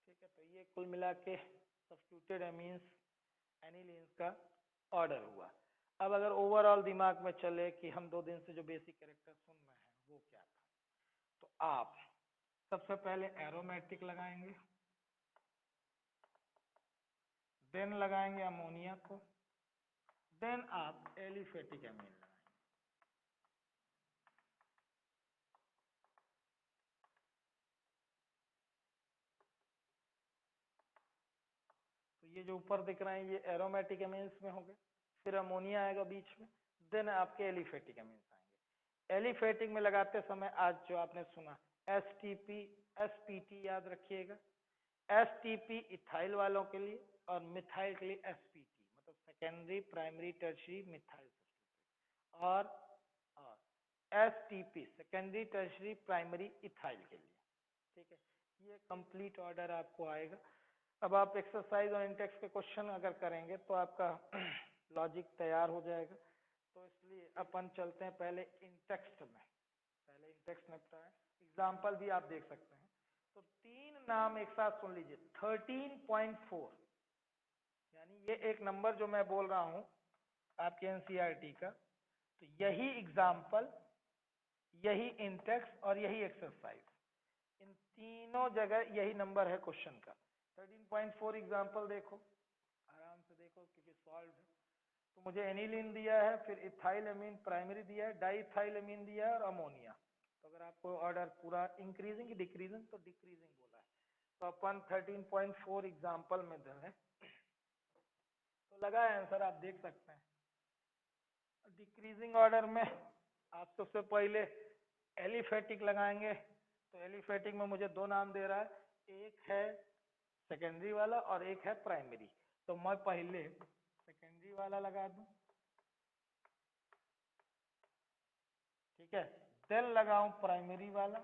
ठीक है। तो ये कुल मिला के सब्स्टिट्यूटेड एमीन्स एनिलीन का ऑर्डर हुआ। अब अगर ओवरऑल दिमाग में चले कि हम 2 दिन से जो बेसिक कैरेक्टर सुन रहे हैं वो क्या था, तो आप सबसे पहले एरोमेटिक लगाएंगे, देन लगाएंगे अमोनिया को, देन आप एलिफेटिक एमीन लगाएंगे। तो ये जो ऊपर दिख रहे हैं ये एरोमेटिक एमीन्स में हो गए, फिर अमोनिया आएगा बीच में, देन आपके एलिफेटिक एमीन्स आएंगे। एलिफेटिक में लगाते समय आज जो आपने सुना STP SPT याद रखिएगा, STP इथाइल वालों के लिए और मिथाइल के लिए SPT, मतलब secondary primary tertiary methyl substitute, और STP secondary tertiary primary ethyl के लिए, ठीक है। ये कंप्लीट ऑर्डर आपको आएगा। अब आप एक्सरसाइज और इंटेक्स के क्वेश्चन अगर करेंगे तो आपका लॉजिक तैयार हो जाएगा। तो इसलिए अपन चलते हैं पहले इंटेक्स्ट में, पहले इंटेक्स्ट निपटाएं, एग्जाम्पल भी आप देख सकते हैं। तो 3 नाम एक साथ सुन लीजिए, 13.4, यानी ये एक नंबर जो मैं बोल रहा हूं आपके NCERT का, तो यही एग्जाम्पल, यही इंटेक्स्ट और यही एक्सरसाइज, इन तीनों जगह यही नंबर है क्वेश्चन का। 13.4 एग्जाम्पल देखो, आराम से देखो क्योंकि सॉल्व है। तो मुझे एनिलीन दिया है, फिर इथाइल अमीन प्राइमरी दिया है, डाइथाइल अमीन दिया है और अमोनिया। तो अगर आपको ऑर्डर पूरा इंक्रीजिंग डिक्रीजिंग, तो डिक्रीजिंग बोला है, तो अपन 13.4 एग्जाम्पल में दें तो लगा है आंसर, आप देख सकते हैं। डिक्रीजिंग ऑर्डर में आप सबसे पहले एलिफेटिक लगाएंगे, तो एलिफेटिक में मुझे 2 नाम दे रहा है, एक है सेकेंडरी वाला और एक है प्राइमरी। तो मैं पहले सेकेंडरी वाला लगा दूं, ठीक है, देन लगाऊं प्राइमरी वाला,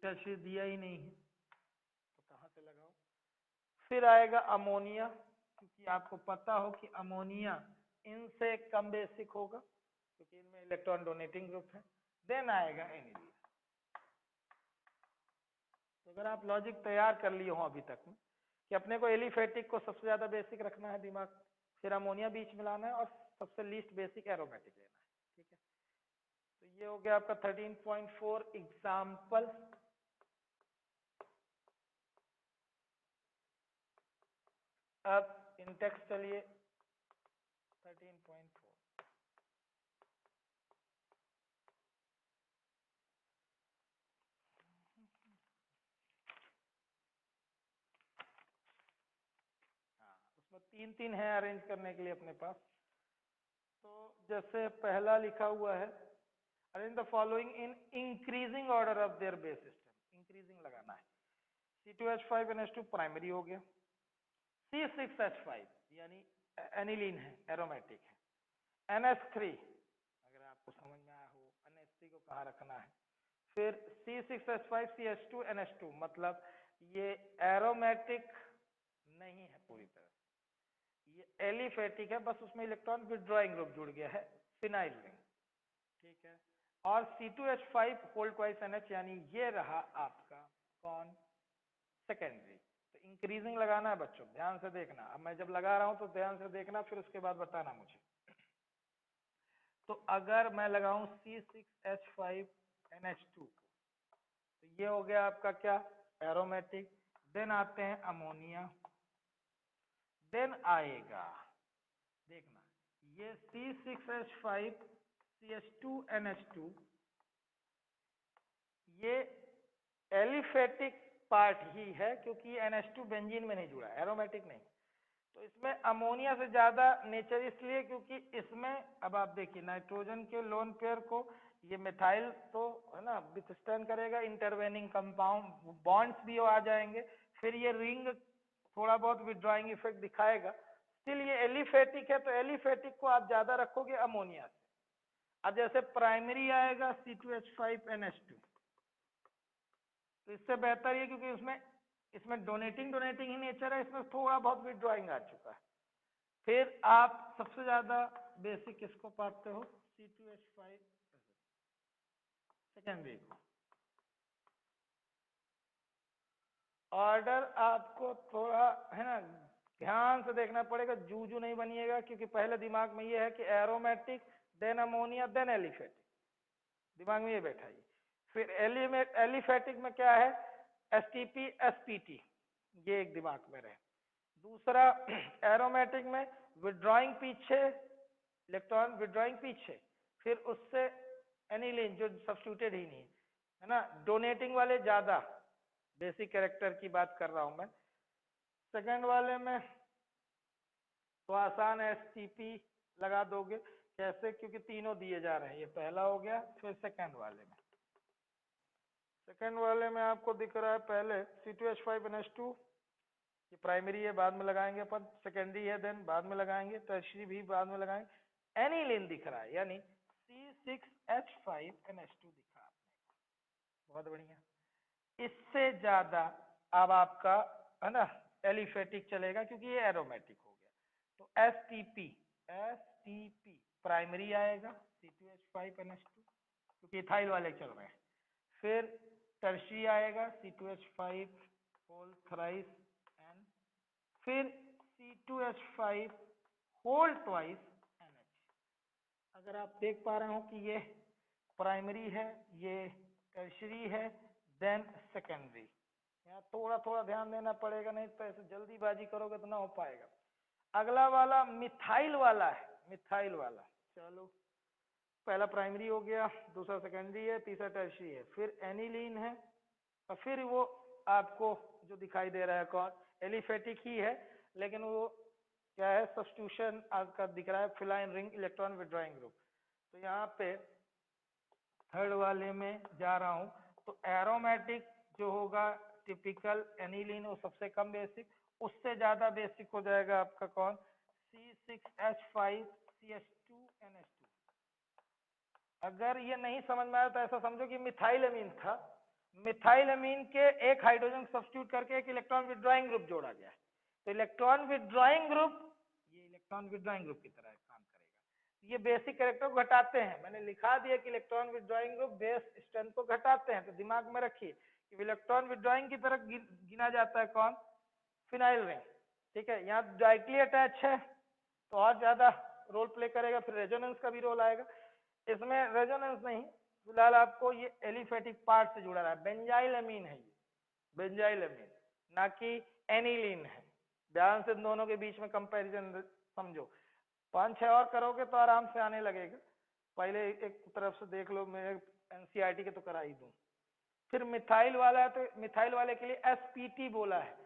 टर्शियरी दिया ही नहीं है तो कहां से लगाऊं। फिर आएगा अमोनिया, क्योंकि आपको पता हो कि अमोनिया इनसे कम बेसिक होगा क्योंकि इनमें इलेक्ट्रॉन डोनेटिंग ग्रुप है। देन आएगा एनिलीन। तो अगर आप लॉजिक तैयार कर लिए हो अभी तक में कि अपने को एलिफेटिक को सबसे ज्यादा बेसिक रखना है दिमाग, फिर अमोनिया बीच में लाना है और सबसे लीस्ट बेसिक एरोमेटिक लेना है, ठीक है। तो ये हो गया आपका 13.4 एग्जाम्पल। अब इंटेक्स चलिए 13.4। उसमें तीन तीन है अरेंज करने के लिए अपने पास। तो जैसे पहला लिखा हुआ है, arrange the following in increasing order of their base system. Increasing लगाना है। C2H5NH2 प्राइमरी हो गया। C6H5 यानी एनिलीन है, एरोमेटिक है। NH3 अगर आपको समझ में आया हो NH3 को कहाँ रखना है। फिर C6H5CH2NH2 मतलब ये एरोमेटिक नहीं है पूरी तरह, ये एलिफेटिक है, बस उसमें इलेक्ट्रॉन विथड्रॉइंग ग्रुप जुड़ गया है, फिनाइल रिंग। ठीक है। और C2H5 होल ट्वाइस NH यानी ये रहा आपका कौन, सेकेंडरी। तो इंक्रीजिंग लगाना है बच्चों, ध्यान से देखना। अब मैं जब लगा रहा हूं तो ध्यान से देखना, फिर उसके बाद बताना मुझे। तो अगर मैं लगाऊं C6H5NH2 को, तो ये हो गया आपका क्या, एरोमेटिक। देन आते हैं अमोनिया, देन आएगा देखना ये C6H5CH2NH2, ये एलिफेटिक पार्ट ही है क्योंकि ये NH2 बेंजीन में नहीं जुड़ा है, एरोमेटिक नहीं। तो इसमें अमोनिया से ज्यादा नेचर इसलिए क्योंकि इसमें, अब आप देखिए नाइट्रोजन के लोन पेयर को ये मिथाइल तो है ना विथस्टैंड करेगा, इंटरवेनिंग कंपाउंड बॉन्ड्स भी आ जाएंगे, फिर ये रिंग थोड़ा बहुत विथड्रॉइंग इफेक्ट दिखाएगा। स्टिल ये एलिफेटिक है, तो एलिफेटिक को आप ज्यादा रखोगे अमोनिया से। अब जैसे प्राइमरी आएगा C2H5NH2, तो इससे बेहतर ये क्योंकि इसमें डोनेटिंग ही नेचर है, इसमें थोड़ा बहुत विथड्रॉइंग आ चुका है। फिर आप सबसे ज्यादा बेसिक किसको पाते हो, C2H5 सेकेंडरी को। ऑर्डर आपको थोड़ा है ना ध्यान से देखना पड़ेगा, जूजू नहीं बनिएगा, क्योंकि पहले दिमाग में ये है कि aromatic then ammonia then aliphatic, दिमाग में ये बैठा है। फिर एलिफेटिक में क्या है, STP SPT, ये एक दिमाग में रहे। दूसरा एरोमेटिक में विड्रॉइंग पीछे, इलेक्ट्रॉन विड्रॉइंग पीछे, फिर उससे एनिलीन जो सब्स्टिट्यूटेड ही नहीं है ना, डोनेटिंग वाले ज्यादा, बेसिक कैरेक्टर की बात कर रहा हूं मैं। सेकंड वाले में तो आसान है, STP लगा दोगे। कैसे, क्योंकि तीनों दिए जा रहे हैं, ये पहला हो गया। फिर सेकंड वाले में आपको दिख रहा है पहले C2H5NH2, ये प्राइमरी है, बाद में लगाएंगे अपन। सेकेंडरी है, देन बाद में लगाएंगे। टर्शियरी भी बाद में लगाएंगे। एनिलीन दिख रहा है, यानी C6H5NH2 दिखा आपने, बहुत बढ़िया। इससे ज्यादा अब आपका है ना एलिफेटिक चलेगा क्योंकि ये एरोमेटिक हो गया। तो STP प्राइमरी आएगा C2H5NH2 क्योंकि इथाइल वाले चल रहे हैं। फिर टर्शियरी आएगा C2H5 होल थ्राइस N, फिर C2H5 होल ट्वाइस NH। अगर आप देख पा रहे हो कि ये प्राइमरी है, ये टर्शियरी है, देन सेकेंडरी। यहाँ थोड़ा थोड़ा ध्यान देना पड़ेगा, नहीं तो ऐसे जल्दीबाजी करोगे तो ना हो पाएगा। अगला वाला मिथाइल वाला है, मिथाइल वाला। चलो, पहला प्राइमरी हो गया, दूसरा सेकेंडरी है, तीसरा टर्शियरी है, फिर एनिलीन है, और फिर वो आपको जो दिखाई दे रहा है कौन, एलिफेटिक ही है, लेकिन वो क्या है, सब्स्टिट्यूशन आपका दिख रहा है, phenyl ring electron withdrawing group. तो यहाँ पे थर्ड वाले में जा रहा हूं, तो एरोमेटिक जो होगा टिपिकल एनिलीन, वो सबसे कम बेसिक, उससे ज्यादा बेसिक हो जाएगा आपका कौन, C6H5CH2NH2। अगर ये नहीं समझ में आया तो ऐसा समझो कि मिथाइल अमीन था, मिथाइल अमीन के एक हाइड्रोजन सब्स्टिट्यूट करके एक इलेक्ट्रॉन विथड्रॉइंग ग्रुप जोड़ा गया है। तो इलेक्ट्रॉन विथड्रॉइंग ग्रुप, ये इलेक्ट्रॉन विथड्रॉइंग ग्रुप की तरह काम करेगा। ये बेसिक कैरेक्टर को घटाते हैं, मैंने लिखा दिया कि electron withdrawing group base strength को घटाते हैं, तो दिमाग में रखिए कि इलेक्ट्रॉन विथड्रॉइंग की तरह गिना जाता है कौन, फिनाइल रिंग। ठीक है, यहाँ डायरेक्टली अटैच है तो और ज्यादा रोल प्ले करेगा, फिर रेजोनेंस का भी रोल आएगा। इसमें रेजोनेंस नहीं, फिलहाल आपको ये एलिफेटिक पार्ट से जुड़ा रहा है, बेंजाइल अमीन है ये, बेंजाइल अमीन, ना कि एनिलीन है। ध्यान से इन दोनों के बीच में कंपैरिजन समझो। 5-6 और करोगे तो आराम से आने लगेगा। पहले एक तरफ से देख लो, मैं एनसीईआरटी के तो करा ही दूं। फिर मिथाइल वाला है तो मिथाइल वाले के लिए एसपीटी बोला है,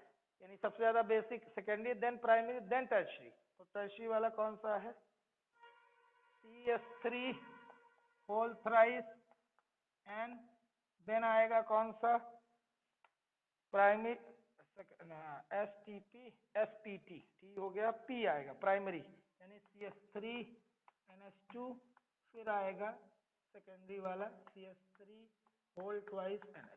यानी सबसे ज्यादा basic, secondary, then primary, then tertiary. तो टर्शियरी वाला कौन सा है? CS3 whole thrice N, then आएगा कौन सा? प्राइमरी, STP, SPT, टी हो गया, P आएगा प्राइमरी यानी CS3NH2, फिर आएगा सेकेंडरी वाला CS3 होल ट्वाइस NH।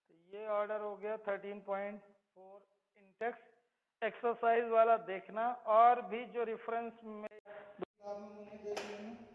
तो ये ऑर्डर हो गया 13.4 इंडेक्स। एक्सरसाइज वाला देखना, और भी जो रेफरेंस में उन्हें देख लेना।